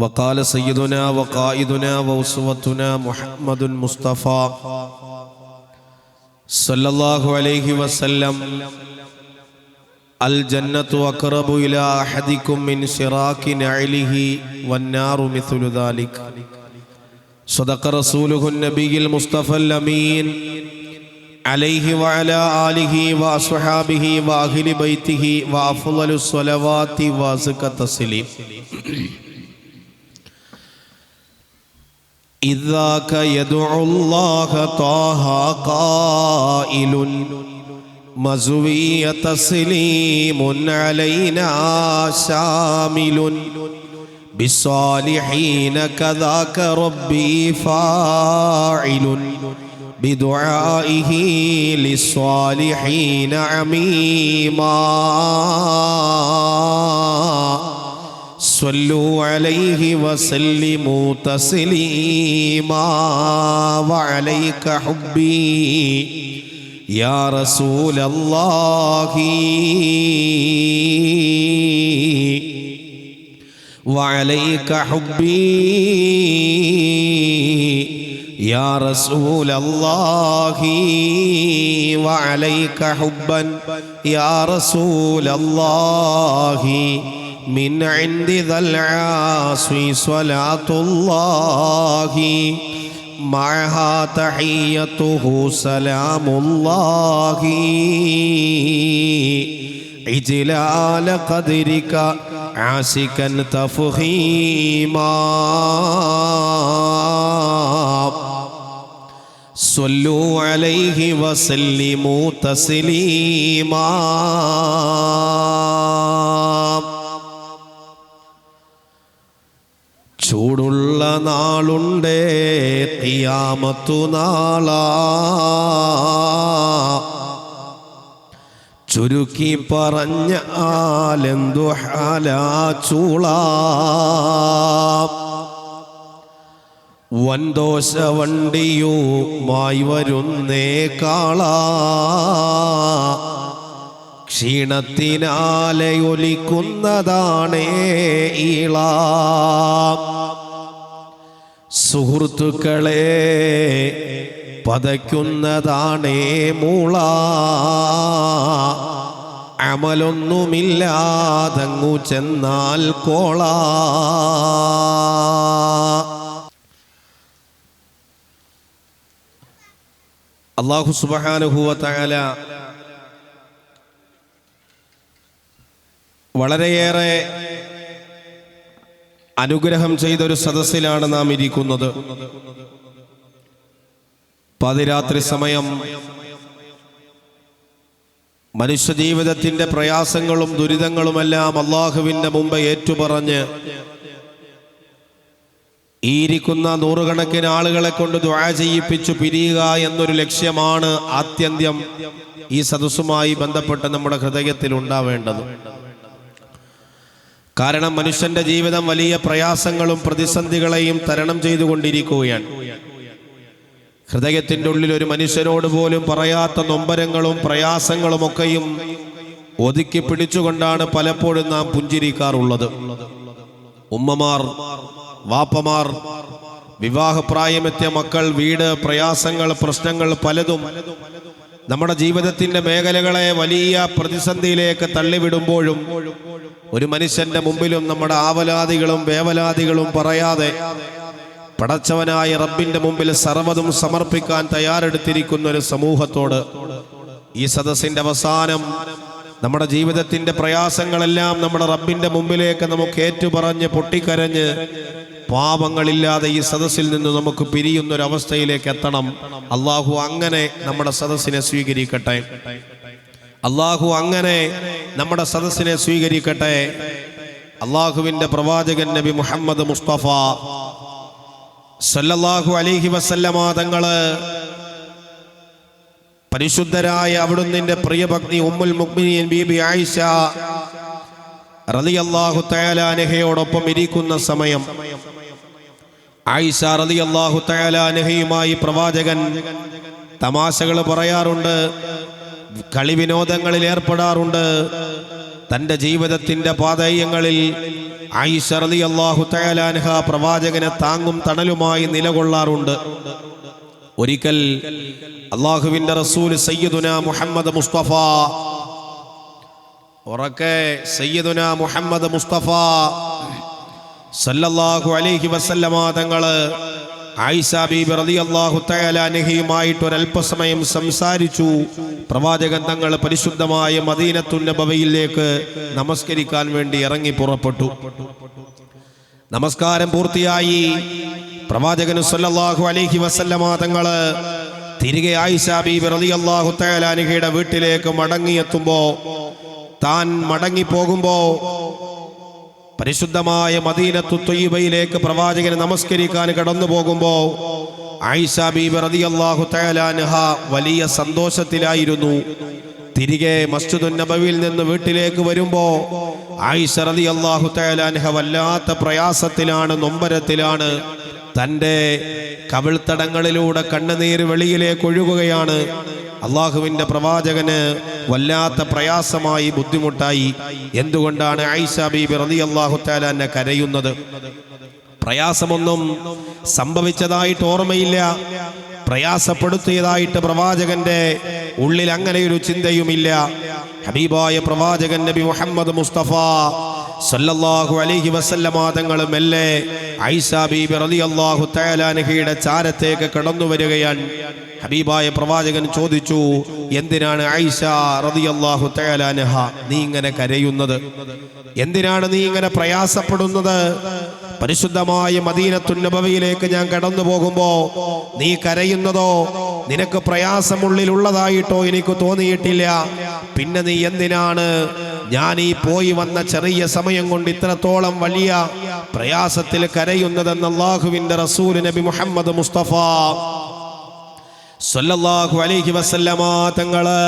وقال سيدنا وقائدنا وأسوتنا محمد المصطفى صلى الله عليه وسلم الجنة أقرب إلى أحدكم من شراك نعله والنار مثل ذلك صدق رسوله النبي المصطفى الأمين عليه وعلى آله وأصحابه وأهل بيته وأفضل الصلوات وأزكى التسليم. إذاك يدعو الله طه قائل مزوي تسليم علينا شامل بالصالحين كذاك ربي فاعل بدعائه للصالحين عميما صلوا عليه وسلموا تسليما وعليك حبي يا رسول الله وعليك حبي يا رسول الله وعليك حبا يا رسول الله من عند ذا العاصي صلاة الله معها تحيته سلام الله إجلال قدرك عاسكا تفخيما صلوا عليه وسلموا تسليما. ചൂടുള്ള നാളുണ്ടേ ഖിയാമത്തു നാളാ, ചുരുക്കി പറഞ്ഞാലെന്തു ഹാലാ ചൂളാ, വൻദോശ വണ്ടിയുമായി വരുന്നേ കാളാ, ക്ഷീണത്തിനാലെ ഒലിക്കുന്നതാണേ ഈള. സുഹൃത്തുക്കളെ പതയ്ക്കുന്നതാണേ മൂള, അമലൊന്നുമില്ലാതങ്ങു ചെന്നാൽ കോള. അല്ലാഹു സുബ്ഹാനഹു വ തആല വളരെയേറെ അനുഗ്രഹം ചെയ്തൊരു സദസ്സിലാണ് നാം ഇരിക്കുന്നത്. പാതിരാത്രി സമയം മനുഷ്യജീവിതത്തിൻ്റെ പ്രയാസങ്ങളും ദുരിതങ്ങളുമെല്ലാം അള്ളാഹുവിൻ്റെ മുമ്പ് ഏറ്റുപറഞ്ഞ് ഈ ഇരിക്കുന്ന നൂറുകണക്കിന് ആളുകളെ കൊണ്ട് ദുആ ചെയ്യിപ്പിച്ചു പിരിയുക എന്നൊരു ലക്ഷ്യമാണ് ആത്യന്ത്യം ഈ സദസ്സുമായി ബന്ധപ്പെട്ട് നമ്മുടെ ഹൃദയത്തിൽ ഉണ്ടാവേണ്ടത്. കാരണം മനുഷ്യന്റെ ജീവിതം വലിയ പ്രയാസങ്ങളും പ്രതിസന്ധികളെയും തരണം ചെയ്തുകൊണ്ടിരിക്കുകയാണ്. ഹൃദയത്തിൻ്റെ ഉള്ളിൽ ഒരു മനുഷ്യനോട് പോലും പറയാത്ത നൊമ്പരങ്ങളും പ്രയാസങ്ങളുമൊക്കെയും ഒതുക്കി പിടിച്ചുകൊണ്ടാണ് പലപ്പോഴും നാം പുഞ്ചിരിക്കാറുള്ളത്. ഉമ്മമാർ, വാപ്പമാർ, വിവാഹപ്രായമെത്തിയ മക്കൾ, വീട്, പ്രയാസങ്ങൾ, പ്രശ്നങ്ങൾ പലതും നമ്മുടെ ജീവിതത്തിൻ്റെ മേഖലകളെ വലിയ പ്രതിസന്ധിയിലേക്ക് തള്ളിവിടുമ്പോഴും ഒരു മനുഷ്യന്റെ മുമ്പിലും നമ്മുടെ ആവലാദികളും വേവലാദികളും പറയാതെ പടച്ചവനായ റബ്ബിന്റെ മുമ്പിൽ സർവ്വതും സമർപ്പിക്കാൻ തയ്യാറെടുത്തിരിക്കുന്ന ഒരു സമൂഹത്തോട് ഈ സദസ്സിന്റെ അവസാനം നമ്മുടെ ജീവിതത്തിന്റെ പ്രയാസങ്ങളെല്ലാം നമ്മുടെ റബ്ബിന്റെ മുമ്പിലേക്ക് നമുക്ക് ഏറ്റുപറഞ്ഞ് പൊട്ടിക്കരഞ്ഞ് പാപങ്ങളില്ലാതെ ഈ സദസ്സിൽ നിന്ന് നമുക്ക് പിരിയുന്നൊരവസ്ഥയിലേക്ക് എത്തണം. അള്ളാഹു അങ്ങനെ നമ്മുടെ സദസ്സിനെ സ്വീകരിക്കട്ടെ. അള്ളാഹു അങ്ങനെ നമ്മുടെ സദസ്സിനെ സ്വീകരിക്കട്ടെ. അള്ളാഹുവിൻ്റെ പ്രവാചകൻ നബി മുഹമ്മദ് മുസ്തഫ സല്ലല്ലാഹു അലൈഹി വസല്ലമ തങ്ങള് പരിശുദ്ധരായ അവിടുന്നിന്റെ പ്രിയഭക്തി ഉമ്മുൽ മുഅ്മിനീൻ ബീബി ആയിഷ റളിയല്ലാഹു തആല അൻഹയോടൊപ്പം ഇരിക്കുന്ന സമയം ആയിഷ റളിയല്ലാഹു തആല അൻഹയുമായി പ്രവാചകൻ തമാശകൾ പറയാറുണ്ട്, കളി വിനോദങ്ങളിൽ ഏർപ്പെടാറുണ്ട്, തൻ്റെ ജീവിതത്തിൻ്റെ പാതയങ്ങളിൽ ആയിഷ റളിയല്ലാഹു തആല അൻഹ പ്രവാചകനെ താങ്ങും തണലുമായി നിലകൊള്ളാറുണ്ട്. ഒരിക്കൽ അല്ലാഹുവിൻ്റെ റസൂൽ സയ്യിദുനാ മുഹമ്മദ് മുസ്തഫ സയ്യിദുനാ മുഹമ്മദ് മുസ്തഫ സല്ലല്ലാഹു അലൈഹി വസല്ലമ തങ്ങള് ആയിഷ ബീബി റളിയല്ലാഹു തആല അൻഹയുമായിട്ട് ഒരല്പസമയം സംസാരിച്ചു. പ്രവാചകൻ തങ്ങൾ പരിശുദ്ധമായ മദീനത്തുൻ നബവിയിലേക്ക് നമസ്കരിക്കാൻ വേണ്ടി ഇറങ്ങി പുറപ്പെട്ടു. നമസ്കാരം പൂർത്തിയായി പ്രവാചകൻ സല്ലല്ലാഹു അലൈഹി വസല്ലമ തങ്ങള് തിരികെ ആയിഷ ബീബി റളിയല്ലാഹു തആല അൻഹയുടെ വീട്ടിലേക്ക് മടങ്ങിയെത്തുമ്പോൾ, താൻ മടങ്ങിപ്പോകുമ്പോൾ പരിശുദ്ധമായ മദീനത്തു ത്വയ്യിബയിലേക്ക് പ്രവാചകൻ നമസ്കരിക്കാൻ കടന്നു പോകുമ്പോൾ ആയിഷ ബീബി റളിയല്ലാഹു തആല അൻഹ വലിയ സന്തോഷത്തിലായിരുന്നു. തിരികെ മസ്ജിദുൻ നബവിയിൽ നിന്ന് വീട്ടിലേക്ക് വരുമ്പോൾ ആയിഷ റളിയല്ലാഹു തആല അൻഹ വല്ലാത്ത പ്രയാസത്തിലാണ്, നൊമ്പരത്തിലാണ്. തൻ്റെ കവിൾത്തടങ്ങളിലൂടെ കണ്ണുനീര് വെളിയിലേക്ക് ഒഴുകുകയാണ്. അള്ളാഹുവിൻ്റെ പ്രവാചകന് വല്ലാത്ത പ്രയാസമായി, ബുദ്ധിമുട്ടായി. എന്തുകൊണ്ടാണ് ആയിഷ ബീബി റളിയല്ലാഹു തആല അൻഹ കരയുന്നത്? പ്രയാസമൊന്നും സംഭവിച്ചതായിട്ട് ഓർമ്മയില്ല, പ്രയാസപ്പെടുത്തിയതായിട്ട് പ്രവാചകന്റെ ഉള്ളിൽ അങ്ങനെയൊരു ചിന്തയുമില്ല. ഹബീബായ പ്രവാചകൻ നബി മുഹമ്മദ് മുസ്തഫ സല്ലല്ലാഹു അലൈഹി വസല്ലമ തങ്ങൾ മെല്ലെ ആയിഷ ബീബി റളിയല്ലാഹു തആല അൻഹയുടെ ചാരത്തേക്ക് കടന്നു വരികയാണ്. ഹബീബായ പ്രവാചകൻ ചോദിച്ചു, എന്തിനാണ് ആയിഷ റളിയല്ലാഹു തആല അൻഹ നീ ഇങ്ങനെ കരയുന്നത്? എന്തിനാണ് നീ ഇങ്ങനെ പ്രയാസപ്പെടുന്നത്? പരിശുദ്ധമായ മദീനത്തുൻ നബവിയിലേക്ക് ഞാൻ കടന്നു പോകുമ്പോ നീ കരയുന്നതോ നിനക്ക് പ്രയാസമുള്ളിലുള്ളതായിട്ടോ എനിക്ക് തോന്നിയിട്ടില്ല. പിന്നെ നീ എന്തിനാണ് ഞാൻ ഈ പോയി വന്ന ചെറിയ സമയം കൊണ്ട് ഇത്രത്തോളം വലിയ പ്രയാസത്തിൽ കരയുന്നതെന്ന് അല്ലാഹുവിൻ്റെ റസൂൽ നബി മുഹമ്മദ് മുസ്തഫ സല്ലല്ലാഹു അലൈഹി വസല്ലമ തങ്ങള്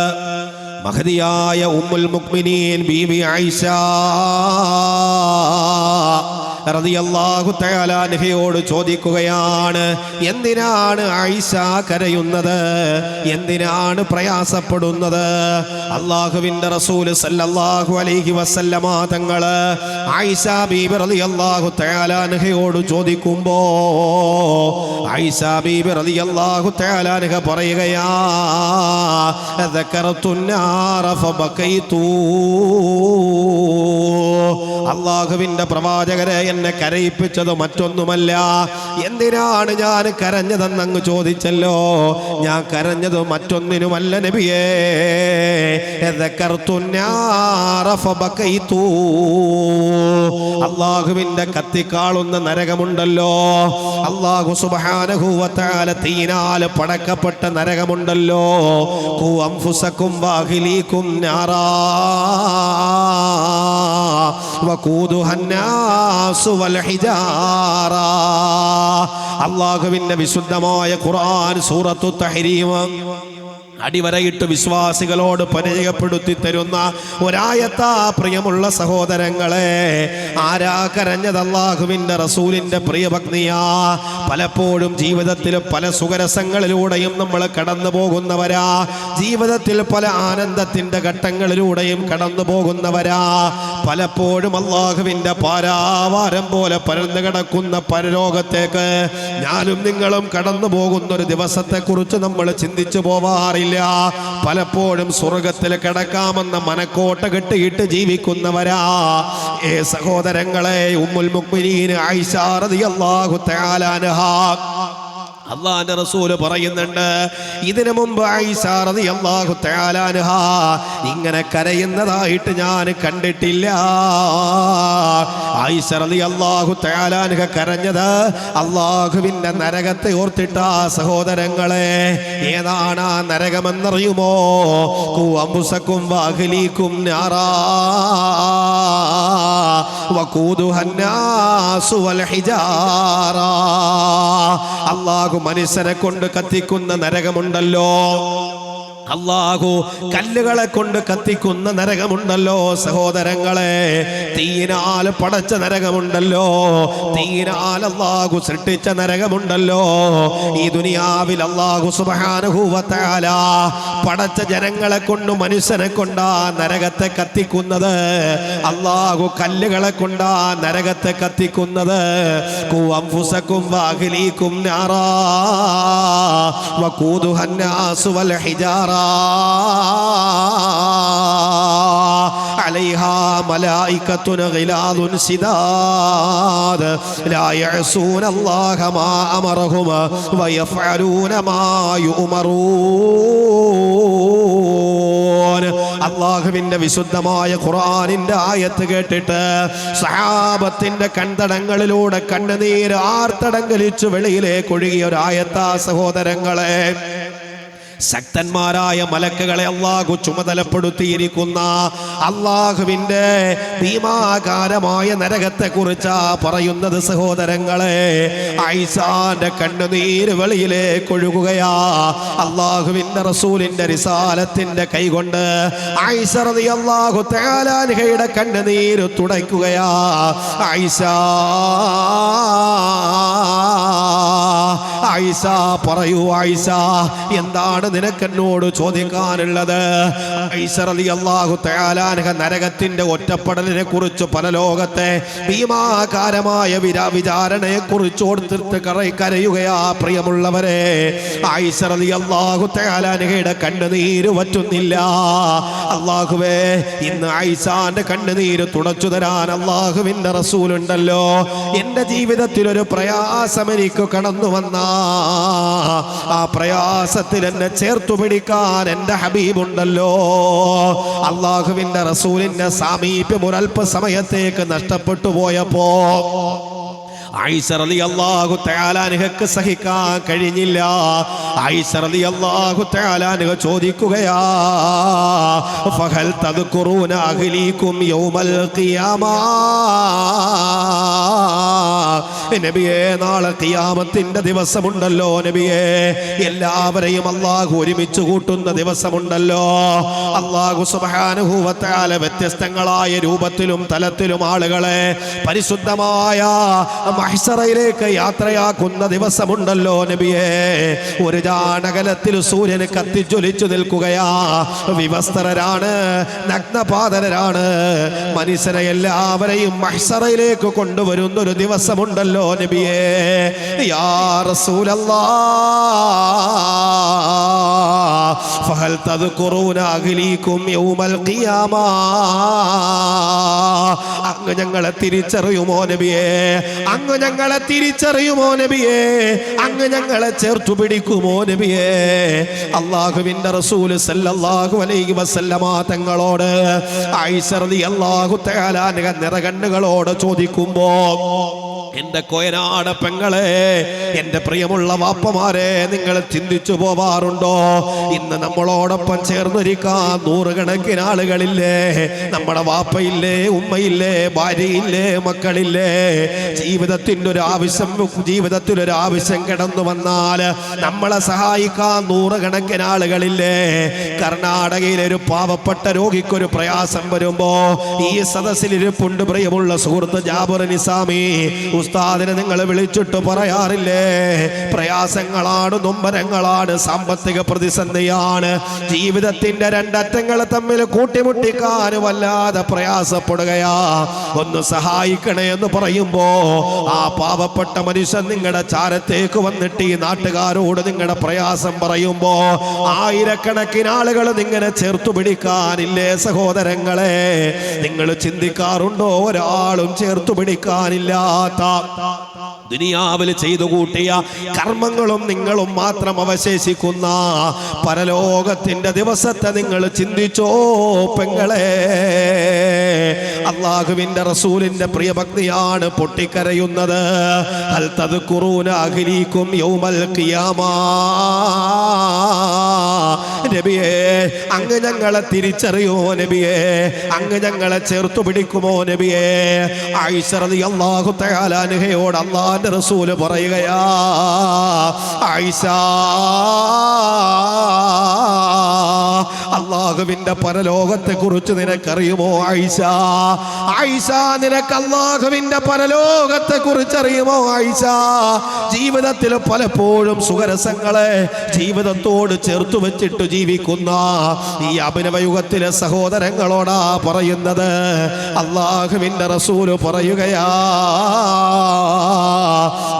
മഹദിയായ ഉമ്മുൽ മുഅ്മിനീൻ ബീബി ആയിഷ റളിയല്ലാഹു തആല അൻഹയോട് ചോദിക്കുകയാണ്, എന്തിനാണ് ആയിഷ കരയുന്നത്? എന്തിനാണ് പ്രയാസപ്പെടുന്നത്? അല്ലാഹുവിൻ്റെ റസൂൽ സല്ലല്ലാഹു അലൈഹി വസല്ലമ തങ്ങള് ആയിഷ ബീബി റളിയല്ലാഹു തആല അൻഹയോട് ചോദിക്കുമ്പോൾ ആയിഷ ബീബി റളിയല്ലാഹു തആല അൻഹ പറയുകയാ, ദക്കറത്തുന്നാറ ഫബകൈതു. അല്ലാഹുവിൻ്റെ പ്രവാചകരെ എന്നെ കരയിപ്പിച്ചത് മറ്റൊന്നുമല്ല. എന്തിനാണ് ഞാൻ കരഞ്ഞതെന്ന് അങ്ങ് ചോദിച്ചല്ലോ. ഞാൻ കരഞ്ഞത് മറ്റൊന്നിനുമല്ല നബിയേ. അല്ലാഹുവിൻ്റെ കത്തിക്കാളുന്ന നരകമുണ്ടല്ലോ, അല്ലാഹു സുബ്ഹാനഹു വ തആല തീനാൽ പടക്കപ്പെട്ട നരകമുണ്ടല്ലോ. ഖു അൻഫുസകും വഅഹ്ലീകും നാറാ വഖൂദുഹ അന്നാസു വൽ ഹിജാറ. അല്ലാഹുവിൻ്റെ വിശുദ്ധമായ ഖുർആൻ സൂറത്തു തഹ്രീം അടിവരയിട്ട് വിശ്വാസികളോട് പരിചയപ്പെടുത്തി തരുന്ന ഒരായത്താ. പ്രിയമുള്ള സഹോദരങ്ങളെ, ആരാ കരഞ്ഞത്? അല്ലാഹുവിൻ്റെ റസൂലിൻ്റെ പ്രിയഭക്തിയാ. പലപ്പോഴും ജീവിതത്തിൽ പല സുഖരസങ്ങളിലൂടെയും നമ്മൾ കടന്നു പോകുന്നവരാ. ജീവിതത്തിൽ പല ആനന്ദത്തിൻ്റെ ഘട്ടങ്ങളിലൂടെയും കടന്നു പോകുന്നവരാ. പലപ്പോഴും അല്ലാഹുവിൻ്റെ പാരാവാരം പോലെ പരന്നു കിടക്കുന്ന പരലോകത്തേക്ക് ഞാനും നിങ്ങളും കടന്നു പോകുന്ന ഒരു ദിവസത്തെക്കുറിച്ച് നമ്മൾ ചിന്തിച്ചു പോവാറില്ല. പലപ്പോഴും സ്വർഗത്തിൽ കിടക്കാമെന്ന മനക്കോട്ട കെട്ടിയിട്ട് ജീവിക്കുന്നവരാ. സഹോദരങ്ങളെ, ഉമ്മുൽ മുഅ്മിനീൻ ആയിഷ റളിയല്ലാഹു തആല അൻഹ അല്ലാഹുവിന്റെ റസൂല് പറയുന്നുണ്ട്, ഇതിനു മുമ്പ് ആയിഷ റളിയല്ലാഹു തആല അൻഹ ഇങ്ങനെ കരയുന്നതായിട്ട് ഞാൻ കണ്ടിട്ടില്ല. ആയിഷ റളിയല്ലാഹു തആല അൻഹ കരഞ്ഞത് അല്ലാഹുവിൻ്റെ നരകത്തെ ഓർത്തിട്ടാ. സഹോദരങ്ങളെ, ഏതാണ് ആ നരകമെന്നറിയുമോ? ഖു അൻഫുസകും വഅഹ്ലീകും നാറാ വഖൂദുഹ അന്നാസു വൽ ഹിജാറ. അല്ലാഹു മനുഷ്യരെ കൊണ്ട് കത്തിക്കുന്ന നരകമുണ്ടല്ലോ, അല്ലാഹു കല്ലുകളെ കൊണ്ട് കത്തിക്കുന്ന നരകമുണ്ടല്ലോ സഹോദരങ്ങളെ, തീയിനാൽ പടച്ച നരകമുണ്ടല്ലോ, തീയിനാൽ അല്ലാഹു സൃഷ്ടിച്ച നരകമുണ്ടല്ലോ. ഈ ദുനിയാവിൽ അല്ലാഹു സുബ്ഹാനഹു വ തആല പടച്ച ജനങ്ങളെ കൊണ്ട് മനുഷ്യനെ കൊണ്ടാ നരകത്തെ കത്തിക്കുന്നത്. അല്ലാഹു കല്ലുകളെ കൊണ്ടാ നരകത്തെ കത്തിക്കുന്നത്. ഖു അൻഫുസകും വഅഹ്ലീകും നാറാ വഖൂദുഹാ അന്നാസു വൽ ഹിജാറ عليها ملائكة غلاظ شداد لا يعصون الله ما أمرهم ويفعلون ما يؤمرون. അല്ലാഹുവിന്റെ വിശുദ്ധമായ ഖുർആനിന്റെ ആയത്ത് കേട്ടിട്ട് സഹാബത്തിന്റെ കൺതടങ്ങളിലൂടെ കണ്ണുനീര് ആർത്തടങ്കലിച്ചു വെളിയിലേക്ക് ഒഴുകിയ ഒരു ആയത്താ സഹോദരങ്ങളെ. ശക്തന്മാരായ മലക്കുകളെ അല്ലാഹു ചുമതലപ്പെടുത്തിയിരിക്കുന്ന അല്ലാഹുവിന്റെ ഭീമാകാരമായ നരകത്തെ കുറിച്ചാ പറയുന്നത് സഹോദരങ്ങളെ. ആയിഷാന്റെ കണ്ണുനീര് വെളിയിലേക്ക് ഒഴുകുകയാ. അല്ലാഹുവിന്റെ റസൂലിന്റെ റിസാലത്തിന്റെ കൈകൊണ്ട് ആയിഷ റളിയല്ലാഹു തആല അൻഹയുടെ കണ്ണുനീര് തുടയ്ക്കുകയാ. ആയിഷ ആയിഷ പറയൂ ആയിഷ, എന്താണ് നിനക്കെന്നോട് ചോദിക്കാനുള്ളത്? ആയിഷ റളിയല്ലാഹു തആല അൻഹ നരകത്തിന്റെ ഒറ്റപ്പെടലിനെ കുറിച്ച് പരലോകത്തെ ഭീമാകാരമായ വിചാരണയെ കുറിച്ച് ഓർത്തിട്ട് കരയുകയാ. പ്രിയമുള്ളവരെ, ആയിഷ റളിയല്ലാഹു തആല അൻഹയുടെ കണ്ണുനീര് വറ്റുന്നില്ല. അല്ലാഹുവേ, ഇന്ന് ആയിഷാന്റെ കണ്ണുനീര് തുടച്ചു തരാൻ അല്ലാഹുവിന്റെ റസൂലുണ്ടല്ലോ. എന്റെ ജീവിതത്തിൽ ഒരു പ്രയാസം എനിക്ക് കടന്നു വന്നാ ആ പ്രയാസത്തിൽ എന്നെ ചേർത്തു പിടിക്കാൻ എന്റെ ഹബീബുണ്ടല്ലോ. അല്ലാഹുവിന്റെ റസൂലിന്റെ സാമീപ്യം ഒരല്പ സമയത്തേക്ക് നഷ്ടപ്പെട്ടു പോയപ്പോ ആയിഷ റളിയല്ലാഹു തആല അൻഹക്ക് സഹിക്കാൻ കഴിഞ്ഞില്ല. ആയിഷ റളിയല്ലാഹു തആല അൻഹ ചോദിക്കുകയാ, ഫഹൽ തദ്കുറൂന അഹ്ലീകും യൗമൽ ഖിയാമ. നബിയേ, നാളെ ഖിയാമത്തിന്റെ ദിവസമുണ്ടല്ലോ നബിയേ, എല്ലാവരെയും അല്ലാഹു ഒരുമിച്ച് കൂട്ടുന്ന ദിവസമുണ്ടല്ലോ. അല്ലാഹു സുബ്ഹാനഹു വ തആല വ്യത്യസ്തങ്ങളായ രൂപത്തിലും തലത്തിലും ആളുകളെ പരിശുദ്ധമായ മഹ്ശറയിലേക്ക് യാത്രയാക്കുന്ന ദിവസമുണ്ടല്ലോ നബിയേ. ഒരു ജാനകലത്തിൽ സൂര്യന് കത്തിജ്വലിച്ചു നിൽക്കുകയാ. വിവസ്ത്രരാണ്, നഗ്നപാതരാണ്. മനുഷ്യരെ എല്ലാവരെയും മഹ്ശറയിലേക്ക് കൊണ്ടുവരുന്ന ഒരു ദിവസമുണ്ടല്ലോ നബിയേ. യാ റസൂലല്ലാഹ്, ഫഹൽ തദ്കുറൂന അഹ്ലീകും യൗമൽ ഖിയാമ. അങ്ങ് ഞങ്ങളെ തിരിച്ചറിയുമോ നബിയേ? അങ്ങ് ഞങ്ങളെ തിരിച്ചറിയുമോ നബിയേ? അങ്ങ് ഞങ്ങളെ ചേർത്തു പിടിക്കുമോ നബിയേ? അല്ലാഹുവിന്റെ റസൂൽ സല്ലല്ലാഹു അലൈഹി വസല്ലമ തങ്ങളോട് ആയിഷ റളിയല്ലാഹു തആല അൻഹ നിറകണ്ണുകളോട് ചോദിക്കുമ്പോ, എന്റെ കോയനാട് പെങ്ങളെ, എന്റെ പ്രിയമുള്ള വാപ്പമാരെ, നിങ്ങൾ ചിന്തിച്ചു പോവാറുണ്ടോ? ഇന്ന് നമ്മളോടൊപ്പം ചേർന്നിരിക്കാൻ നൂറുകണക്കിന് ആളുകളില്ലേ? നമ്മുടെ വാപ്പയില്ലേ, ഉമ്മയില്ലേ, ഭാര്യയില്ലേ, മക്കളില്ലേ? ജീവിതത്തിലൊരു ആവശ്യം കിടന്നു വന്നാൽ നമ്മളെ സഹായിക്കാൻ നൂറുകണക്കിന് ആളുകളില്ലേ? കർണാടകയിലെ ഒരു പാവപ്പെട്ട രോഗിക്കൊരു പ്രയാസം വരുമ്പോ ഈ സദസ്സിലിരിപ്പുണ്ട് പ്രിയമുള്ള സുഹൃത്ത് ജാബിർ നിസാമി ഉസ്താദിനെ നിങ്ങൾ വിളിച്ചിട്ട് പറയാറില്ലേ? പ്രയാസങ്ങളാണ്, നൊമ്പരങ്ങളാണ്, സാമ്പത്തിക പ്രതിസന്ധിയാണ്, ജീവിതത്തിന്റെ രണ്ടറ്റങ്ങൾ തമ്മിൽ കൂട്ടിമുട്ടിക്കാൻ വല്ലാതെ പ്രയാസപ്പെടുകയാ, ഒന്ന് സഹായിക്കണേ എന്ന് പറയുമ്പോ ആ പാവപ്പെട്ട മനുഷ്യൻ നിങ്ങളുടെ ചാരത്തേക്ക് വന്നിട്ട് ഈ നാട്ടുകാരോട് നിങ്ങളുടെ പ്രയാസം പറയുമ്പോ ആയിരക്കണക്കിന് ആളുകൾ നിങ്ങളെ ചേർത്തു പിടിക്കാനില്ലേ സഹോദരങ്ങളെ? നിങ്ങൾ ചിന്തിക്കാറുണ്ടോ ഒരാളും ചേർത്തു പിടിക്കാനില്ലാത്ത ദുനിയാവിൽ ചെയ്തു കൂട്ടിയ കർമ്മങ്ങളും നിങ്ങളും മാത്രം അവശേഷിക്കുന്ന പരലോകത്തിന്റെ ദിവസത്തെ നിങ്ങൾ ചിന്തിച്ചോ പെങ്ങളെ? അല്ലാഹുവിന്റെ റസൂലിന്റെ പ്രിയഭക്തിയാണ് പൊട്ടിക്കരയുന്നത്. ഹൽ തദ്കുറൂന അഹ്ലീകും യൗമൽ ഖിയാമ. നബിയേ, അങ്ങ് ഞങ്ങളെ തിരിച്ചറിയുമോ നബിയേ? അങ്ങ് ഞങ്ങളെ ചേർത്തു പിടിക്കുമോ നബിയേ? ആയിഷ റളിയല്ലാഹു തആല തആല അൻഹയോട് അല്ലാഹുവിന്റെ റസൂൽ പറയുകയാ, ആയിഷ, അല്ലാഹുവിന്റെ പരലോകത്തെ കുറിച്ച് നിനക്കറിയുമോ ആയിഷ? ആയിഷ, നിനക്ക് അല്ലാഹുവിന്റെ പരലോകത്തെ കുറിച്ച് അറിയുമോ ആയിഷ? ജീവിതത്തിൽ പലപ്പോഴും സുഖരസങ്ങളെ ജീവിതത്തോട് ചേർത്തു വെച്ചിട്ട് ജീവിക്കുന്ന ഈ അഭിനവയുഗത്തിലെ സഹോദരങ്ങളോടാ പറയുന്നത്. അല്ലാഹുവിന്റെ റസൂല് പറയുകയാ,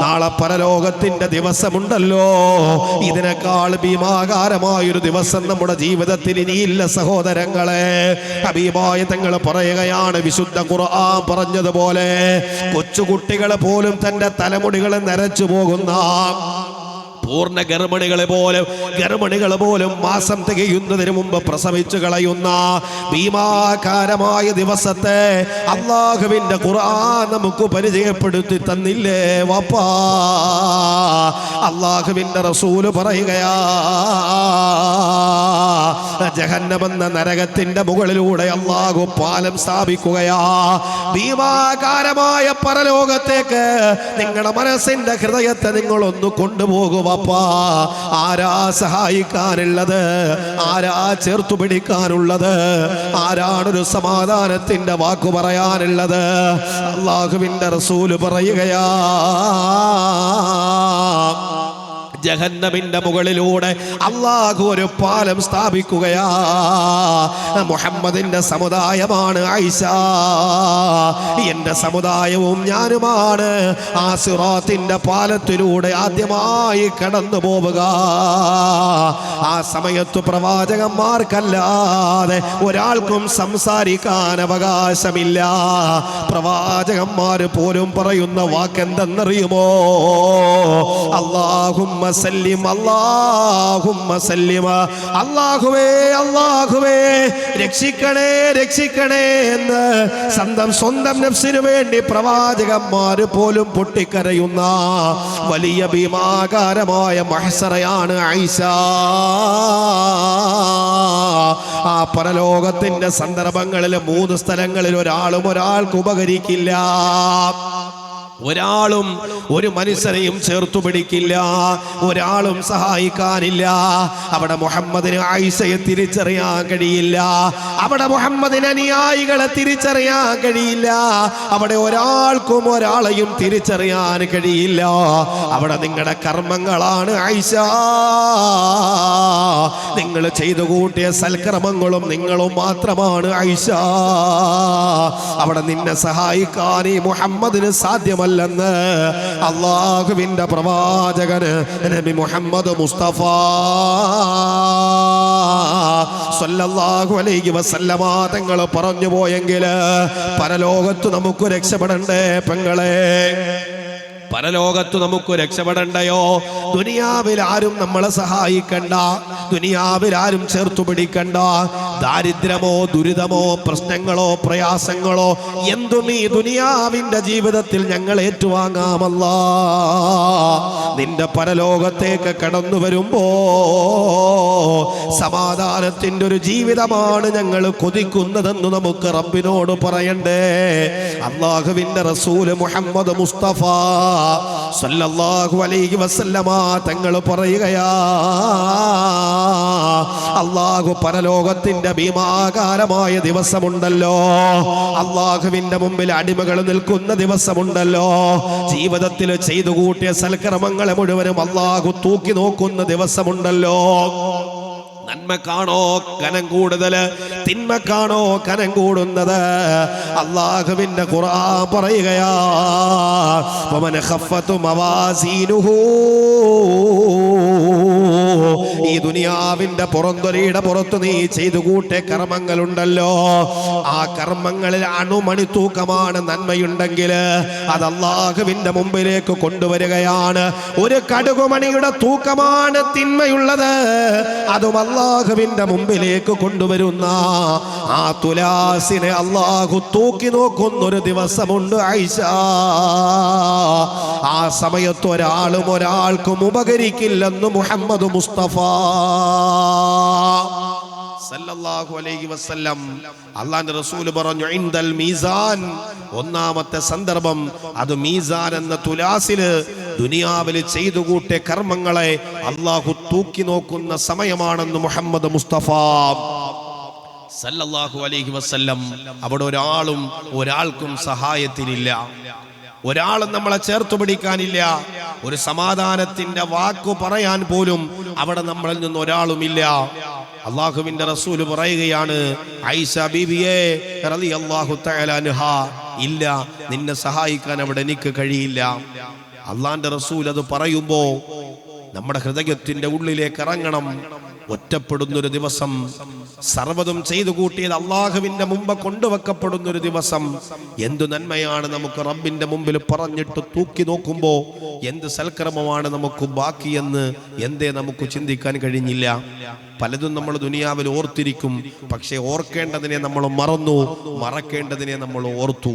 നാളെ പരലോകത്തിന്റെ ദിവസമുണ്ടല്ലോ, ഇതിനേക്കാൾ ഭീമാകാരമായൊരു ദിവസം നമ്മുടെ ജീവിതത്തിൽ ഇനിയില്ല സഹോദരങ്ങളെ. ഹബീബായ തങ്ങൾ പറയുകയാണ്, വിശുദ്ധ ഖുർആൻ പറഞ്ഞതുപോലെ കൊച്ചുകുട്ടികൾ പോലും തന്റെ തലമുടികൾ നരച്ചു പോകുന്ന പൂർണ്ണ ഗർഭിണികൾ പോലും മാസം തികയുന്നതിന് മുമ്പ് പ്രസവിച്ചു കളയുന്ന ഭീമാകാരമായ ദിവസത്തെ അല്ലാഹുവിന്റെ ഖുർആൻ നമുക്ക് പരിചയപ്പെടുത്തി തന്നില്ലേ വാപ്പാ? അല്ലാഹുവിന്റെ റസൂല് പറയുകയാ, ജഹന്നമെന്ന നരകത്തിന്റെ മുകളിലൂടെ അല്ലാഹു പാലം സ്ഥാപിക്കുകയാ. ഭീമാകാരമായ പരലോകത്തേക്ക് നിങ്ങളുടെ മനസ്സിന്റെ ഹൃദയത്തെ നിങ്ങളൊന്ന് കൊണ്ടുപോകുക. ആരാ സഹായിക്കാനുള്ളത്? ആരാ ചേർത്തു പിടിക്കാനുള്ളത്? ആരാണൊരു സമാധാനത്തിന്റെ വാക്കു പറയാനുള്ളത്? അല്ലാഹുവിന്റെ റസൂല് പറയുകയാ, ജഹന്നമിന്റെ മുകളിലൂടെ അല്ലാഹു ഒരു പാലം സ്ഥാപിക്കുകയാ. മുഹമ്മദിന്റെ സമുദായമാണ് ആയിഷ, എന്റെ സമുദായവും ഞാനുമാണ് ആ സിറാത്തിന്റെ പാലത്തിലൂടെ ആദ്യമായി കടന്നു പോവുക. ആ സമയത്ത് പ്രവാചകന്മാർക്കല്ലാതെ ഒരാൾക്കും സംസാരിക്കാൻ അവകാശമില്ല. പ്രവാചകന്മാര് പോലും പറയുന്ന വാക്കെന്തെന്നറിയുമോ? അല്ലാഹുമ്മ സല്ലിം, അല്ലാഹുമ്മ സല്ലിം, അല്ലാഹുവേ അല്ലാഹുവേ രക്ഷിക്കണേ രക്ഷിക്കണേ എന്ന് സ്വന്തം നഫ്സിനു വേണ്ടി പ്രവാചകന്മാര് പോലും പൊട്ടിക്കരയുന്ന വലിയ ഭീമാകാരമായ മഹ്ശറയാണ് ആയിഷ. ആ പരലോകത്തിന്റെ സന്ദർഭങ്ങളിൽ 3 സ്ഥലങ്ങളിൽ ഒരാൾക്ക് ഉപകരിക്കില്ല. ഒരാളും ഒരു മനുഷ്യരെയും ചേർത്തു പിടിക്കില്ല, ഒരാളും സഹായിക്കാനില്ല. അവിടെ മുഹമ്മദിന് ആയിഷയെ തിരിച്ചറിയാൻ കഴിയില്ല, അവിടെ മുഹമ്മദിന് അനുയായികളെ തിരിച്ചറിയാൻ കഴിയില്ല, അവിടെ ഒരാൾക്കും ഒരാളെയും തിരിച്ചറിയാൻ കഴിയില്ല. അവിടെ നിങ്ങളുടെ കർമ്മങ്ങളാണ് ആയിഷ, നിങ്ങൾ ചെയ്തു കൂട്ടിയ സൽക്കർമ്മങ്ങളും നിങ്ങളും മാത്രമാണ് ആയിഷ. അവിടെ നിന്നെ സഹായിക്കാൻ ഈ മുഹമ്മദിന് സാധ്യമല്ലെന്ന് അല്ലാഹുവിന്റെ പ്രവാചകന് നബി മുഹമ്മദ് മുസ്തഫ സല്ലല്ലാഹു അലൈഹി വസല്ലമ തങ്ങൾ പറഞ്ഞു പോയെങ്കിൽ പരലോകത്ത് നമുക്ക് രക്ഷപ്പെടണ്ടേ പെങ്ങളെ? പരലോകത്ത് നമുക്ക് രക്ഷപ്പെടണ്ടയോ? ദുനിയാവിൽ ആരും നമ്മളെ സഹായിക്കണ്ട, ദുനിയാവിൽ ആരും ചേർത്തു പിടിക്കണ്ട. ദാരിദ്ര്യമോ ദുരിതമോ പ്രശ്നങ്ങളോ പ്രയാസങ്ങളോ എന്തും ഈ ദുനിയാവിന്റെ ജീവിതത്തിൽ ഞങ്ങൾ ഏറ്റുവാങ്ങാമല്ലാ. നിന്റെ പരലോകത്തേക്ക് കടന്നു വരുമ്പോ സമാധാനത്തിന്റെ ഒരു ജീവിതമാണ് ഞങ്ങൾ കൊതിക്കുന്നതെന്ന് നമുക്ക് റബ്ബിനോട് പറയണ്ടേ? അല്ലാഹുവിന്റെ റസൂല് മുഹമ്മദ് മുസ്തഫ സല്ലല്ലാഹു അലൈഹി വസല്ലമ തങ്ങൾ പറയുകയാ, അല്ലാഹു പരലോകത്തിന്റെ ഭീമാകാരമായ ദിവസമുണ്ടല്ലോ, അല്ലാഹുവിന്റെ മുമ്പിൽ അടിമകൾ നിൽക്കുന്ന ദിവസമുണ്ടല്ലോ, ജീവിതത്തിൽ ചെയ്തു കൂട്ടിയ സൽക്കർമ്മങ്ങളെ മുഴുവനും അല്ലാഹു തൂക്കി നോക്കുന്ന ദിവസമുണ്ടല്ലോ. നന്മക്കാണോ കനം കൂടുതൽ, തിന്മക്കാണോ കനം കൂടുന്നത്? അല്ലാഹുവിന്റെ ഖുർആൻ പറയുകയാ, വമൻ ഖഫ്ഫതു മവാസീനുഹു, ഈ ദുനിയാവിന്റെ പുറന്തൊലിയുടെ പുറത്ത് നീ ചെയ്തു കൂട്ടിയ കർമ്മങ്ങളുണ്ടല്ലോ, ആ കർമ്മങ്ങളിൽ അണുമണി തൂക്കമാണ് നന്മയുണ്ടെങ്കിൽ അത് അല്ലാഹുവിന്റെ മുമ്പിലേക്ക് കൊണ്ടുവരികയാണ്. ഒരു കടുകുമണിയുടെ തൂക്കമാണ് തിന്മയുള്ളത്, അതും അല്ലാഹുവിന്റെ മുമ്പിലേക്ക് കൊണ്ടുവരുന്ന ആ തുലാസിനെ അല്ലാഹു തൂക്കി നോക്കുന്നൊരു ദിവസമുണ്ട് ആയിഷ. ആ സമയത്ത് ഒരാൾക്കും ഉപകരിക്കില്ലെന്ന് മുഹമ്മദ് മുസ്തഫ സല്ലല്ലാഹു അലൈഹി വസല്ലം അല്ലാഹുവിന്റെ റസൂൽ പറഞ്ഞു ഇൻദൽ മീസാൻ, ഒന്നാമത്തെ സന്ദർഭം അത് മീസാൻ എന്ന തുലാസില് ദുനിയാവിൽ ചെയ്തു കൂട്ടിയ കർമ്മങ്ങളെ അല്ലാഹു തൂക്കി നോക്കുന്ന സമയമാണെന്ന് മുഹമ്മദ് മുസ്തഫ സല്ലല്ലാഹു അലൈഹി വസല്ലം. അവിടെ ഒരാൾക്കും സഹായത്തിനില്ല, ഒരാളും നമ്മളെ ചേർത്തു പിടിക്കാനില്ല, ഒരു സമാധാനത്തിന്റെ വാക്കു പറയാൻ പോലും അവിടെ നമ്മളിൽ നിന്ന് ഒരാളുമില്ല. അള്ളാഹുവിന്റെ റസൂല് പറയുകയാണ്, ആയിഷ ബീബിയെ റളിയല്ലാഹു തആല അൻഹാ, ഇല്ല, നിന്നെ സഹായിക്കാൻ അവിടെ എനിക്ക് കഴിയില്ല. അള്ളാന്റെ റസൂൽ അത് പറയുമ്പോ നമ്മുടെ ഹൃദയത്തിന്റെ ഉള്ളിലേക്ക് ഇറങ്ങണം. ഒറ്റപ്പെടുന്നൊരു ദിവസം, സർവ്വതും ചെയ്തു കൂട്ടിയത് അള്ളാഹുവിന്റെ മുമ്പ് കൊണ്ടുവെക്കപ്പെടുന്നൊരു ദിവസം. എന്തു നന്മയാണ് നമുക്ക് റബ്ബിന്റെ മുമ്പിൽ പറഞ്ഞിട്ട് തൂക്കി നോക്കുമ്പോ എന്ത് സൽക്രമമാണ് നമുക്ക് ബാക്കിയെന്ന് എന്തേ നമുക്ക് ചിന്തിക്കാൻ കഴിഞ്ഞില്ല. പലതും നമ്മൾ ദുനിയാവിൽ ഓർത്തിരിക്കും, പക്ഷെ ഓർക്കേണ്ടതിനെ നമ്മൾ മറന്നു, മറക്കേണ്ടതിനെ നമ്മൾ ഓർത്തു.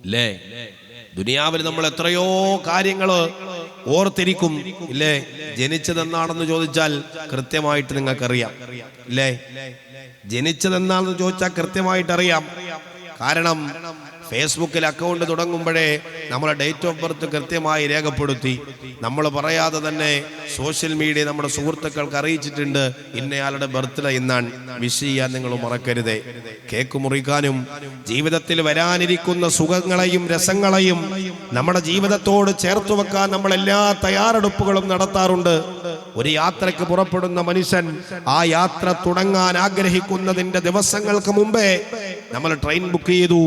അല്ലേ? ദുനിയാവിൽ നമ്മൾ എത്രയോ കാര്യങ്ങള് ഓർത്തിരിക്കും, ഇല്ലേ? ജനിച്ചതെന്നാണെന്ന് ചോദിച്ചാൽ കൃത്യമായിട്ട് നിങ്ങൾക്കറിയാം, ഇല്ലേ? ജനിച്ചതെന്നാണെന്ന് ചോദിച്ചാൽ കൃത്യമായിട്ട് അറിയാം. കാരണം ഫേസ്ബുക്കിൽ അക്കൗണ്ട് തുടങ്ങുമ്പോഴേ നമ്മളെ ഡേറ്റ് ഓഫ് ബർത്ത് കൃത്യമായി രേഖപ്പെടുത്തി. നമ്മൾ പറയാതെ തന്നെ സോഷ്യൽ മീഡിയ നമ്മുടെ സുഹൃത്തുക്കൾക്ക് അറിയിച്ചിട്ടുണ്ട്, ഇന്നയാളുടെ ബർത്ത്ഡേ ഇന്നാണ്, വിഷ് ചെയ്യാൻ നിങ്ങൾ മറക്കരുതേ. കേക്ക് മുറിക്കാനും ജീവിതത്തിൽ വരാനിരിക്കുന്ന സുഖങ്ങളെയും രസങ്ങളെയും നമ്മുടെ ജീവിതത്തോട് ചേർത്തു വെക്കാൻ നമ്മൾ എല്ലാ തയ്യാറെടുപ്പുകളും നടത്താറുണ്ട്. ഒരു യാത്രയ്ക്ക് പുറപ്പെടുന്ന മനുഷ്യൻ ആ യാത്ര തുടങ്ങാൻ ആഗ്രഹിക്കുന്നതിന്റെ ദിവസങ്ങൾക്ക് മുമ്പേ നമ്മൾ ട്രെയിൻ ബുക്ക് ചെയ്തു,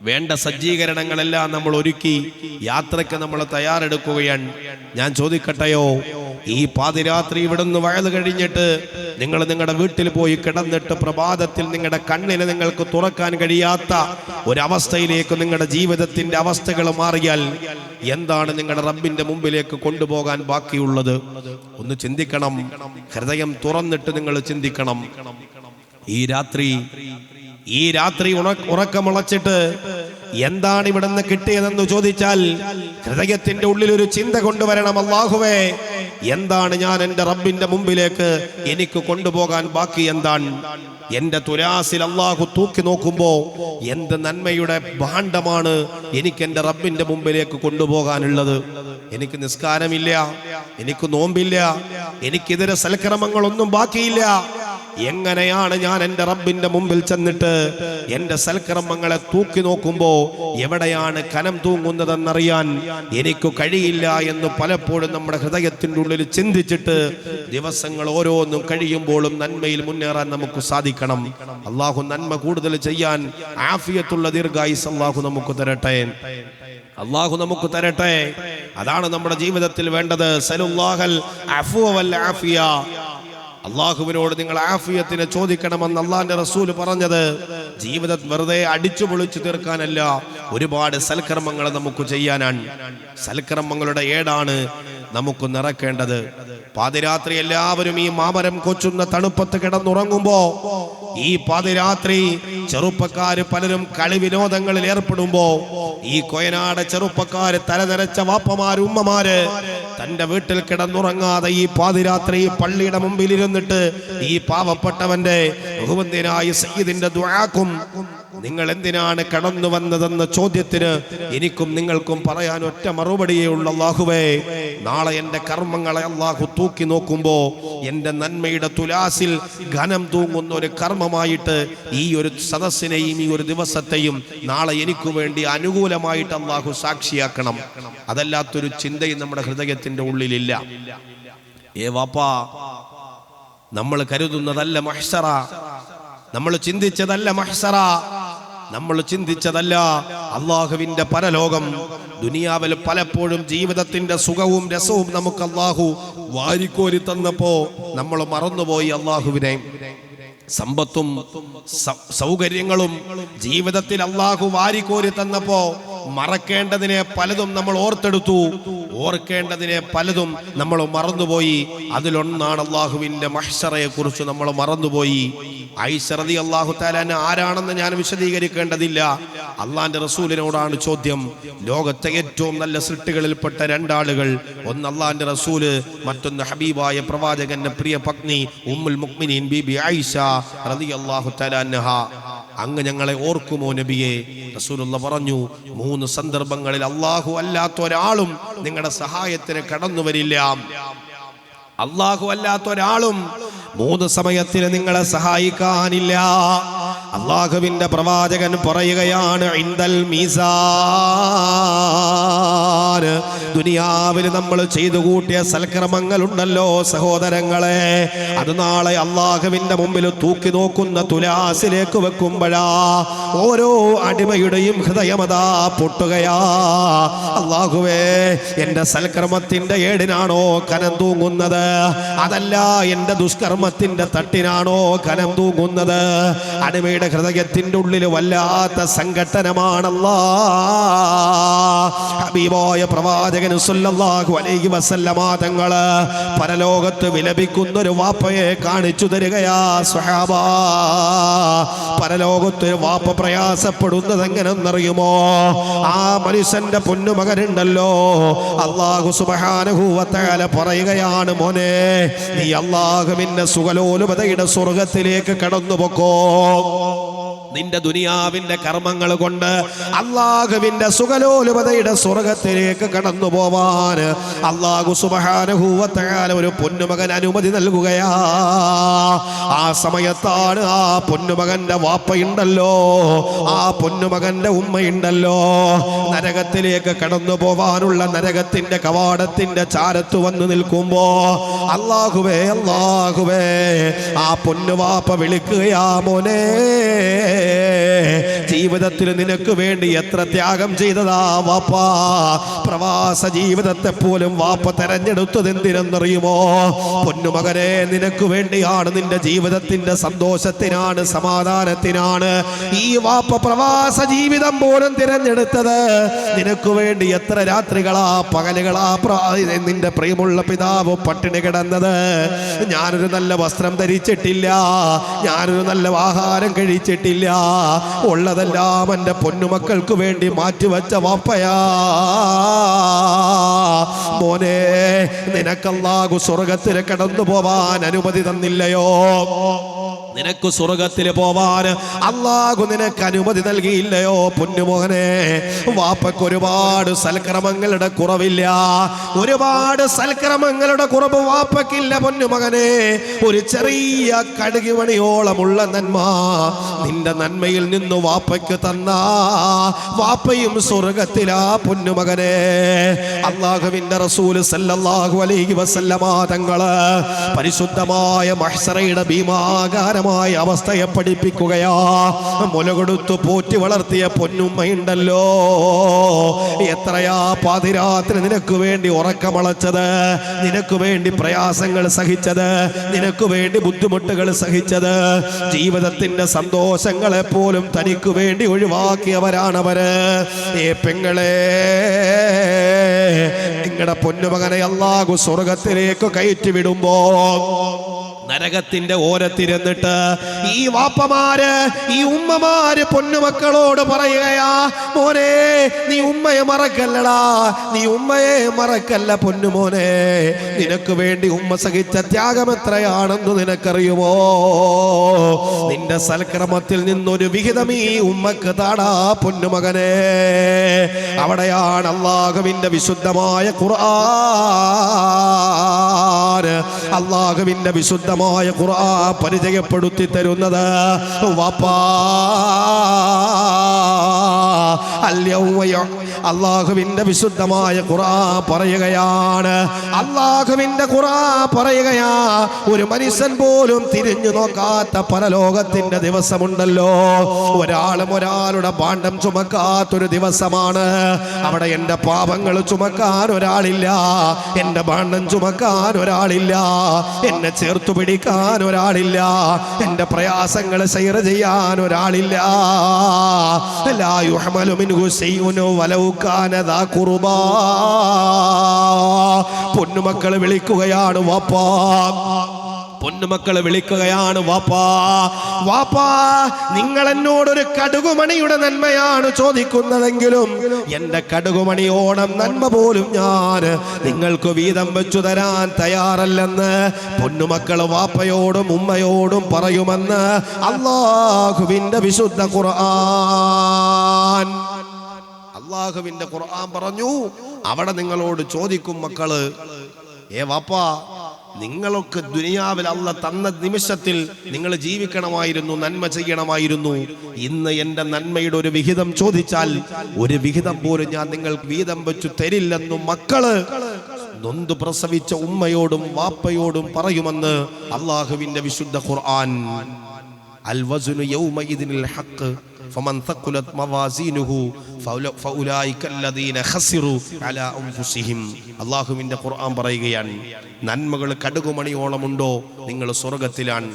വേണ്ട സജ്ജീകരണങ്ങളെല്ലാം നമ്മൾ ഒരുക്കി യാത്രയ്ക്ക് നമ്മൾ തയ്യാറെടുക്കുകയാണ്. ഞാൻ ചോദിക്കട്ടെയോ, ഈ പാതിരാത്രി ഇവിടുന്ന് വയല് കഴിഞ്ഞിട്ട് നിങ്ങൾ നിങ്ങളുടെ വീട്ടിൽ പോയി കിടന്നിട്ട് പ്രഭാതത്തിൽ നിങ്ങളുടെ കണ്ണിനെ നിങ്ങൾക്ക് തുറക്കാൻ കഴിയാത്ത ഒരവസ്ഥയിലേക്ക് നിങ്ങളുടെ ജീവിതത്തിന്റെ അവസ്ഥകൾ മാറിയാൽ എന്താണ് നിങ്ങളുടെ റബ്ബിന്റെ മുമ്പിലേക്ക് കൊണ്ടുപോകാൻ ബാക്കിയുള്ളത്? ഒന്ന് ചിന്തിക്കണം. ഹൃദയം തുറന്നിട്ട് നിങ്ങൾ ചിന്തിക്കണം. ഈ രാത്രി ഉറക്കമുളച്ചിട്ട് എന്താണ് ഇവിടുന്ന് കിട്ടിയതെന്ന് ചോദിച്ചാൽ ഹൃദയത്തിന്റെ ഉള്ളിൽ ഒരു ചിന്ത കൊണ്ടുവരണം. അല്ലാഹുവേ, എന്താണ് ഞാൻ എൻ്റെ റബ്ബിന്റെ മുമ്പിലേക്ക് എനിക്ക് കൊണ്ടുപോകാൻ ബാക്കി? എന്താണ് എന്റെ തുലാസിൽ അല്ലാഹു തൂക്കി നോക്കുമ്പോ എന്ത് നന്മയുടെ ഭാണ്ഡമാണ് എനിക്ക് എൻ്റെ റബ്ബിന്റെ മുമ്പിലേക്ക് കൊണ്ടുപോകാനുള്ളത്? എനിക്ക് നിസ്കാരമില്ല, എനിക്ക് നോമ്പില്ല, എനിക്കിതര സൽക്രമങ്ങളൊന്നും ബാക്കിയില്ല. എങ്ങനെയാണ് ഞാൻ എൻ്റെ റബ്ബിന്റെ മുമ്പിൽ ചെന്നിട്ട് എൻ്റെ സൽക്കർമ്മങ്ങളെ തൂക്കി നോക്കുമ്പോ എവിടെയാണ് കനം തൂങ്ങുന്നതെന്നറിയാൻ എനിക്ക് കഴിയില്ല എന്ന് പലപ്പോഴും നമ്മുടെ ഹൃദയത്തിൻ്റെ ഉള്ളിൽ ചിന്തിച്ചിട്ട് ദിവസങ്ങൾ ഓരോന്നും കഴിയുമ്പോഴും നന്മയിൽ മുന്നേറാൻ നമുക്ക് സാധിക്കണം. അള്ളാഹു നന്മ കൂടുതൽ ചെയ്യാൻ ആഫിയത്തുള്ള ദീർഘായുസ് അള്ളാഹു നമുക്ക് തരട്ടെ. അള്ളാഹു നമുക്ക് തരട്ടെ. അതാണ് നമ്മുടെ ജീവിതത്തിൽ വേണ്ടത്. സലുല്ലാഹൽ അഫ്വ വൽ ആഫിയ. അള്ളാഹുവിനോട് നിങ്ങൾ ആഫിയത്തിനെ ചോദിക്കണമെന്ന് അള്ളാഹിന്റെ റസൂല് പറഞ്ഞത് ജീവിതം വെറുതെ അടിച്ചു പൊളിച്ചു തീർക്കാനല്ല, ഒരുപാട് സൽക്കർമ്മങ്ങൾ നമുക്ക് ചെയ്യാനാണ്. സൽക്കർമ്മങ്ങളുടെ ഏടാണ് നമുക്ക് നിറക്കേണ്ടത്. പാതിരാത്രി എല്ലാവരും ഈ മാമരം കൊച്ചുന്ന തണുപ്പത്ത് കിടന്നുറങ്ങുമ്പോ ഈ പാതിരാത്രി ചെറുപ്പക്കാര് പലരും കളി വിനോദങ്ങളിൽ ഏർപ്പെടുമ്പോ ഈ കൊയനാട് ചെറുപ്പക്കാര് തലതെരച്ച വാപ്പമാര് ഉമ്മമാര് തന്റെ വീട്ടിൽ കിടന്നുറങ്ങാതെ ഈ പാതിരാത്രി പള്ളിയുടെ മുമ്പിൽ ഇരുന്നിട്ട് ഈ പാവപ്പെട്ടവന്റെ ബഹുവന്യനായ സയ്യിദിന്റെ ദുആക്കും നിങ്ങൾ എന്തിനാണ് കടന്നു വന്നതെന്ന ചോദ്യത്തിന് എനിക്കും നിങ്ങൾക്കും പറയാൻ ഒറ്റ മറുപടിയേ ഉള്ളൂ. അല്ലാഹുവേ, നാളെ എൻ്റെ കർമ്മങ്ങളെ അല്ലാഹു തൂക്കി നോക്കുമ്പോ എൻ്റെ നന്മയുടെ തുലാസിൽ ഘനം തൂങ്ങുന്ന ഒരു കർമ്മമായിട്ട് ഈ ഒരു സദസ്സിനെയും ഈ ഒരു ദിവസത്തെയും നാളെ എനിക്ക് വേണ്ടി അനുകൂലമായിട്ട് അല്ലാഹു സാക്ഷിയാക്കണം. അതല്ലാത്തൊരു ചിന്തയും നമ്മുടെ ഹൃദയത്തിന്റെ ഉള്ളിലില്ല. വാപ്പാ, നമ്മൾ കരുതുന്നതല്ല മഹ്ശറ, നമ്മൾ ചിന്തിച്ചതല്ല മഹ്ശറ, നമ്മൾ ചിന്തിച്ചതല്ല അള്ളാഹുവിന്റെ പരലോകം. ദുനിയാവിൽ പലപ്പോഴും ജീവിതത്തിന്റെ സുഖവും രസവും നമുക്ക് അള്ളാഹു വാരിക്കോരി തന്നപ്പോ നമ്മൾ മറന്നുപോയി അള്ളാഹുവിനെ. സമ്പത്തും സൗകര്യങ്ങളും ജീവിതത്തിൽ അള്ളാഹു വാരിക്കോരി തന്നപ്പോ മറക്കേണ്ടതിനെ പലതും നമ്മൾ ഓർത്തെടുത്തു, ഓർക്കേണ്ടതിനെ പലതും നമ്മൾ മറന്നുപോയി. അതിലൊന്നാണ് അള്ളാഹുവിന്റെ മഹ്ശറയെ കുറിച്ച് നമ്മൾ മറന്നുപോയി. ആയിഷ റളിയല്ലാഹു തആല അൻഹ ആരാണെന്ന് ഞാൻ വിശദീകരിക്കേണ്ടതില്ല. അള്ളാന്റെ റസൂലിനോടാണ് ചോദ്യം. ലോകത്തെ ഏറ്റവും നല്ല സൃഷ്ടികളിൽപ്പെട്ട രണ്ടാളുകൾ, ഒന്ന് അള്ളാന്റെ റസൂല്, മറ്റൊന്ന് ഹബീബായ പ്രവാചകന്റെ പ്രിയ പത്നി ഉമ്മുൽ മുഅ്മിനീൻ ബീബി ആയിഷ റളിയല്ലാഹു തആല അൻഹ. അങ്ങ് ഞങ്ങളെ ഓർക്കുമോ നബിയെ? റസൂലുള്ള പറഞ്ഞു, 3 സന്ദർഭങ്ങളിൽ അല്ലാഹു അല്ലാത്ത ഒരാളും നിങ്ങളുടെ സഹായത്തിന് കടന്നു വരില്ല. അല്ലാഹു അല്ലാത്ത ഒരാളും 3 സമയത്തിന് നിങ്ങളെ സഹായിക്കാനില്ല. അല്ലാഹുവിന്റെ പ്രവാചകൻ പറയുകയാണ്, ഇൻദൽ മീസാൻ, ദുനിയാവിൽ നമ്മൾ ചെയ്തു കൂട്ടിയ സൽക്കർമ്മങ്ങളുണ്ടല്ലോ സഹോദരങ്ങളെ, അത് നാളെ അല്ലാഹുവിന്റെ മുമ്പിൽ തൂക്കി നോക്കുന്ന തുലാസിലേക്ക് വെക്കുമ്പോഴാ ഓരോ അടിമയുടെയും ഹൃദയമതാ പൊട്ടുകയാ. അല്ലാഹുവേ, എന്റെ സൽക്കർമ്മത്തിന്റെ ഏടിനാണോ കനം തൂങ്ങുന്നത്, അതല്ല എന്റെ ദുഷ്കർമ്മത്തിന്റെ തട്ടിനാണോ കനം തൂങ്ങുന്നത്? അടിമയുടെ ഹൃദയത്തിന്റെ ഉള്ളിൽ വല്ലാത്ത സംഘട്ടനമാണല്ലോ. ഹബീബായ പ്രവാചകൻ സല്ലല്ലാഹു അലൈഹി വസല്ലമ തങ്ങൾ പരലോകത്ത് വിലപിക്കുന്ന ഒരു വാപ്പയെ കാണിച്ചു തരികയാ സ്വഹാബ. പരലോകത്ത് വാപ്പ പ്രയാസപ്പെടുന്നത് എങ്ങനെന്നറിയുമോ? ആ മനുഷ്യന്റെ പൊന്നുമകനുണ്ടല്ലോ, അല്ലാഹു സുബ്ഹാനഹു വ തആല പറയുകയാണ്, മോനെ നീ അല്ലാഹുവിന്റെ സുഖലോലുപതയുടെ സ്വർഗത്തിലേക്ക് കടന്നുപോക്കോ. നിന്റെ ദുനിയാവിന്റെ കർമ്മങ്ങൾ കൊണ്ട് അല്ലാഹുവിന്റെ സുഖലോലുപതയുടെ സ്വർഗത്തിലേക്ക് കടന്നു പോവാൻ അല്ലാഹു സുബ്ഹാനഹു വ തആല ഒരു പൊന്നുമകൻ അനുമതി നൽകുകയാ. ആ സമയത്താണ് ആ പൊന്നുമകന്റെ വാപ്പയുണ്ടല്ലോ, ആ പൊന്നുമകന്റെ ഉമ്മയുണ്ടല്ലോ, നരകത്തിലേക്ക് കടന്നു പോവാനുള്ള നരകത്തിന്റെ കവാടത്തിന്റെ ചാരത്ത് വന്ന് നിൽക്കുമ്പോ അല്ലാഹുവേ അല്ലാഹുവേ ആ പൊന്നുവാപ്പ വിളിക്കുകയാ, മോനെ ജീവിതത്തിൽ നിനക്ക് വേണ്ടി എത്ര ത്യാഗം ചെയ്തതാ വാപ്പാ. പ്രവാസ ജീവിതത്തെ പോലും വാപ്പ തെരഞ്ഞെടുത്തത് എന്തിനെന്നറിയുമോ? പൊന്നുമകനെ, നിനക്ക് വേണ്ടിയാണ്, നിന്റെ ജീവിതത്തിന്റെ സന്തോഷത്തിനാണ്, സമാധാനത്തിനാണ് ഈ വാപ്പ പ്രവാസ ജീവിതം പോലും തിരഞ്ഞെടുത്തത്. നിനക്ക് വേണ്ടി എത്ര രാത്രികളാ പകലുകളാ നിന്റെ പ്രിയമുള്ള പിതാവ് പട്ടിണി കിടന്നത്. ഞാനൊരു നല്ല വസ്ത്രം ധരിച്ചിട്ടില്ല, ഞാനൊരു നല്ല ആഹാരം കഴിച്ചിട്ടില്ല, ഉള്ളതെല്ലാം എൻ്റെ പൊന്നുമക്കൾക്ക് വേണ്ടി മാറ്റിവെച്ച വാപ്പയാ. മോനെ, നിനക്കല്ലാഹു സ്വർഗത്തിൽ കടന്നു പോവാൻ അനുമതി തന്നില്ലയോ? നിനക്ക് സ്വർഗത്തിൽ പോവാൻ അല്ലാഹു നിനക്ക് അനുമതി നൽകിയില്ലയോ പൊന്നുമോഹനെ? വാപ്പക്ക് ഒരുപാട് സൽക്രമങ്ങളുടെ കുറവില്ല, ഒരുപാട് സൽക്രമങ്ങളുടെ കുറവ് വാപ്പക്കില്ല പൊന്നുമകനെ. ഒരു ചെറിയ കടുകുമണിയോളമുള്ള നന്മ നിന്റെ നന്മയിൽ നിന്ന് വാപ്പയ്ക്ക് തന്ന വാപ്പയും സ്വർഗത്തിലാ പൊന്നുമകനെ. അല്ലാഹുവിന്റെ റസൂൽ സല്ലല്ലാഹു അലൈഹി വസല്ലമ തങ്ങള് പരിശുദ്ധമായ മഹ്ശറയുടെ ഭീമാകാര അവസ്ഥയെ പഠിപ്പിക്കുകയാ. മുലകൊടുത്തു പോറ്റി വളർത്തിയ പൊന്നുമ്മയുണ്ടല്ലോ, എത്രയാ പാതിരാത്രി നിനക്ക് വേണ്ടി ഉറക്കമളച്ചത്, നിനക്ക് വേണ്ടി പ്രയാസങ്ങൾ സഹിച്ചത്, നിനക്ക് വേണ്ടി ബുദ്ധിമുട്ടുകൾ സഹിച്ചത്. ജീവിതത്തിന്റെ സന്തോഷങ്ങളെ പോലും തനിക്ക് വേണ്ടി ഒഴിവാക്കിയവരാണവര്. പെങ്ങളെ, നിങ്ങളുടെ പൊന്നുമകനെ അല്ലാഹു സ്വർഗത്തിലേക്ക് കയറ്റി വിടുമ്പോ നരകത്തിന്റെ ഓരത്തിരുന്നിട്ട് ഈ വാപ്പമാര്, ഈ ഉമ്മമാര് പൊന്നുമക്കളോട് പറയുകയാ, മോനെ നീ ഉമ്മയെ മറക്കല്ലടാ, നീ ഉമ്മയെ മറക്കല്ല പൊന്നുമോനെ. നിനക്ക് വേണ്ടി ഉമ്മ സഹിച്ച ത്യാഗം എത്രയാണെന്ന് നിനക്കറിയുമോ? നിന്റെ സൽക്രമത്തിൽ നിന്നൊരു വിഹിതം ഈ ഉമ്മക്ക് താടാ പൊന്നുമകനെ. അവിടെയാണ് അല്ലാഹുവിന്റെ വിശുദ്ധമായ ഖുർആൻ, അല്ലാഹുവിന്റെ വിശുദ്ധമായ ഖുർആൻ പരിചയപ്പെടുത്തി തരുന്നത്. വാപ്പാ അല്ലാഹുവിന്റെ വിശുദ്ധമായ ഖുർആൻ പറയുകയാണ്, അല്ലാഹുവിന്റെ ഖുർആൻ പറയുകയാ, ഒരു മനുഷ്യൻ പോലും തിരിഞ്ഞു നോക്കാത്ത പരലോകത്തിന്റെ ദിവസമുണ്ടല്ലോ. ഒരാളും ഒരാളുടെ ഭാണ്ഡം ചുമക്കാത്തൊരു ദിവസമാണ്. അവിടെ എൻ്റെ പാപങ്ങൾ ചുമക്കാൻ ഒരാളില്ല, എൻ്റെ ഭാണ്ഡം ചുമക്കാൻ ഒരാളില്ല, എന്നെ ചേർത്തു പിടിക്കാൻ ഒരാളില്ല, എൻ്റെ പ്രയാസങ്ങൾ ഷെയർ ചെയ്യാൻ ഒരാളില്ല. ലാ യുഹ്മദു യുഹ്മലു മിൻഹു ശൈഉൻ വലൗ കാന ദാ ഖുർബാ. പൊന്നുമക്കൾ വിളിക്കുകയാണ് വാപ്പാ, പൊന്നുമക്കൾ വിളിക്കുകയാണ് വാപ്പാ, വാപ്പാ നിങ്ങൾ എന്നോടൊരു കടുകുമണിയുടെ നന്മയാണ് ചോദിക്കുന്നതെങ്കിലും എന്റെ കടുകുമണിയോളം നന്മ പോലും ഞാൻ നിങ്ങൾക്ക് വീതം വെച്ചു തരാൻ തയ്യാറല്ലെന്ന് പൊന്നുമക്കൾ വാപ്പയോടും ഉമ്മയോടും പറയുമെന്ന് അല്ലാഹുവിന്റെ വിശുദ്ധ ഖുർആൻ. അല്ലാഹുവിന്റെ ഖുർആൻ പറഞ്ഞു, അവിടെ നിങ്ങളോട് ചോദിക്കും മക്കള്, ഏ വാപ്പാ നിങ്ങളൊക്കെ ദുനിയാവിൽ അല്ലാഹ് തന്ന നിമിഷത്തിൽ നിങ്ങൾ ജീവിക്കണമായിരുന്നു, നന്മ ചെയ്യണമായിരുന്നു. ഇന്ന് എന്റെ നന്മയുടെ ഒരു വിഹിതം ചോദിച്ചാൽ ഒരു വിഹിതം പോലും ഞാൻ നിങ്ങൾക്ക് വീതം വെച്ചു തരില്ലെന്നും മക്കള് നൊന്തു പ്രസവിച്ച ഉമ്മയോടും വാപ്പയോടും പറയുമെന്ന് അല്ലാഹുവിന്റെ വിശുദ്ധ ഖുർആൻ. അൽ വസ്നു യൗമഇദിനിൽ ഹഖ് ഫമൻ ثقلت موازينه فاولئك الذين خسروا على انفسهم. അല്ലാഹുവിന്റെ ഖുർആൻ പറയുകയാണ്, നന്മകൾ കടുകുമണിയോളമുണ്ടോ നിങ്ങൾ സ്വർഗത്തിലാണ്.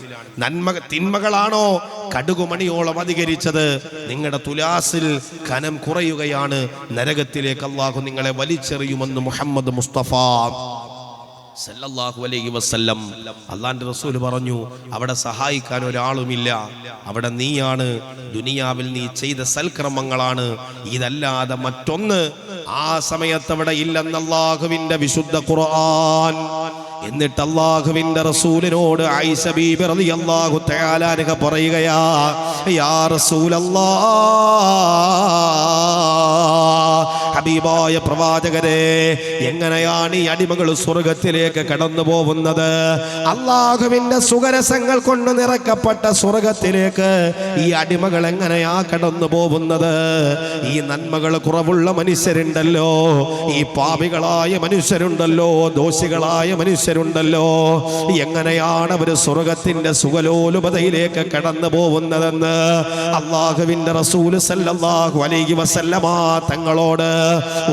തിന്മകളാണോ കടുകുമണിയോളം അധികരിച്ചത്, നിങ്ങളുടെ തുലാസിൽ കനം കുറയുകയാണ്, നരകത്തിലേക്ക് അല്ലാഹു നിങ്ങളെ വലിച്ചെറിയുമെന്ന് മുഹമ്മദ് മുസ്തഫ സല്ലല്ലാഹു അലൈഹി വസല്ലം. അല്ലാഹുവിന്റെ റസൂൽ പറഞ്ഞു, അവിടെ സഹായിക്കാൻ ഒരാളുമില്ല, അവിടെ നീയാണ്. ദുനിയാവിൽ നീ ചെയ്ത സൽക്രമങ്ങളാണ്, ഇതല്ലാതെ മറ്റൊന്ന് ആ സമയത്ത് അവിടെ ഇല്ലെന്ന് അല്ലാഹുവിന്റെ വിശുദ്ധ ഖുർആൻ. എന്നിട്ട് അല്ലാഹുവിന്റെ റസൂലിനോട് ആയിഷ ബീബി റളിയല്ലാഹു തആല അൻഹ പറയുകയാ, യാ റസൂലല്ലാഹ്, ഹബീബായ പ്രവാചകരെ, എങ്ങനെയാണ് ഈ അടിമകൾ സ്വർഗത്തിലേക്ക് കടന്നു പോകുന്നത്? അല്ലാഹുവിന്റെ സുഖരസങ്ങൾ കൊണ്ട് നിറക്കപ്പെട്ട സ്വർഗത്തിലേക്ക് ഈ അടിമകൾ എങ്ങനെയാ കടന്നു പോകുന്നത്? ഈ നന്മകൾ കുറവുള്ള മനുഷ്യരുണ്ടല്ലോ, ഈ പാപികളായ മനുഷ്യരുണ്ടല്ലോ, ദോഷികളായ മനുഷ്യരുണ്ടല്ലോ, എങ്ങനെയാണ് അവർ സ്വർഗത്തിന്റെ സുഖലോലുപതയിലേക്ക് കടന്നു പോകുന്നതെന്ന് അല്ലാഹുവിന്റെ റസൂൽ സല്ലല്ലാഹു അലൈഹി വസല്ലമ തങ്ങളോട്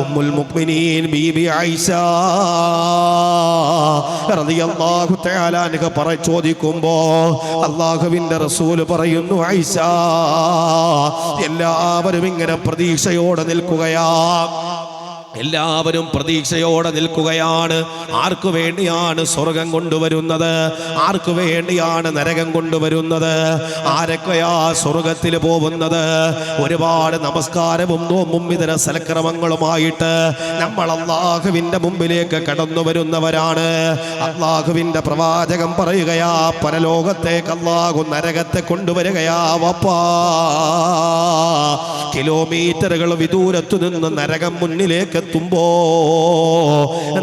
ഉമ്മുൽ മുഅ്മിനീൻ ബീബി ആയിഷ റളിയല്ലാഹു തആല അൻഹ ചോദിക്കുമ്പോ അല്ലാഹുവിന്റെ റസൂൽ പറയുന്നു, ആയിഷ, എല്ലാവരും ഇങ്ങനെ പ്രതീക്ഷയോടെ നിൽക്കുകയാ, എല്ലാവരും പ്രതീക്ഷയോടെ നിൽക്കുകയാണ്. ആർക്കു വേണ്ടിയാണ് സ്വർഗം കൊണ്ടുവരുന്നത്? ആർക്കു വേണ്ടിയാണ് നരകം കൊണ്ടുവരുന്നത്? ആരൊക്കെയാ സ്വർഗത്തിൽ പോകുന്നത്? ഒരുപാട് നമസ്കാരവും നോമ്പും ഇതര സൽക്രമങ്ങളുമായിട്ട് നമ്മൾ അല്ലാഹുവിന്റെ മുമ്പിലേക്ക് കടന്നു വരുന്നവരാണ്. അല്ലാഹുവിന്റെ പ്രവാചകം പറയുകയാ, പരലോകത്തേക്ക് അല്ലാഹു നരകത്തെ കൊണ്ടുവരികയാ വാപ്പാ. കിലോമീറ്ററുകൾ വിദൂരത്തു നിന്ന് നരകം മുന്നിലേക്ക് എത്തുമ്പോ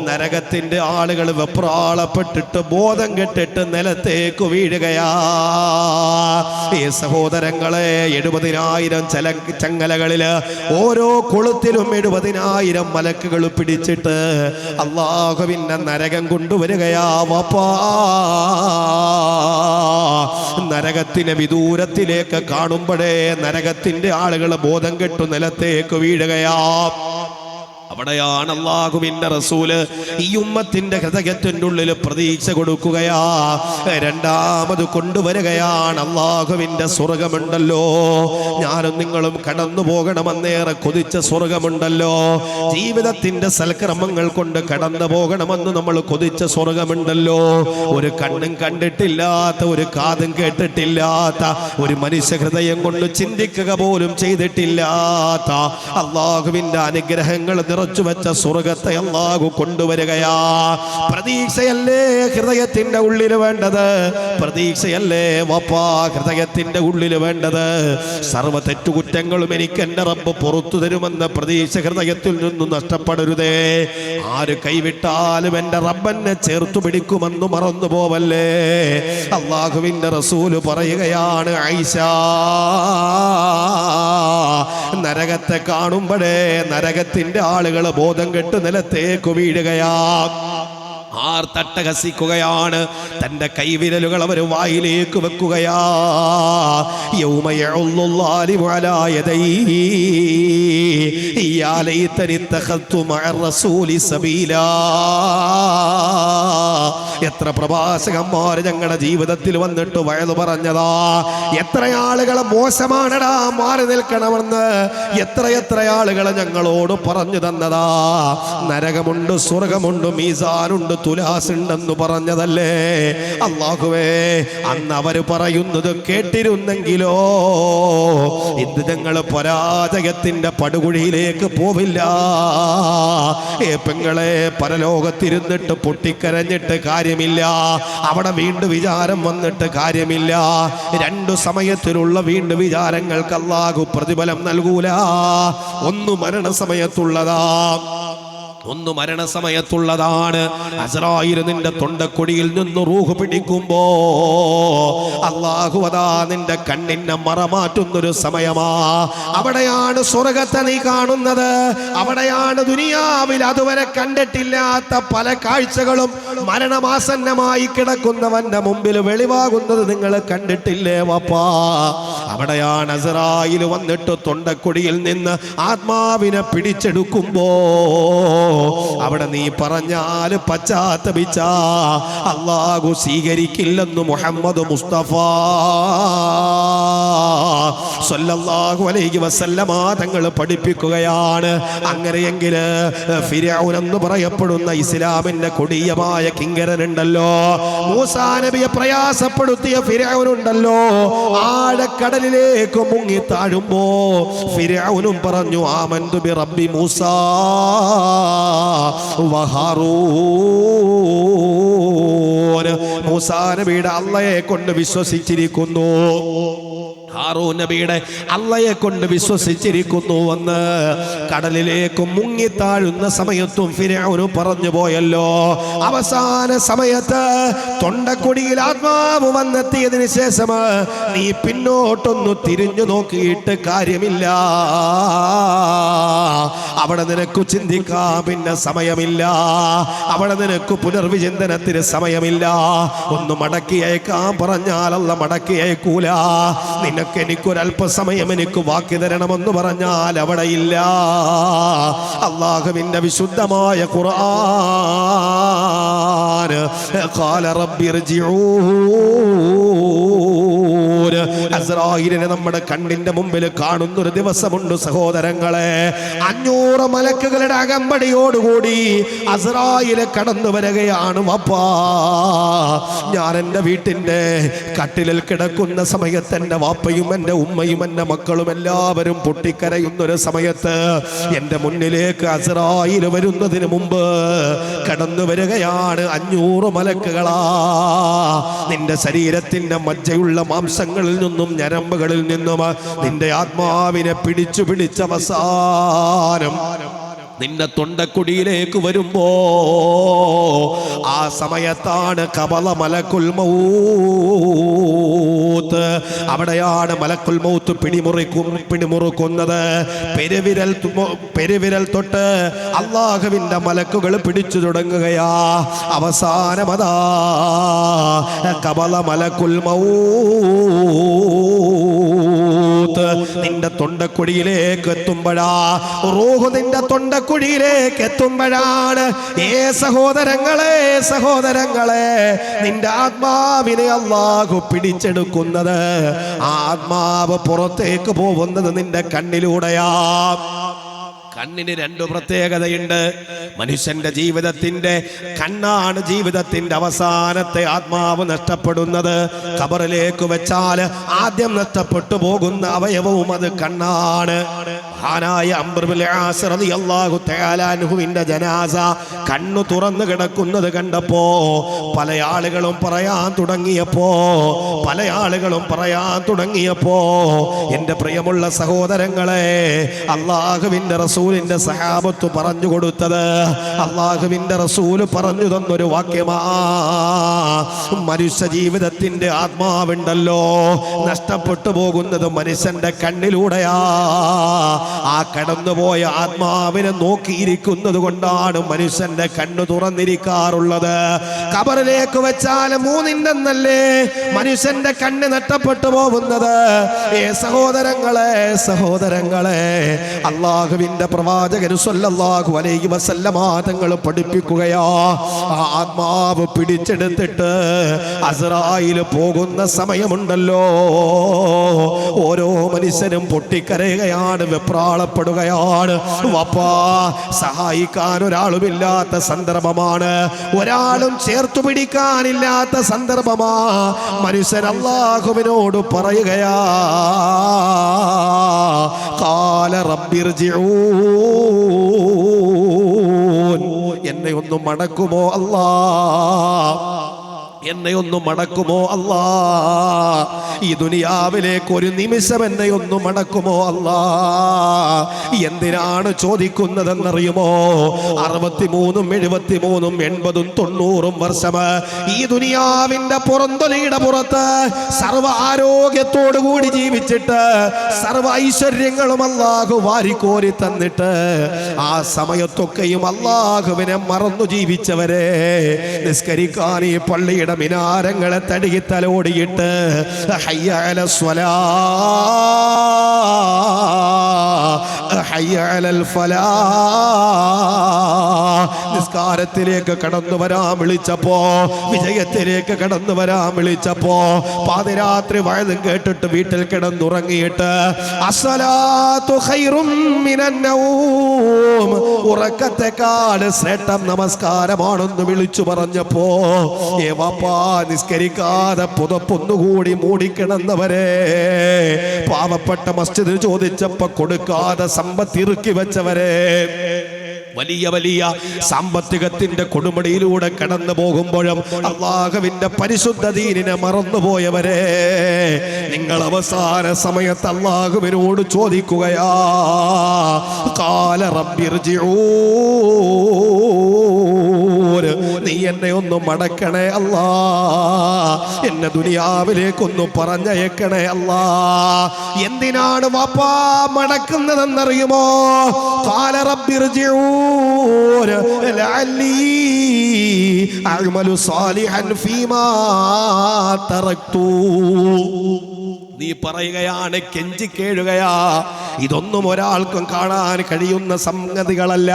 നരകത്തിന്റെ ആളുകൾ വെപ്രാളപ്പെട്ടിട്ട് ബോധം കെട്ടിട്ട് നിലത്തേക്ക് വീഴുകയാ. ഈ സഹോദരങ്ങളെ, 70,000 ചങ്ങലകളില് ഓരോ കൊളുത്തിലും 70,000 മലക്കുകൾ പിടിച്ചിട്ട് അല്ലാഹുവിന്റെ നരകം കൊണ്ടുവരികയാ വാപ്പാ. നരകത്തിനെ വിദൂരത്തിലേക്ക് കാണുമ്പോഴേ നരകത്തിന്റെ ആളുകൾ ബോധം കെട്ടു നിലത്തേക്ക് വീഴുകയാ. അവിടെയാണ് അല്ലാഹുവിന്റെ റസൂല് ഈ ഉമ്മത്തിന്റെ ഹൃദയത്തിന്റെ ഉള്ളിൽ പ്രതീക്ഷ കൊടുക്കുകയാ. രണ്ടാമത് കൊണ്ടുവരികയാണ് അല്ലാഹുവിന്റെ സ്വർഗമുണ്ടല്ലോ, ഞാനും നിങ്ങളും കടന്നു പോകണമെന്നേറെ കൊതിച്ച സ്വർഗമുണ്ടല്ലോ, ജീവിതത്തിന്റെ സൽക്രമങ്ങൾ കൊണ്ട് കടന്നു പോകണമെന്ന് നമ്മൾ കൊതിച്ച സ്വർഗമുണ്ടല്ലോ, ഒരു കണ്ണും കണ്ടിട്ടില്ലാത്ത, ഒരു കാതും കേട്ടിട്ടില്ലാത്ത, ഒരു മനുഷ്യ ഹൃദയം കൊണ്ട് ചിന്തിക്കുക പോലും ചെയ്തിട്ടില്ലാത്ത അല്ലാഹുവിന്റെ അനുഗ്രഹങ്ങൾ നിറച്ചു വെച്ച സ്വർഗത്തെ അല്ലാഹു കൊണ്ടുവരികയാ. പ്രതീക്ഷയല്ലേ ഹൃദയത്തിന്റെ ഉള്ളിൽ വേണ്ടത്? പ്രതീക്ഷയല്ലേ വാപ്പാ ഹൃദയത്തിന്റെ ഉള്ളിൽ വേണ്ടത്? സർവ്വ തെറ്റുകുറ്റങ്ങളും എനിക്ക് എന്റെ റബ്ബ് പുറത്തു തരുമെന്ന പ്രതീക്ഷ ഹൃദയത്തിൽ നിന്നും നഷ്ടപ്പെടരുതേ. ആര് കൈവിട്ടാലും എന്റെ റബ്ബെന്നെ ചേർത്തു പിടിക്കുമെന്ന് മറന്നു പോവല്ലേ. അല്ലാഹുവിന്റെ റസൂല് പറയുകയാണ്, ആയിഷ, നരകത്തെ കാണുമ്പോഴേ നരകത്തിന്റെ ആളുകൾ ബോധം കെട്ട് നിലത്തേക്ക് വീഴുകയാ. ആർത്തട്ടഹസിക്കുകയാണ്. തന്റെ കൈവിരലുകൾ അവർ വായിലേക്ക് വെക്കുകയാ. യൗമ യഉല്ലുല്ലാലിമു അലാ യദൈഹി യാ ലൈതനി ഇത്തഖദ്തു മഅ റസൂലി സബീലാ. എത്ര പ്രഭാഷകന്മാർ ഞങ്ങളുടെ ജീവിതത്തിൽ വന്നിട്ട് വയലു പറഞ്ഞതാ. എത്ര ആളുകളെ മോശമാണടാ മാറി നിൽക്കണമെന്ന് എത്ര ആളുകളെ ഞങ്ങളോട് പറഞ്ഞു തന്നതാ. നരകമുണ്ട്, സ്വർഗമുണ്ട്, മീസാനുണ്ട്, തുലാസുണ്ടെന്ന് പറഞ്ഞതല്ലേ. അല്ലാഹുവേ, അന്ന് അവര് പറയുന്നത് കേട്ടിരുന്നെങ്കിലോ ഇന്ന് ഞങ്ങൾ പരാജയത്തിന്റെ പടുകുഴിയിലേക്ക് പോവില്ല. പെങ്ങളെ, പരലോകത്തിരുന്നിട്ട് പൊട്ടിക്കരഞ്ഞിട്ട് കാര്യമില്ല. അവിടെ വീണ്ടും വിചാരം വന്നിട്ട് കാര്യമില്ല. രണ്ടു സമയത്തിലുള്ള വീണ്ടും വിചാരങ്ങൾക്ക് അല്ലാഹു പ്രതിഫലം നൽകൂല. ഒന്ന് മരണസമയത്തുള്ളതാ, ഒന്ന് മരണസമയത്തുള്ളതാണ്. അസ്രായീൽ നിന്റെ തൊണ്ടക്കൊടിയിൽ നിന്ന് റൂഹ് പിടിക്കുമ്പോ അല്ലാഹു അതാ നിന്റെ കണ്ണിനെ മറമാറ്റുന്നൊരു സമയമാ. അവിടെയാണ് സ്വർഗത്തെ നീ കാണുന്നത്. അവിടെയാണ് ദുനിയാവിൽ അതുവരെ കണ്ടിട്ടില്ലാത്ത പല കാഴ്ചകളും മരണമാസന്നമായി കിടക്കുന്നവന്റെ മുമ്പിൽ വെളിവാകുന്നത് നിങ്ങൾ കണ്ടിട്ടില്ലേ വാപ്പാ? അവിടെയാണ് അസ്രായീൽ വന്നിട്ട് തൊണ്ടക്കൊടിയിൽ നിന്ന് ആത്മാവിനെ പിടിച്ചെടുക്കുമ്പോ അവിടെ നീ പറഞ്ഞാൽ പശ്ചാത്തപിച്ച അല്ലാഹു സ്വീകരിക്കില്ലെന്ന് മുഹമ്മദ് മുസ്തഫ സല്ലല്ലാഹു അലൈഹി വസല്ലമ തങ്ങൾ പഠിപ്പിക്കുകയാണ്. അങ്ങനെയെങ്കിൽ ഫിർഔൻ എന്ന് പറയപ്പെടുന്ന ഇസ്ലാമിന്റെ കൊടിയമായ കിങ്കരനുണ്ടല്ലോ, മൂസാ നബിയെ പ്രയാസപ്പെടുത്തിയ ഫിർഔൻ ഉണ്ടല്ലോ, ആഴക്കടലിലേക്ക് മുങ്ങി താഴുമ്പോ ഫിർഔനും പറഞ്ഞു ആമന്തു ബി റബ്ബി മൂസാ വഹാറൂൻ. മൂസാ നബിയുടെ അള്ളയെ കൊണ്ട് വിശ്വസിച്ചിരിക്കുന്നു, ഹാറൂൻ നബിയുടെ അള്ളയെ കൊണ്ട് വിശ്വസിച്ചിരിക്കുന്നുവെന്ന് കടലിലേക്ക് മുങ്ങിത്താഴുന്ന സമയത്തും ഫിർഔൻ പറഞ്ഞു പോയല്ലോ. അവസാന സമയത്ത് തൊണ്ടക്കൊടിയിൽ ആത്മാവ് വന്നെത്തിയതിനു ശേഷം നീ പിന്നോട്ടൊന്നു തിരിഞ്ഞു നോക്കിയിട്ട് കാര്യമില്ല. അവിടെ നിനക്ക് ചിന്തിക്കാൻ പിന്നെ സമയമില്ല. അവിടെ നിനക്ക് പുനർവിചിന്തനത്തിന് സമയമില്ല. ഒന്ന് മടക്കി അയക്കാൻ പറഞ്ഞാൽ അല്ല മടക്കി അയക്കൂല. നിനക്ക് എനിക്കൊരല്പസമയം എനിക്ക് വാക്കി തരണമെന്ന് പറഞ്ഞാൽ അവിടെ ഇല്ല. അല്ലാഹുവിന്റെ വിശുദ്ധമായ ഖുർആൻ ഖാല റബ്ബി ഇർജിഊൻ. അസ്രായീലിനെ നമ്മുടെ കണ്ണിന്റെ മുമ്പിൽ കാണുന്നൊരു ദിവസമുണ്ട് സഹോദരങ്ങളെ. 500 മലക്കുകളുടെ അകമ്പടിയോടുകൂടി അസ്രായീൽ കടന്നു വരികയാണ്. വപ്പാ, ഞാൻ എൻ്റെ വീട്ടിൻ്റെ കട്ടിലിൽ കിടക്കുന്ന സമയത്ത് എൻ്റെ വാപ്പയും എൻ്റെ ഉമ്മയും എൻ്റെ മക്കളും എല്ലാവരും പൊട്ടിക്കരയുന്നൊരു സമയത്ത് എൻ്റെ മുന്നിലേക്ക് അസ്രായീൽ വരുന്നതിന് മുമ്പ് കടന്നു വരികയാണ് 500 മലക്കുകളാ. നിന്റെ ശരീരത്തിൻ്റെ മജ്ജയുള്ള മാംസങ്ങളിൽ നിന്നും ഞരമ്പുകളിൽ നിന്നും നിന്റെ ആത്മാവിനെ പിടിച്ചു പിടിച്ച അവസാനം നിന്റെ തൊണ്ടക്കുടിയിലേക്ക് വരുമ്പോ ആ സമയത്താണ് ഖബല മലക്കുൽ മൗത്ത്. അവിടെയാണ് മലക്കുൽ മൗത്ത് പിടിമുറുക്കുന്നത്. പെരുവിരൽ തൊട്ട് അല്ലാഹുവിന്റെ മലക്കുകൾ പിടിച്ചു തുടങ്ങുകയാ. അവസാനമതാ ഖബല മലക്കുൽ മൗത്ത് നിന്റെ തൊണ്ടക്കുടിയിലേക്ക് എത്തുമ്പോഴാ, റൂഹ് നിന്റെ തൊണ്ടക്കുടിയിലേക്ക് എത്തുമ്പോഴാണ് സഹോദരങ്ങളെ നിന്റെ ആത്മാവിനെ അല്ലാഹു പിടിച്ചെടുക്കുന്നത്. ആത്മാവ് പുറത്തേക്ക് പോകുന്നത് നിന്റെ കണ്ണിലൂടെയാ. കണ്ണിന് 2 പ്രത്യേകതയുണ്ട്. മനുഷ്യന്റെ ജീവിതത്തിന്റെ കണ്ണാണ് ജീവിതത്തിന്റെ അവസാനത്തെ ആത്മാവ് നഷ്ടപ്പെടുന്നത്. ഖബറിലേക്ക് വെച്ചാൽ ആദ്യം നഷ്ടപ്പെട്ടു പോകുന്ന അവയവവും അത് കണ്ണാണ്. മഹാനായ അംർ ഇബ്നുൽ ആസ് റളിയല്ലാഹു തആല അൻഹുവിന്റെ ജനാസ കണ്ണു തുറന്നു കിടക്കുന്നത് കണ്ടപ്പോ പല ആളുകളും പറയാൻ തുടങ്ങിയപ്പോ എൻ്റെ പ്രിയമുള്ള സഹോദരങ്ങളെ, അള്ളാഹുവിൻ്റെ റസൂലിൻ്റെ സഹാബത്ത് പറഞ്ഞു കൊടുത്തത്, അള്ളാഹുവിൻ്റെ റസൂല് പറഞ്ഞു തന്നൊരു വാക്യമാ. മനുഷ്യ ജീവിതത്തിൻ്റെ ആത്മാവുണ്ടല്ലോ, നഷ്ടപ്പെട്ടു പോകുന്നത് മനുഷ്യന്റെ കണ്ണിലൂടെയാ. ആ കടന്നുപോയ ആത്മാവിനെ നോക്കിയിരിക്കുന്നത് കൊണ്ടാണ് മനുഷ്യന്റെ കണ്ണു തുറന്നിരിക്കാറുള്ളത്. ഖബറിലേക്ക് വെച്ചാൽ മൂന്നിൻ്റെന്നല്ലേ മനുഷ്യന്റെ കണ്ണ് നഷ്ടപ്പെട്ടു പോകുന്നത്. സഹോദരങ്ങളെ, അള്ളാഹുവിന്റെ പ്രവാചകൻ സ്വല്ലല്ലാഹു അലൈഹി വസല്ലമ തങ്ങൾ പഠിപ്പിക്കുകയാ, ആത്മാവ് പിടിച്ചെടുത്തിട്ട് അസ്റായിൽ പോകുന്ന സമയമുണ്ടല്ലോ, ഓരോ മനുഷ്യനും പൊട്ടിക്കരയുകയാണ്, വെപ്രാളപ്പെടുകയാണ്. വപ്പാ, സഹായിക്കാൻ ഒരാളുമില്ലാത്ത സന്ദർഭമാണ്, ഒരാളും ചേർത്തു പിടിക്കാനില്ലാത്ത സന്ദർഭമാ. മനുഷ്യൻ അല്ലാഹുവിനോട് പറയുകയാ, ഖാല റബ്ബിർജിഊൻ, എന്നെ ഒന്ന് മടക്കുമോ അല്ലാ, എന്നെ ഒന്ന് മടക്കുമോ അല്ലാ, ഈ ദുനിയാവിലേക്ക് ഒരു നിമിഷം എന്നെ ഒന്ന് മടക്കുമോ അല്ലാ. എന്തിനാണ് ചോദിക്കുന്നതെന്നറിയുമോ? 63, 73, 80, 90 വർഷം ഈ ദുനിയാവിന്റെ പുറന്തൊലിയുടെ പുറത്ത് സർവ്വ ആരോഗ്യത്തോടു കൂടി ജീവിച്ചിട്ട് സർവ്വ ഐശ്വര്യങ്ങളും അല്ലാഹു വാരിക്കോരി തന്നിട്ട് ആ സമയത്തൊക്കെയും അല്ലാഹുവിനെ മറന്നു ജീവിച്ചവരെ, നിസ്കരിക്കാൻ ഈ പള്ളിയുടെ മിനാരങ്ങളെ തടികി തലോടിയിട്ട് ഹയ്യ അലൽ സ്വലാ, ഹയ്യ അലൽ ഫലാ, നിസ്കാരത്തിലേക്ക് കടന്നു വരാൻ വിളിച്ചപ്പോ, വിജയത്തിലേക്ക് കടന്നു വരാൻ വിളിച്ചപ്പോ, പാതിരാത്രി വഴുതും കേട്ടിട്ട് വീട്ടിൽ കിടന്നുറങ്ങിയിട്ട് അസ്സലാത്തു ഖൈറും മിനൻ നൗം, ഉറക്കത്തെക്കാൾ ശ്രേഷ്ഠം നമസ്കാരമാണെന്ന് വിളിച്ചു പറഞ്ഞപ്പോ, വാപ്പാ, നിസ്കരിക്കാതെ പുതപ്പൊന്നുകൂടി മൂടിക്കിടന്നവരെ, പാവപ്പെട്ട മസ്ജിദ് ചോദിച്ചപ്പോ കൊടുക്കാതെ സമ്പത്ത് ഇറുക്കി വെച്ചവരെ, വലിയ വലിയ സാമ്പത്തികത്തിന്റെ കൊടുമുടിയിലൂടെ കടന്നു പോകുമ്പോഴും അല്ലാഹുവിന്റെ പരിശുദ്ധ ദീനിനെ മറന്നുപോയവരെ, നിങ്ങൾ അവസാന സമയത്ത് അല്ലാഹുവിനോട് ചോദിക്കുകയാ, ഖാല റബ്ബിർജിഊൻ, നീ എന്നെ ഒന്ന് മടക്കണേ അല്ലാ, എന്നെ ദുനിയാവിലേക്കൊന്ന് പറഞ്ഞയക്കണേ അല്ലാ. എന്തിനാണ് വാപ്പാ മടക്കുന്നതെന്നറിയുമോ? ഖാല റബ്ബിർജിഊൻ ലഅല്ലി അഅ്മലു സാലിഹൻ ഫീമാ തറക്തു. നീ പറയുകയാണ്, കെഞ്ചി കേഴുകയാ, ഇതൊന്നും ഒരാൾക്കും കാണാൻ കഴിയുന്ന സംഗതികളല്ല.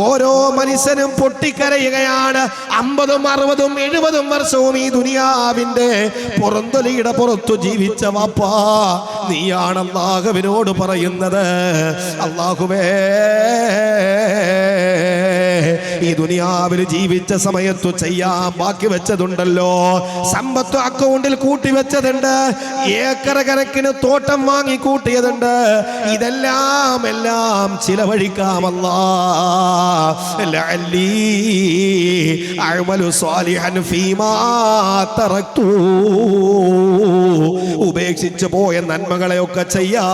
ഓരോ മനുഷ്യനും പൊട്ടിക്കരയുകയാണ്. 50, 60, 70 വർഷവും ഈ ദുനിയാവിന്റെ പുറന്തൊലിയുടെ പുറത്തു ജീവിച്ച വാപ്പാ, നീയാണ് അല്ലാഹുവിനോട് പറയുന്നത്, അല്ലാഹുവേ, ഈ ദുനിയാവിൽ ജീവിച്ച സമയത്തു ചെയ്യാൻ ബാക്കി വെച്ചതുണ്ടല്ലോ, സമ്പത്ത് അക്കൗണ്ടിൽ കൂട്ടി വെച്ചതുണ്ട്, ഏക്കർ കണക്കിന് തോട്ടം വാങ്ങി കൂട്ടിയതുണ്ട്, ഇതെല്ലാം ചിലവഴിക്കാമല്ലാ. ലഅല്ലി അഅ്മലു സാലിഹൻ ഫീമാ തറക്തു, ഉപേക്ഷിച്ചു പോയ നന്മകളെയൊക്കെ ചെയ്യാ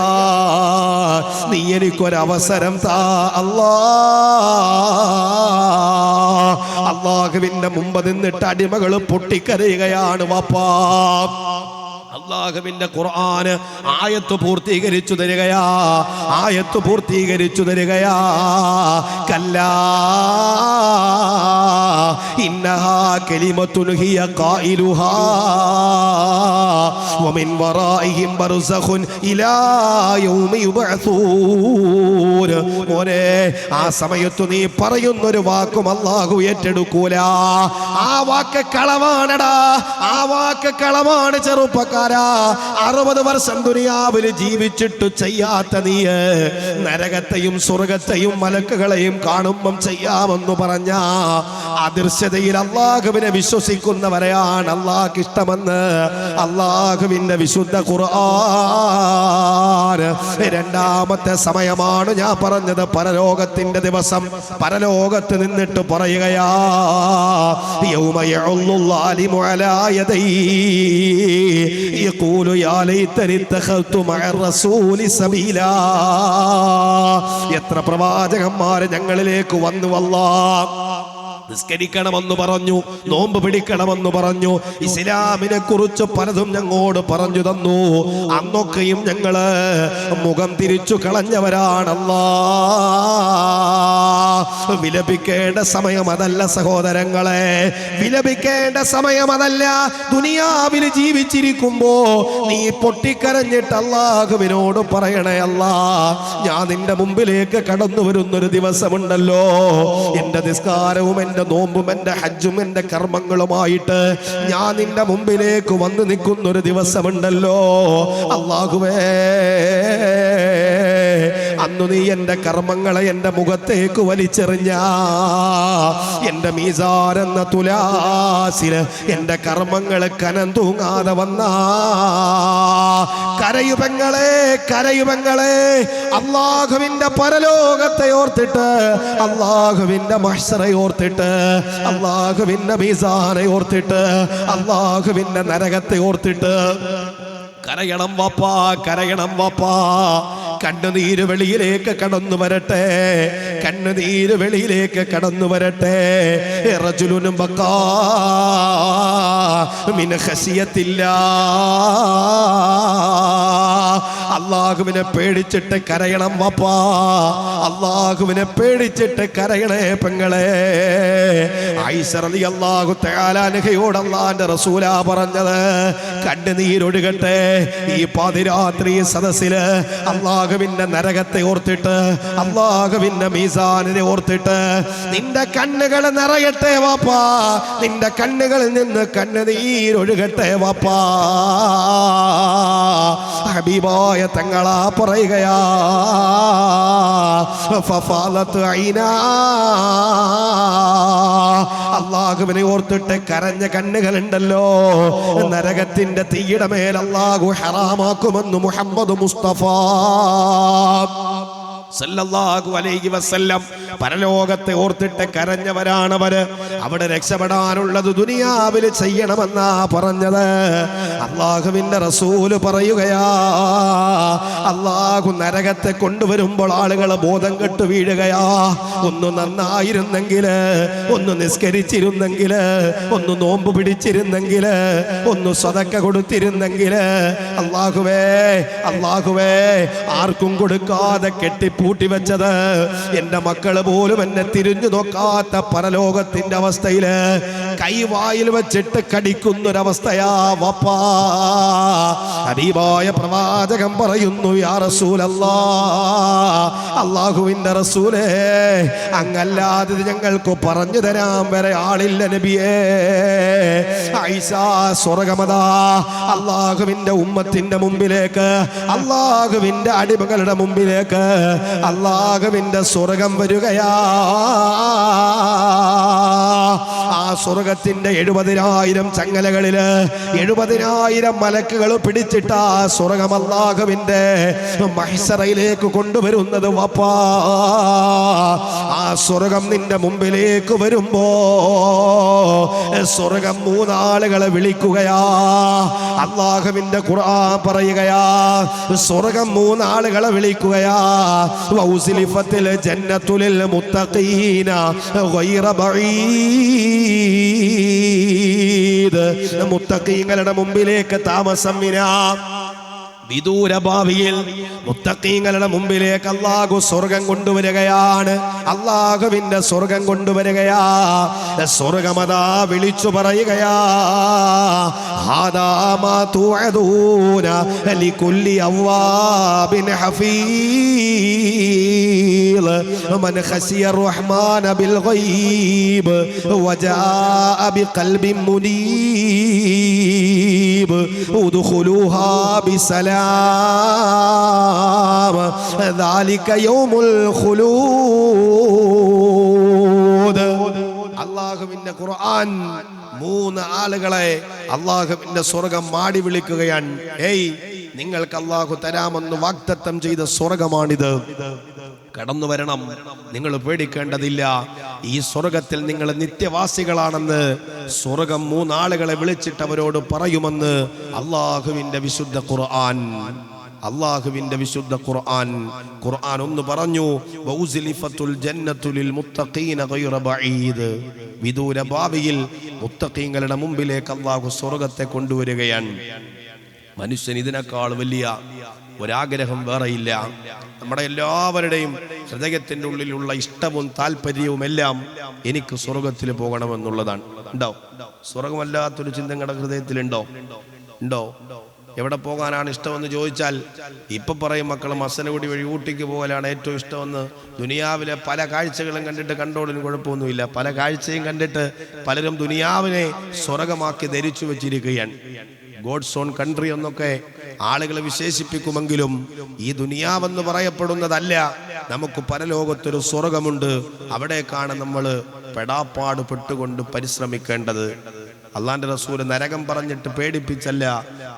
നീ എനിക്കൊരവസരം താ അല്ലാ. അല്ലാഹുവിന്റെ മുമ്പ് നിന്നിട്ട് അടിമകൾ പൊട്ടിക്കരയുകയാണ് വാപ്പാ. അല്ലാഹുവിന്റെ ഖുർആൻ ആയത്ത് പൂർത്തീകരിച്ചു തരികയാ, കല്ലാ ഇന്നഹാ കലിമത്തുൻ ഹിയ ഖായിലുഹാ വമിൻ വറാഇഹിം ബർസഖുൻ ഇലാ യൗമി യുബഅസൂൻ. മോനെ, ആ സമയത്ത് നീ പറയുന്നൊരു വാക്കും അല്ലാഹു ഏറ്റെടുക്കൂല. ആ വാക്ക് കളവാണടാ, ആ വാക്ക് കളവാണ് ചെറുപ്പക്കാരാ. 60 വർഷം ദുനിയാവിൽ ജീവിച്ചിട്ട് ചെയ്യാത്ത നീ നരകത്തെയും സ്വർഗത്തെയും മലക്കുകളെയും കാണുമ്പം ചെയ്യാമെന്ന് പറഞ്ഞ അദൃശ്യ ആത്മാർത്ഥതയിൽ അള്ളാഹുവിനെ വിശ്വസിക്കുന്നവരെയാണ് അള്ളാഹ്ക്ക് ഇഷ്ടമെന്ന് അള്ളാഹുവിന്റെ വിശുദ്ധ ഖുർആൻ. രണ്ടാമത്തെ സമയമാണ് ഞാൻ പറഞ്ഞത്, പരലോകത്തിന്റെ ദിവസം. പരലോകത്ത് നിന്നിട്ട് പറയുകയാ, യൗമ യഉല്ലു ളാലിമു അലാ യദൈഹി യഖൂലു യാ ലൈതനി ഇത്തഖൽതു മഅ റസൂലി സബീലാ. എത്ര പ്രവാചകന്മാർ ഞങ്ങളിലേക്ക് വന്നു, അല്ലാഹ് നിസ്കരിക്കണമെന്ന് പറഞ്ഞു, നോമ്പ് പിടിക്കണമെന്ന് പറഞ്ഞു, ഇസ്ലാമിനെ കുറിച്ച് പലതും ഞങ്ങളോട് പറഞ്ഞു തന്നു. അന്നൊക്കെയും ഞങ്ങള് മുഖം തിരിച്ചു കളഞ്ഞവരാണല്ലാ. വിലപിക്കേണ്ട സമയം അതല്ല സഹോദരങ്ങളെ, വിലപിക്കേണ്ട സമയം അതല്ല. ദുനിയാവിൽ ജീവിച്ചിരിക്കുമ്പോ നീ പൊട്ടിക്കരഞ്ഞിട്ട് അല്ലാഹുവിനോട് പറയണേ, അല്ലാ ഞാൻ നിന്റെ മുമ്പിലേക്ക് കടന്നു വരുന്നൊരു ദിവസമുണ്ടല്ലോ, എന്റെ നിസ്കാരവും എന്റെ നോമ്പും എന്റെ ഹജ്ജും എന്റെ കർമ്മങ്ങളുമായിട്ട് ഞാൻ നിന്റെ മുമ്പിലേക്ക് വന്നു നിൽക്കുന്നൊരു ദിവസമുണ്ടല്ലോ. അല്ലാഹുവേ, അന്ന് നീ എന്റെ കർമ്മങ്ങളെ എന്റെ മുഖത്തേക്ക് വലിച്ചെറിഞ്ഞ, എന്റെ മീസാൻ എന്ന തുലാസില് എന്റെ കർമ്മങ്ങളെ കനം തൂങ്ങാതെ വന്ന കരയുപങ്ങളെ, കരയുപങ്ങളെ, അല്ലാഹുവിന്റെ പരലോകത്തെ ഓർത്തിട്ട്, അല്ലാഹുവിന്റെ മഹ്ശറെ ഓർത്തിട്ട്, അല്ലാഹുവിന്റെ മീസാനെ ഓർത്തിട്ട്, അല്ലാഹുവിന്റെ നരകത്തെ ഓർത്തിട്ട് കരയണം വാപ്പാ, കരയണം വാപ്പാ. കണ്ണുനീര് വെളിയിലേക്ക് കടന്നു വരട്ടെ, കണ്ണുനീര് വെളിയിലേക്ക് കടന്നു വരട്ടെ. റജുലുൻ ബക്കാ മിൻ ഖശിയത്തില്ലാ. അല്ലാഹുവിനെ പേടിച്ചിട്ട് കരയണം വാപ്പാ, അല്ലാഹുവിനെ പേടിച്ചിട്ട് കരയണേ പെങ്ങളെ. ആയിഷ റളിയല്ലാഹു തആല അൻഹയോട് അല്ലാഹുവിന്റെ റസൂലാ പറഞ്ഞത്, കണ്ണുനീരൊഴുകട്ടെ ഈ പാതിരാത്രി സദസ്സില്. അല്ലാഹുവിന്റെ നരകത്തെ ഓർത്തിട്ട്, അല്ലാഹുവിന്റെ മീസാനിനെ ഓർത്തിട്ട് നിന്റെ കണ്ണുകൾ നിറയട്ടെ വാപ്പാ, നിന്റെ കണ്ണുകളിൽ നിന്ന് കണ്ണുനീരൊഴുകട്ടെ വാപ്പാ. ഹബീബായ തങ്ങളാ പറയുകയാ, ഫഫാലത്ത് ഐനാ. അല്ലാഹുവിനെ ഓർത്തിട്ട് കരഞ്ഞ കണ്ണുകളുണ്ടല്ലോ, നരകത്തിന്റെ തീയുടെ മേൽ അല്ലാഹു ഹറാമാക്കുമെന്ന് മുഹമ്മദ് മുസ്തഫ സല്ലല്ലാഹു അലൈഹി വസല്ലം. പരലോകത്തെ ഓർത്തിട്ട് കരഞ്ഞവരാണവര്. അവിടെ രക്ഷപ്പെടാനുള്ളത് ദുനിയാവിൽ ചെയ്യണമെന്നാ പറഞ്ഞത്. അല്ലാഹുവിന്റെ റസൂല് പറയുകയാ, അല്ലാഹു നരകത്തെ കൊണ്ടുവരുമ്പോൾ ആളുകൾ ബോധം കെട്ടു വീഴുകയാ. ഒന്ന് നന്നായിരുന്നെങ്കില്, ഒന്ന് നിസ്കരിച്ചിരുന്നെങ്കില്, ഒന്ന് നോമ്പ് പിടിച്ചിരുന്നെങ്കില്, ഒന്ന് സദക്ക കൊടുത്തിരുന്നെങ്കില്. അല്ലാഹുവേ, അല്ലാഹുവേ, ആർക്കും കൊടുക്കാതെ കെട്ടിപ്പൂട്ടി വെച്ചത്, എന്റെ മക്കള് പോലും എന്നെ തിരിഞ്ഞു നോക്കാത്ത പരലോകത്തിന്റെ അവസ്ഥയില് കൈവായിൽ വെച്ചിട്ട് കടിക്കുന്നൊരവസ്ഥയാ വാപ്പാ. ഹബീബായ പ്രവാചകൻ പറയുന്നു, യാ റസൂലല്ലാഹ്, അല്ലാഹുവിന്റെ റസൂലേ, അങ്ങല്ലാതെ ഞങ്ങൾക്ക് പറഞ്ഞു തരാൻ വരെ ആളില്ല നബിയേ. ആയിഷ സ്വർഗമതാ അല്ലാഹുവിന്റെ ഉമ്മത്തിന്റെ മുമ്പിലേക്ക്, അല്ലാഹുവിന്റെ അടിമകളുടെ മുമ്പിലേക്ക് അല്ലാഹുവിന്റെ സ്വർഗം വരികയാ. ആ സ്വർഗത്തിന്റെ 70,000 ചങ്ങലകളില് 70,000 മലക്കുകൾ പിടിച്ചിട്ട് ആ സ്വർഗം അല്ലാഹുവിന്റെ മഹ്ശറയിലേക്ക് കൊണ്ടുവരുന്നത് വാപ്പാ. ആ സ്വർഗം നിന്റെ മുമ്പിലേക്ക് വരുമ്പോ സ്വർഗം 3 ആളുകളെ വിളിക്കുകയാ. അല്ലാഹുവിന്റെ ഖുർആൻ പറയുകയാ, സ്വർഗം 3 ആളുകളെ വിളിക്കുകയാ. വൗസിലിഫത്തിൽ ജന്നത്തുൽ മുത്തഖീന ഗൈറ ബഈദ്. മുത്തഖീങ്ങളുടെ മുമ്പിലേക്ക് താമസം വിദൂര ഭാവിയിൽ മുത്തഖീങ്ങളുടെ മുമ്പിലേക്ക് അല്ലാഹു സ്വർഗം കൊണ്ടുവരികയാണ്. അല്ലാഹുവിന്റെ സ്വർഗം കൊണ്ടുവരികയാ. സ്വർഗമതാ വിളിച്ചു പറയുകയാ, ഹാദാ മാ തുഅദൂന ലികുല്ലി അവ്വാബിൻ ഹഫീള് മൻ ഖശിയ റഹ്മാന ബിൽ ഗൈബ് വജാഅ ബിഖൽബിൻ മുനീബ് ഉദ്ഖുലൂഹാ ബിസലാം ذلك يوم الخلود. അള്ളാഹുവിന്റെ ഖുർആൻ 3 ആളുകളെ അള്ളാഹുവിന്റെ സ്വർഗം മാടി വിളിക്കുകയാണ്. ഏയ്, നിങ്ങൾക്ക് അള്ളാഹു തരാമെന്ന് വാഗ്ദത്തം ചെയ്ത സ്വർഗമാണിത്, കടന്നു വരണം, നിങ്ങൾ പേടിക്കേണ്ടതില്ല, ഈ സ്വർഗത്തിൽ നിങ്ങൾ നിത്യവാസികളാണെന്ന് സ്വർഗം 3 ആളുകളെ വിളിച്ചിട്ട് അവരോട് പറയുമെന്ന് അള്ളാഹുവിന്റെ വിശുദ്ധ ഖുർആൻ. അള്ളാഹുവിന്റെ വിശുദ്ധ ഖുർആൻ ഒന്ന് പറഞ്ഞു, വൗസിലിഫത്തുൽ ജന്നത്തു ലിൽ മുത്തഖീന ഗൈറ ബഈദ്. വിദൂര ഭാവിയിൽ മുത്തഖീങ്ങളുടെ മുമ്പിലേക്ക് അള്ളാഹു സ്വർഗത്തെ കൊണ്ടുവരികയാണ്. മനുഷ്യൻ ഇതിനേക്കാൾ വലിയ ഒരാഗ്രഹം വേറെയില്ല. നമ്മുടെ എല്ലാവരുടെയും ഹൃദയത്തിന്റെ ഉള്ളിലുള്ള ഇഷ്ടവും താല്പര്യവും എല്ലാം എനിക്ക് സ്വർഗത്തിൽ പോകണമെന്നുള്ളതാണ്. ഉണ്ടോ? സ്വർഗമല്ലാത്തൊരു ചിന്ത നിങ്ങളുടെ ഹൃദയത്തിലുണ്ടോ? ഉണ്ടോ? എവിടെ പോകാനാണ് ഇഷ്ടമെന്ന് ചോദിച്ചാൽ ഇപ്പൊ പറയും മക്കൾ മസനഗുഡി വഴി ഊട്ടിക്ക് പോകലാണ് ഏറ്റവും ഇഷ്ടമെന്ന്. ദുനിയാവിലെ പല കാഴ്ചകളും കണ്ടിട്ട് കണ്ടോളിന് കുഴപ്പമൊന്നുമില്ല. പല കാഴ്ചയും കണ്ടിട്ട് പലരും ദുനിയാവിനെ സ്വർഗമാക്കി ധരിച്ചു വെച്ചിരിക്കുകയാണ്. ഗോഡ്സ് ഓൺ കൺട്രി എന്നൊക്കെ ആളുകൾ വിശേഷിപ്പിക്കുമെങ്കിലും ഈ ദുനിയാവെന്ന് പറയപ്പെടുന്നതല്ല. നമുക്ക് പരലോകത്തൊരു സ്വർഗമുണ്ട്. അവിടേക്കാണ് നമ്മൾ പെടാപ്പാട് പെട്ടുകൊണ്ട് പരിശ്രമിക്കേണ്ടത്. അള്ളാന്റെ റസൂല് നരകം പറഞ്ഞിട്ട് പേടിപ്പിച്ചല്ല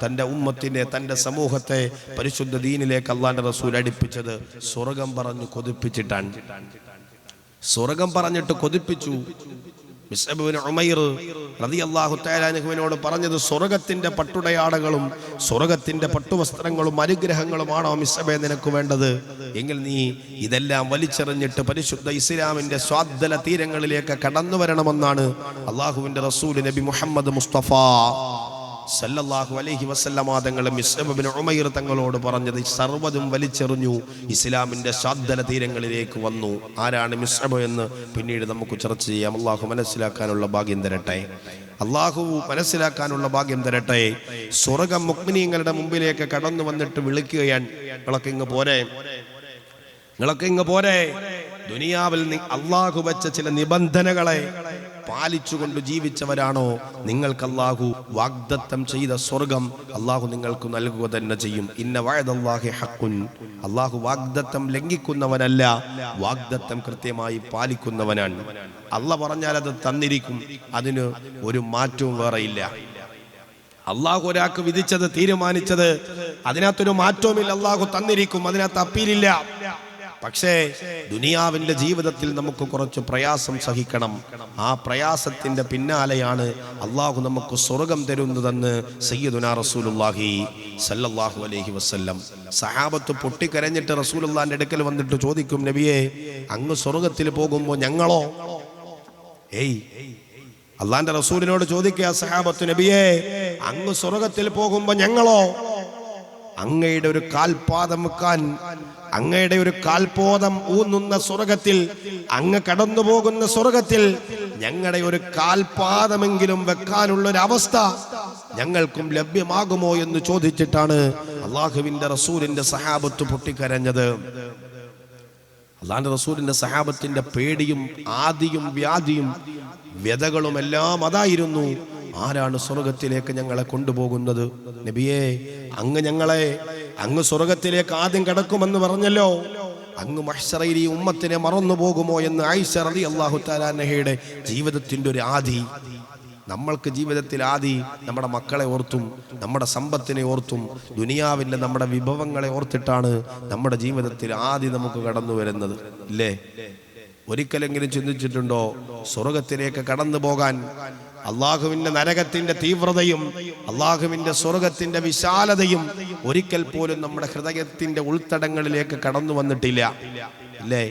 തന്റെ ഉമ്മത്തിനെ, തന്റെ സമൂഹത്തെ പരിശുദ്ധ ദീനിലേക്ക് അള്ളാന്റെ റസൂൽ അടുപ്പിച്ചത് സ്വർഗം പറഞ്ഞു കൊതിപ്പിച്ചിട്ടാണ്. സ്വർഗം പറഞ്ഞിട്ട് കൊതിപ്പിച്ചു. മിസ്അബ് ഇബ്നു ഉമൈർ റളിയല്ലാഹു തആല അൻഹുവിനോട് പറഞ്ഞത്, സ്വർഗത്തിന്റെ പട്ടുടയാടകളും സ്വർഗത്തിന്റെ പട്ടുവസ്ത്രങ്ങളും അനുഗ്രഹങ്ങളുമാണോ മിസ്അബേ നിനക്ക് വേണ്ടത്? എങ്കിൽ നീ ഇതെല്ലാം വലിച്ചെറിഞ്ഞിട്ട് പരിശുദ്ധ ഇസ്ലാമിന്റെ സ്വാദ്ദല തീരങ്ങളിലേക്ക് കടന്നു വരണമെന്നാണ് അള്ളാഹുവിന്റെ റസൂൽ നബി മുഹമ്മദ് മുസ്തഫ സല്ലല്ലാഹു അലൈഹി വസല്ലമ തങ്ങൾ മിസ്അബ് ഇബ്നു ഉമൈർ തങ്ങളോട് പറഞ്ഞത്. സർവ്വതും വലിച്ചെറിഞ്ഞു ഇസ്ലാമിന്റെ സ്വാദ്ദല തീരങ്ങളിലേക്ക് വന്നു. ആരാണ് മിസ്അബ് എന്ന് പിന്നീട് നമുക്ക് ചർച്ച ചെയ്യാം. അള്ളാഹു മനസ്സിലാക്കാനുള്ള ഭാഗ്യം തരട്ടെ. അള്ളാഹു മനസ്സിലാക്കാനുള്ള ഭാഗ്യം തരട്ടെ. സ്വർഗം മുഅ്മിനീങ്ങളുടെ മുമ്പിലേക്ക് കടന്നു വന്നിട്ട് വിളിക്കുകയാണ്, നിങ്ങളൊക്കെ ഇങ്ങ് പോരെ, നിങ്ങളൊക്കെ ഇങ്ങ് പോരെ. ദുനിയാവിൽ അള്ളാഹു വെച്ച ചില നിബന്ധനകളെ പാലിച്ചുകൊണ്ട് ജീവിച്ചവരാണോ നിങ്ങൾക്ക് അള്ളാഹു വാഗ്ദത്തം ചെയ്ത സ്വർഗം അള്ളാഹു നിങ്ങൾക്ക് നൽകുക തന്നെ ചെയ്യും. ഇന്ന വഅദല്ലാഹി ഹഖ്ഖുൻ. അള്ളാഹു വാഗ്ദത്തം ലംഘിക്കുന്നവനല്ല, വാഗ്ദത്തം കൃത്യമായി പാലിക്കുന്നവനാണ്. അള്ളാഹ് പറഞ്ഞാൽ അത് തന്നിരിക്കും, അതിന് ഒരു മാറ്റവും വേറെയില്ല. അള്ളാഹു ഒരാൾക്ക് വിധിച്ചത്, തീരുമാനിച്ചത്, അതിനകത്തൊരു മാറ്റവുമില്ല. അള്ളാഹു തന്നിരിക്കും, അതിനകത്ത് അപ്പീലില്ല. പക്ഷേ ദുനിയാവിന്റെ ജീവിതത്തിൽ നമുക്ക് കുറച്ച് പ്രയാസം സഹിക്കണം. ആ പ്രയാസത്തിന്റെ പിന്നാലെയാണ് അള്ളാഹു നമുക്ക് സ്വർഗം തരുന്നതെന്ന് സയ്യിദുനാ റസൂലുള്ളാഹി സല്ലല്ലാഹു അലൈഹി വസല്ലം. സഹാബത്ത് പൊട്ടിക്കരഞ്ഞിട്ട് റസൂലുള്ളാഹിന്റെ അടുക്കൽ വന്നിട്ട് ചോദിക്കും, നബിയെ, അങ്ങ് സ്വർഗത്തിൽ പോകുമ്പോൾ ഞങ്ങളോ? ഏയ്, അള്ളാന്റെ റസൂലിനോട് ചോദിക്കുക സഹാബത്ത്, നബിയെ, അങ്ങ് സ്വർഗത്തിൽ പോകുമ്പോൾ ഞങ്ങളോ? അങ്ങയുടെ ഒരു കാൽപാദം വെക്കാൻ, അങ്ങയുടെ ഒരു കാൽപോദം ഊന്നുന്ന സ്വർഗത്തിൽ, അങ്ങ് കടന്നു പോകുന്ന സ്വർഗത്തിൽ ഞങ്ങളുടെ ഒരു കാൽപാദമെങ്കിലും വെക്കാനുള്ള ഒരു അവസ്ഥ ഞങ്ങൾക്കും ലഭ്യമാകുമോ എന്ന് ചോദിച്ചിട്ടാണ് അള്ളാഹുവിന്റെ റസൂലിന്റെ സഹാബത്ത് പൊട്ടിക്കരഞ്ഞത്. അള്ളാഹുവിന്റെ റസൂലിന്റെ സഹാബത്തിന്റെ പേടിയും ആദിയും വ്യാധിയും വ്യതകളും എല്ലാം അതായിരുന്നു. ആരാണ് സ്വർഗത്തിലേക്ക് ഞങ്ങളെ കൊണ്ടുപോകുന്നത്? നബിയേ, അങ്ങ് സ്വർഗത്തിലേക്ക് ആദ്യം കടക്കുമെന്ന് പറഞ്ഞല്ലോ, അങ്ങ് മഹ്ശറയിൽ ഈ ഉമ്മത്തിനെ മറന്നു പോകുമോ എന്ന് ആയിഷ റളിയല്ലാഹു തആല അൻഹയുടെ ജീവിതത്തിന്റെ ഒരു ആദി. നമ്മൾക്ക് ജീവിതത്തിൽ ആദി നമ്മുടെ മക്കളെ ഓർത്തും നമ്മുടെ സമ്പത്തിനെ ഓർത്തും ദുനിയാവിന്റെ നമ്മുടെ വിഭവങ്ങളെ ഓർത്തിട്ടാണ് നമ്മുടെ ജീവിതത്തിൽ ആദി നമുക്ക് കടന്നു വരുന്നത്, ഇല്ലേ? ഒരിക്കലെങ്കിലും ചിന്തിച്ചിട്ടുണ്ടോ സ്വർഗത്തിലേക്ക് കടന്നു പോകാൻ? അള്ളാഹുവിന്റെ നരകത്തിന്റെ തീവ്രതയും അള്ളാഹുവിന്റെ സ്വർഗത്തിന്റെ വിശാലതയും ഒരിക്കൽ പോലും നമ്മുടെ ഹൃദയത്തിന്റെ ഉൾത്തടങ്ങളിലേക്ക് കടന്നു വന്നിട്ടില്ല, അല്ലേ?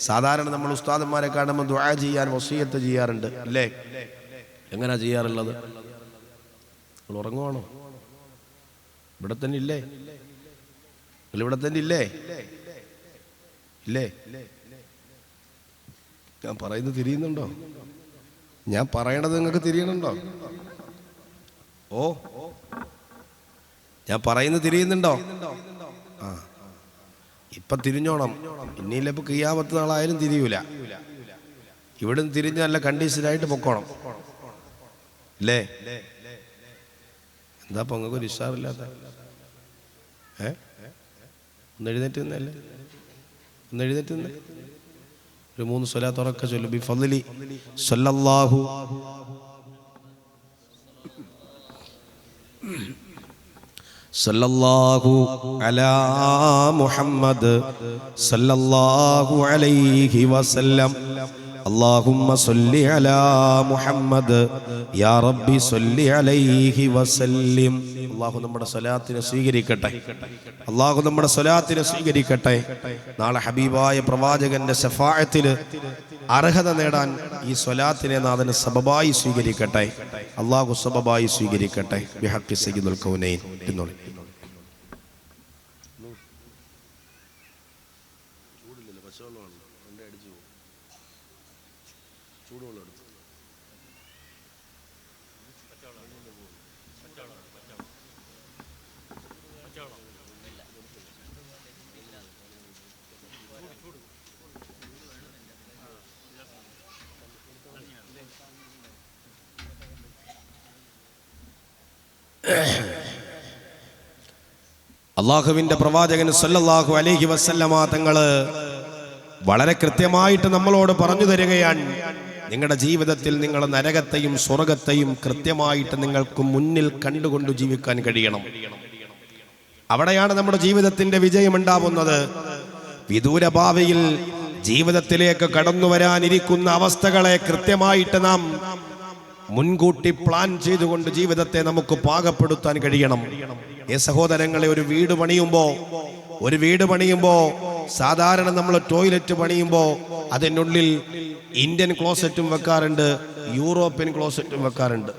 സാധാരണ നമ്മൾ ഉസ്താദന്മാരെ കാണുമ്പോൾ ദുആ ചെയ്യാൻ വസിയത്ത് ചെയ്യാറുണ്ട്, അല്ലേ? എങ്ങനെയാ ചെയ്യാറുള്ളത്? നിങ്ങൾ ഉറങ്ങുവാണോ? ഇവിടെ തന്നെ ഇല്ലേ? ഇവിടെ തന്നെ ഇല്ലേ? ഇല്ലേ? ഞാൻ പറയുന്നത് തിരിയുന്നുണ്ടോ? ഞാൻ പറയണത് നിങ്ങൾക്ക് തിരിയണുണ്ടോ? ഓ, ഞാൻ പറയുന്നത് തിരിയുന്നുണ്ടോ? ആ, ഇപ്പൊ തിരിഞ്ഞോണം. ഇനിയില്ല, ഇപ്പൊ ഖിയാമത്ത് നാളായാലും തിരിയൂല. ഇവിടുന്ന് തിരിഞ്ഞ് നല്ല കണ്ടീഷനായിട്ട് പൊക്കോണം, അല്ലേ? എന്താ നിങ്ങൾക്ക് ഒരു ഉഷാറില്ലാത്ത? ഒന്ന് എഴുന്നേറ്റ് നിന്നല്ലേ? ഒന്ന് എഴുന്നേറ്റ് നിന്നേ. ഒരു 3 സ്വലാത്ത് ഉറക്കെ ചൊല്ലു. ബിഫദ്ലി സല്ലല്ലാഹു സല്ലല്ലാഹു അലാ മുഹമ്മദ് സല്ലല്ലാഹു അലൈഹി വസല്ലം. അല്ലാഹുമ്മ സ്വല്ലി അലാ മുഹമ്മദ് യാ റബ്ബി സ്വല്ലി അലൈഹി വസല്ലിം. അല്ലാഹു നമ്മുടെ സ്വലാത്തിനെ സ്വീകരിക്കട്ടെ. അല്ലാഹു നമ്മുടെ സ്വലാത്തിനെ സ്വീകരിക്കട്ടെ. നാളെ ഹബീബായ പ്രവാചകന്റെ ശഫാഅത്തിൽ അർഹത നേടാൻ ഈ സ്വലാത്തിനെ നാഥന് സബബായി സ്വീകരിക്കട്ടെ. അല്ലാഹു സബബായി സ്വീകരിക്കട്ടെ. ബിഹഖി സയ്യിദുൽ കൗനൈൻ എന്നോളി. അള്ളാഹുവിന്റെ പ്രവാചകൻ സല്ലല്ലാഹു അലൈഹി വസല്ലമ തങ്ങള് വളരെ കൃത്യമായിട്ട് നമ്മളോട് പറഞ്ഞു തരികയാണ്, നിങ്ങളുടെ ജീവിതത്തിൽ നിങ്ങൾ നരകത്തെയും സ്വർഗത്തെയും കൃത്യമായിട്ട് നിങ്ങൾക്ക് മുന്നിൽ കണ്ടുകൊണ്ട് ജീവിക്കാൻ കഴിയണം. അവിടെയാണ് നമ്മുടെ ജീവിതത്തിന്റെ വിജയമുണ്ടാവുന്നത്. വിദൂര ഭാവിയിൽ ജീവിതത്തിലേക്ക് കടന്നു വരാനിരിക്കുന്ന അവസ്ഥകളെ കൃത്യമായിട്ട് നാം മുൻകൂട്ടി പ്ലാൻ ചെയ്തുകൊണ്ട് ജീവിതത്തെ നമുക്ക് പാകപ്പെടുത്താൻ കഴിയണം. സഹോദരങ്ങളെ, ഒരു വീട് പണിയുമ്പോ സാധാരണ നമ്മൾ ടോയ്ലറ്റ് പണിയുമ്പോൾ അതിനുള്ളിൽ ഇന്ത്യൻ ക്ലോസറ്റും വെക്കാറുണ്ട്, യൂറോപ്യൻ ക്ലോസറ്റും വെക്കാറുണ്ട്.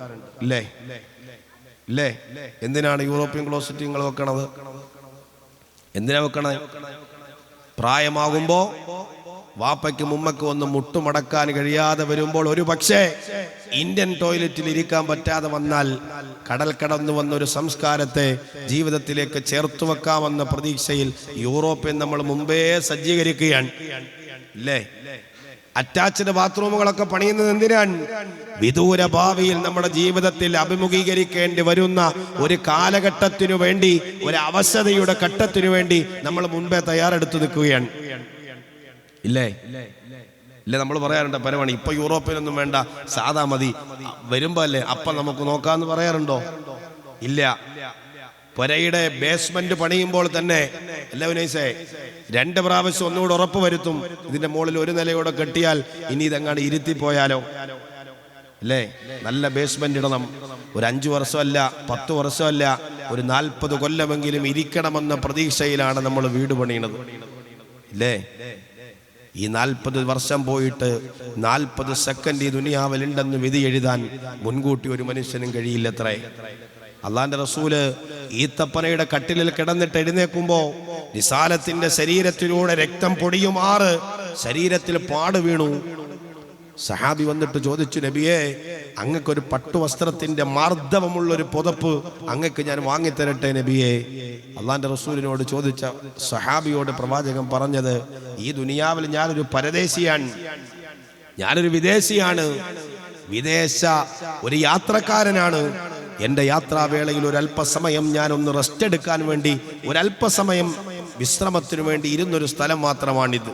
ഇല്ലേ? എന്തിനാണ് യൂറോപ്യൻ ക്ലോസറ്റ് നിങ്ങൾ വെക്കണത്? എന്തിനാ വെക്കണത്? പ്രായമാകുമ്പോ വാപ്പയ്ക്കും ഉമ്മയ്ക്കും ഒന്ന് മുട്ടുമടക്കാൻ കഴിയാതെ വരുമ്പോൾ, ഒരു പക്ഷേ ഇന്ത്യൻ ടോയ്ലറ്റിൽ ഇരിക്കാൻ പറ്റാതെ വന്നാൽ കടൽ കടന്നു വന്ന ഒരു സംസ്കാരത്തെ ജീവിതത്തിലേക്ക് ചേർത്തു വെക്കാമെന്ന പ്രതീക്ഷയിൽ യൂറോപ്യൻ നമ്മൾ മുമ്പേ സജ്ജീകരിക്കുകയാണ്. ഇല്ലേ? അറ്റാച്ച്ഡ് ബാത്റൂമുകളൊക്കെ പണിയുന്നത് എന്തിനാണ്? വിദൂര ഭാവിയിൽ നമ്മുടെ ജീവിതത്തിൽ അഭിമുഖീകരിക്കേണ്ടി വരുന്ന ഒരു കാലഘട്ടത്തിനു വേണ്ടി, ഒരു അവസ്ഥയുടെ ഘട്ടത്തിനു വേണ്ടി നമ്മൾ മുൻപേ തയ്യാറെടുത്ത് നിൽക്കുകയാണ്. ഇല്ലേ? നമ്മൾ പറയാറുണ്ട് പരമണി ഇപ്പൊ യൂറോപ്പിലൊന്നും വേണ്ട, സാധാ മതി, വരുമ്പോ അല്ലേ അപ്പം നമുക്ക് നോക്കാന്ന് പറയാറുണ്ടോ? ഇല്ല. പുരയുടെ ബേസ്മെന്റ് പണിയുമ്പോൾ തന്നെ എല്ലാവരും 2 പ്രാവശ്യം ഒന്നുകൂടെ ഉറപ്പ് വരുത്തും, ഇതിന്റെ മുകളിൽ ഒരു നിലയോടെ കെട്ടിയാൽ ഇനി ഇതെങ്ങാണ്ട് ഇരുത്തിപ്പോയാലോ. അല്ലേ? നല്ല ബേസ്മെന്റ് ഇടണം. ഒരു 5 വർഷമല്ല, 10 വർഷമല്ല, ഒരു 40 കൊല്ലമെങ്കിലും ഇരിക്കണമെന്ന പ്രതീക്ഷയിലാണ് നമ്മൾ വീട് പണിയുന്നത്. ഇല്ലേ? ഈ 40 വർഷം പോയിട്ട് 40 സെക്കൻഡ് ഈ ദുനിയാവിലുണ്ടെന്ന് വിധി എഴുതാൻ മുൻകൂട്ടി ഒരു മനുഷ്യനും കഴിയില്ലത്രേ. അള്ളാന്റെ റസൂല് ഈത്തപ്പനയുടെ കട്ടിലിൽ കിടന്നിട്ട് എഴുന്നേക്കുമ്പോ നിസാലത്തിന്റെ ശരീരത്തിലൂടെ രക്തം പൊടിയുമാറ് ശരീരത്തിൽ പാട് വീണു. സഹാബി വന്നിട്ട് ചോദിച്ചു, നബിയെ, അങ്ങക്കൊരു പട്ടുവസ്ത്രത്തിന്റെ മാർദ്ദവമുള്ളൊരു പുതപ്പ് അങ്ങക്ക് ഞാൻ വാങ്ങിത്തരട്ടെ നബിയെ? അള്ളാന്റെ റസൂലിനോട് ചോദിച്ച സഹാബിയോട് പ്രവാചകൻ പറഞ്ഞത്, ഈ ദുനിയാവിൽ ഞാനൊരു പരദേശിയാണ്, ഞാനൊരു വിദേശിയാണ്, വിദേശ ഒരു യാത്രക്കാരനാണ്. എൻ്റെ യാത്രാവേളയിൽ ഒരല്പസമയം ഞാനൊന്ന് റെസ്റ്റ് എടുക്കാൻ വേണ്ടി, ഒരല്പസമയം വിശ്രമത്തിനു വേണ്ടി ഇരുന്നൊരു സ്ഥലം മാത്രമാണിത്.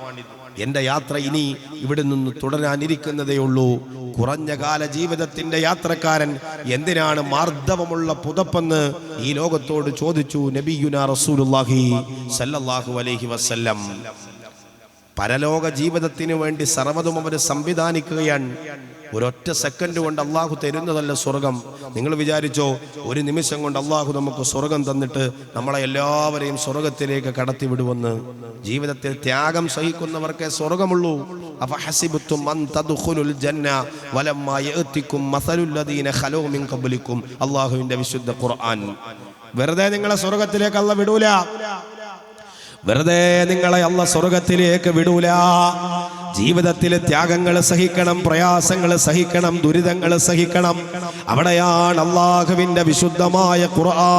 എൻ്റെ യാത്ര ഇനി ഇവിടെ നിന്ന് തുടരാനിരിക്കുന്നതേ ഉള്ളൂ. കുറഞ്ഞ കാല ജീവിതത്തിന്റെ യാത്രക്കാരൻ എന്തിനാണ് മാർദ്ദവമുള്ള പുതപ്പെന്ന് ഈ ലോകത്തോട് ചോദിച്ചു നബിയുനാ റസൂലുള്ളാഹി സല്ലല്ലാഹു അലൈഹി വസല്ലം. പരലോക ജീവിതത്തിന് വേണ്ടി സർവ്വതും അവർ സംവിധാനിക്കുകയാണ്. ഒരൊറ്റ സെക്കൻഡ് കൊണ്ട് അള്ളാഹു തരുന്നതല്ല സ്വർഗം. നിങ്ങൾ വിചാരിച്ചോ ഒരു നിമിഷം കൊണ്ട് അള്ളാഹു നമുക്ക് സ്വർഗം തന്നിട്ട് നമ്മളെ എല്ലാവരെയും സ്വർഗത്തിലേക്ക് കടത്തിവിടുമെന്ന്? ജീവിതത്തിൽ ത്യാഗം സഹിക്കുന്നവർക്കേ സ്വർഗമുള്ളൂ. അഫഹസിബ്തും അൻ തദ്ഖുലുൽ ജന്ന വലമ്മാ യഅതികും മസലുൽ ലദീന ഖലൂ മിൻ ഖബ്ലികും. അള്ളാഹുവിന്റെ വിശുദ്ധ ഖുർആൻ. വെറുതെ നിങ്ങളെ സ്വർഗത്തിലേക്ക് അല്ലാഹു വിടൂല. വെറുതെ നിങ്ങളെ അല്ലാഹു സ്വർഗത്തിലേക്ക് വിടൂല. ജീവിതത്തിൽ ത്യാഗങ്ങൾ സഹിക്കണം, പ്രയാസങ്ങൾ സഹിക്കണം, ദുരിതങ്ങൾ സഹിക്കണം. അവിടെയാണ് അള്ളാഹുവിന്റെ വിശുദ്ധമായ ഖുർആൻ.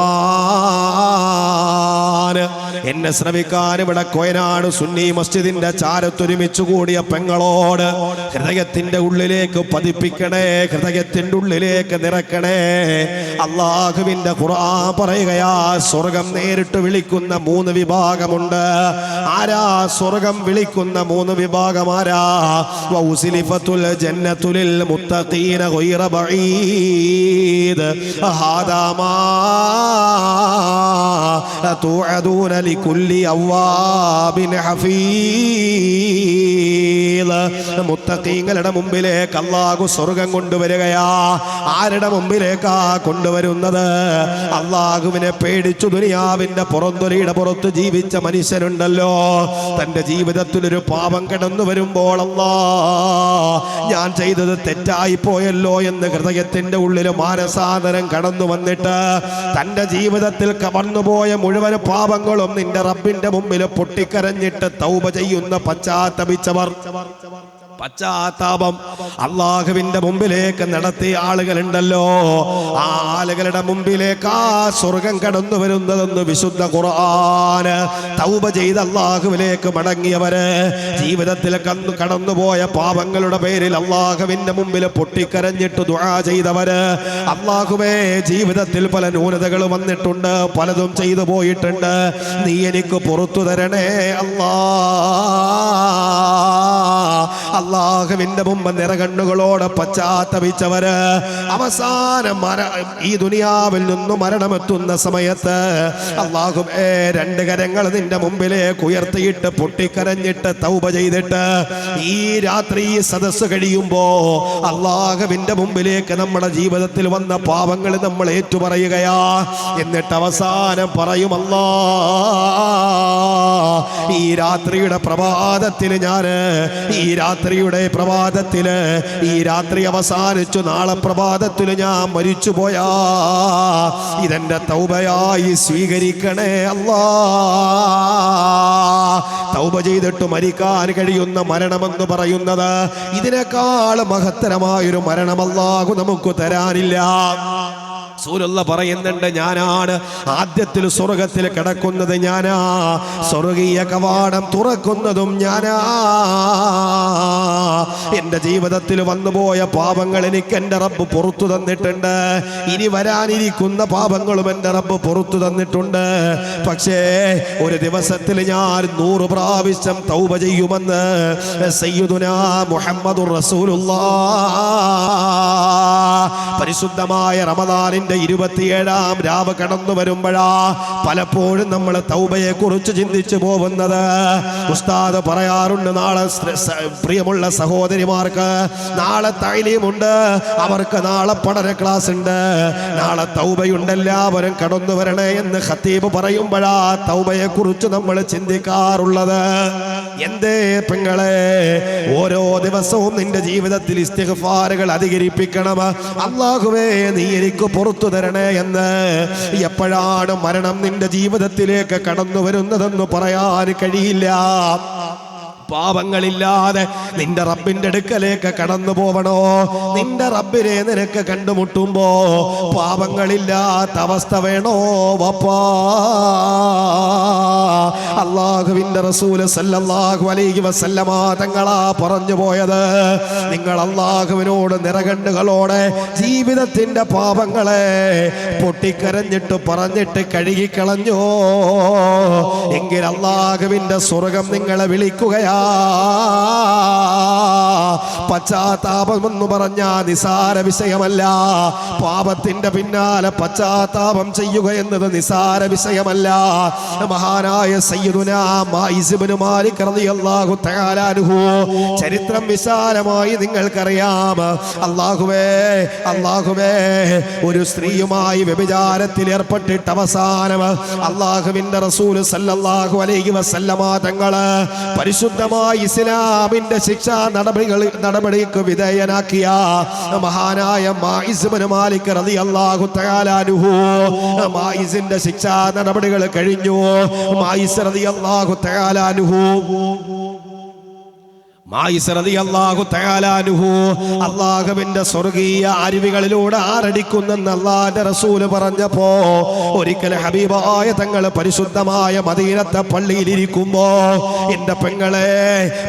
എന്നെ ശ്രമിക്കാൻ ഇവിടെ കോയനാട് സുന്നി മസ്ജിദിന്റെ ചാരത്തൊരുമിച്ചു കൂടിയ പെങ്ങളോട് ഹൃദയത്തിന്റെ ഉള്ളിലേക്ക് പതിപ്പിക്കണേ, ഹൃദയത്തിന്റെ ഉള്ളിലേക്ക് നിറക്കണേ. അള്ളാഹുവിന്റെ ഖുർആൻ പറയുകയാ, സ്വർഗം നേരിട്ട് വിളിക്കുന്ന 3 വിഭാഗമുണ്ട്. ആരാ സ്വർഗം വിളിക്കുന്ന 3 വിഭാഗം? നാരാ വഉസ്ലിഫത്തുൽ ജന്നത്തു ലിൽ മുത്തഖീന ഗൈറ ബഈദ് ഹാദാ മാ തുഅദൂന ലികുല്ലി അവ്വാബിൻ ഹഫീദ്. മുത്തഖീങ്ങളുടെ മുമ്പിലേക്ക് അല്ലാഹു സ്വർഗ്ഗം കൊണ്ടുവരികയാ. ആരുടെ മുമ്പിലേക്കാ കൊണ്ടുവരുന്നത്? അല്ലാഹുവിനെ പേടിച്ചു ദുനിയാവിന്റെ പുറന്തൊലിയുടെ പുറത്ത് ജീവിച്ച മനുഷ്യനുണ്ടല്ലോ, തന്റെ ജീവിതത്തിൽ ഒരു പാപം കടന്നു വരുമ്പോൾ അല്ലാ ഞാൻ ചെയ്തത് തെറ്റായി പോയല്ലോ എന്ന് ഹൃദയത്തിന്റെ ഉള്ളിൽ മാനസാന്തരം കടന്നു വന്നിട്ട് തന്റെ ജീവിതത്തിൽ കവർന്നുപോയ മുഴുവൻ പാപങ്ങളും നിന്റെ റബ്ബിന്റെ മുമ്പിൽ പൊട്ടിക്കരഞ്ഞിട്ട് തൗബ ചെയ്യുന്ന പശ്ചാത്തപിച്ചവർ, പശ്ചാത്താപം അള്ളാഹുവിന്റെ മുമ്പിലേക്ക് നടത്തിയ ആളുകളുണ്ടല്ലോ, ആ ആളുകളുടെ മുമ്പിലേക്ക് ആ സ്വർഗം കടന്നു വരുന്നതെന്ന് വിശുദ്ധ ഖുർആൻ. തൗബ ചെയ്ത് അള്ളാഹുവിലേക്ക് മടങ്ങിയവര്, ജീവിതത്തിൽ കടന്നുപോയ പാപങ്ങളുടെ പേരിൽ അള്ളാഹുവിന്റെ മുമ്പിൽ പൊട്ടിക്കരഞ്ഞിട്ട് ദുആ ചെയ്തവര്, അള്ളാഹുവേ ജീവിതത്തിൽ പല ന്യൂനതകൾ വന്നിട്ടുണ്ട്, പലതും ചെയ്തു പോയിട്ടുണ്ട്, നീ എനിക്ക് പുറത്തു തരണേ അല്ലാ. അള്ളാഹുവിന്റെ മുമ്പ് നിറകണ്ണുകളോടെ പശ്ചാത്തപിച്ചവര് അവസാനം ഈ ദുനിയാവിൽ നിന്നും മരണമെത്തുന്ന സമയത്ത് അള്ളാഹുവേ രണ്ട് കരങ്ങൾ നിന്റെ മുമ്പിലേക്ക് ഉയർത്തിയിട്ട് പൊട്ടിക്കരഞ്ഞിട്ട് തൗബ ചെയ്തിട്ട് ഈ രാത്രി ഈ സദസ്സ് കഴിയുമ്പോ അള്ളാഹുവിന്റെ മുമ്പിലേക്ക് നമ്മുടെ ജീവിതത്തിൽ വന്ന പാപങ്ങൾ നമ്മൾ ഏറ്റുപറയുകയാ. എന്നിട്ട് അവസാനം പറയും, അല്ലാ ഈ രാത്രിയുടെ പ്രഭാതത്തിൽ ഞാന് ഈ രാത്രി അവസാനിച്ചു, നാളെ പ്രഭാതത്തിൽ ഞാൻ മരിച്ചുപോയാ ഇതെന്റെ തൗബയായി സ്വീകരിക്കണേ അല്ലാ. തൗബ ചെയ്തിട്ട് മരിക്കാൻ കഴിയുന്ന മരണമെന്ന് പറയുന്നത് ഇതിനേക്കാൾ മഹത്തരമായൊരു മരണം അല്ലാഹു നമുക്ക് തരാനില്ല. റസൂലുള്ള പറയുന്നുണ്ട്, ഞാനാണ് ആദ്യത്തിൽ സ്വർഗത്തിൽ കിടക്കുന്നത്, ഞാനാ സ്വർഗീയ കവാടം തുറക്കുന്നതും ഞാനാ. എന്റെ ജീവിതത്തിൽ വന്നുപോയ പാപങ്ങൾ എനിക്ക് എന്റെ റബ്ബ് പുറത്തു തന്നിട്ടുണ്ട്, ഇനി വരാനിരിക്കുന്ന പാപങ്ങളും എന്റെ റബ്ബ് പുറത്തു തന്നിട്ടുണ്ട്. പക്ഷേ ഒരു ദിവസത്തിൽ ഞാൻ 100 പ്രാവശ്യം തൗബ ചെയ്യുമെന്ന് സയ്യിദുനാ മുഹമ്മദുർ റസൂലുള്ളാഹ്. പരിശുദ്ധമായ റമദാനിന്റെ 27-ാം രാവ് കടന്നു വരുമ്പോഴാ പലപ്പോഴും നമ്മൾ തൗബയെ കുറിച്ച് ചിന്തിച്ചു പോകുന്നത്. ഉസ്താദ് പറയാറുണ്ട്, നാളെ പ്രിയമുള്ള സഹോദരിമാർക്ക് നാളെ തഅലീമുണ്ട്, അവർക്ക് നാളെ പഠന ക്ലാസ് ഉണ്ട്, നാളെ തൗബയുണ്ട്, എല്ലാവരും കടന്നു വരണേ എന്ന് ഖത്തീബ് പറയുമ്പോഴാ തൗബയെ കുറിച്ച് നമ്മൾ ചിന്തിക്കാറുള്ളത്. എന്തേ പെങ്ങളെ, ഓരോ ദിവസവും നിന്റെ ജീവിതത്തിൽ ഇസ്തിഗ്ഫാറുകൾ അധികരിപ്പിക്കണം. അല്ലാഹുവേ നീ എനിക്ക് പുറത്തു തരണേ എന്ന്. എപ്പോഴാണ് മരണം നിന്റെ ജീവിതത്തിലേക്ക് കടന്നു വരുന്നതെന്ന് പറയാൻ കഴിയില്ല. പാപങ്ങളില്ലാതെ നിന്റെ റബ്ബിന്റെ അടുക്കലേക്ക് കടന്നു പോവണോ? നിന്റെ റബ്ബിനെ നിനക്ക് കണ്ടുമുട്ടുമ്പോ പാപങ്ങളില്ലാത്ത അവസ്ഥ വേണോ വപ്പാ? അല്ലാഹുവിന്റെ റസൂല് സല്ലല്ലാഹു അലൈഹി വസല്ലമ തങ്ങളാ പറഞ്ഞു പോയത്, നിങ്ങൾ അല്ലാഹുവിനോട് നിറകണ്ണുകളോടെ ജീവിതത്തിന്റെ പാപങ്ങളെ പൊട്ടിക്കരഞ്ഞിട്ട് പറഞ്ഞിട്ട് കഴുകിക്കളഞ്ഞോ എങ്കിൽ അല്ലാഹുവിന്റെ സ്വർഗം നിങ്ങളെ വിളിക്കുകയാ. പശ്ചാത്താപമെന്ന് പറഞ്ഞാ നിസാര വിഷയമല്ല. പാപത്തിന്റെ പിന്നാലെ പശ്ചാത്താപം ചെയ്യുക എന്നത് നിസാര വിഷയമല്ല. മഹാനായ സയ്യിദുനാ മായിസ് ഇബ്നു മാലിക് റളിയല്ലാഹു തആല അൻഹു, ചരിത്രം വിശാലമായി നിങ്ങൾക്കറിയാം. അല്ലാഹുവേ ഒരു സ്ത്രീയുമായി വ്യഭിചാരത്തിൽ ഏർപ്പെട്ടിട്ട് അവസാനം അല്ലാഹുവിന്റെ റസൂൽ സല്ലല്ലാഹു അലൈഹി വസല്ലമ തങ്ങള് പരിശുദ്ധമായ ഇസ്ലാമിന്റെ ശിക്ഷാ നടപടിക്ക് വിധേയനാക്കിയ മഹാനായ മായിസ് ഇബ്നു മാലിക് റളിയല്ലാഹു തആല അൻഹു, മായിസിന്റെ ശിക്ഷാ നടപടികൾ കഴിഞ്ഞു. മായിസ് റളിയല്ലാഹു തആല അൻഹു അള്ളാഹുവിന്റെ സ്വർഗീയ അരുവികളിലൂടെ ആരടിക്കുന്നെന്ന് അള്ളാന്റെ റസൂല് പറഞ്ഞപ്പോ ഒരിക്കൽ ഹബീബായ തങ്ങൾ പരിശുദ്ധമായ മദീനത്തെ പള്ളിയിൽ ഇരിക്കുമ്പോ, എന്റെ പെങ്ങളെ,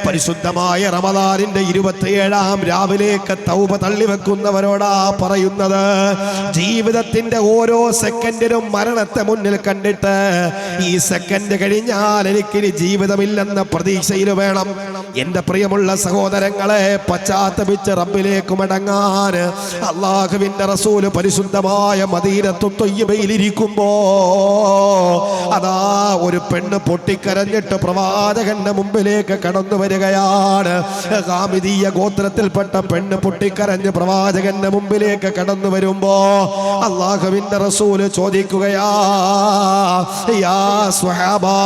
പരിശുദ്ധമായ റമദാനിന്റെ 27-ാം രാവിലേക്ക് തൗബ തള്ളിവെക്കുന്നവരോടാ പറയുന്നത്, ജീവിതത്തിന്റെ ഓരോ സെക്കൻഡിനും മരണത്തെ മുന്നിൽ കണ്ടിട്ട് ഈ സെക്കൻഡ് കഴിഞ്ഞാൽ എനിക്കിനി ജീവിതമില്ലെന്ന പ്രതീക്ഷയിൽ വേണം എന്റെ പ്രിയ പ്രിയമുള്ള സഹോദരങ്ങളെ, പശ്ചാത്തപിച്ച് റബ്ബിലേക്ക് മടങ്ങാൻ അല്ലാഹുവിന്റെ റസൂൽ പരിശുദ്ധമായ മദീനത്തു ത്വയ്യിബയിലിരിക്കുമ്പോ അതാ ഒരു പെണ്ണ് പൊട്ടിക്കരഞ്ഞിട്ട് പ്രവാചകന്റെ മുമ്പിലേക്ക് കടന്നു വരികയാണ്. ഖാമിദിയ ഗോത്രത്തിൽപ്പെട്ട പെണ്ണ് പൊട്ടിക്കരഞ്ഞ് പ്രവാചകന്റെ മുമ്പിലേക്ക് കടന്നു വരുമ്പോ അല്ലാഹുവിന്റെ റസൂല് ചോദിക്കുകയാ, യാ സ്വഹാബാ,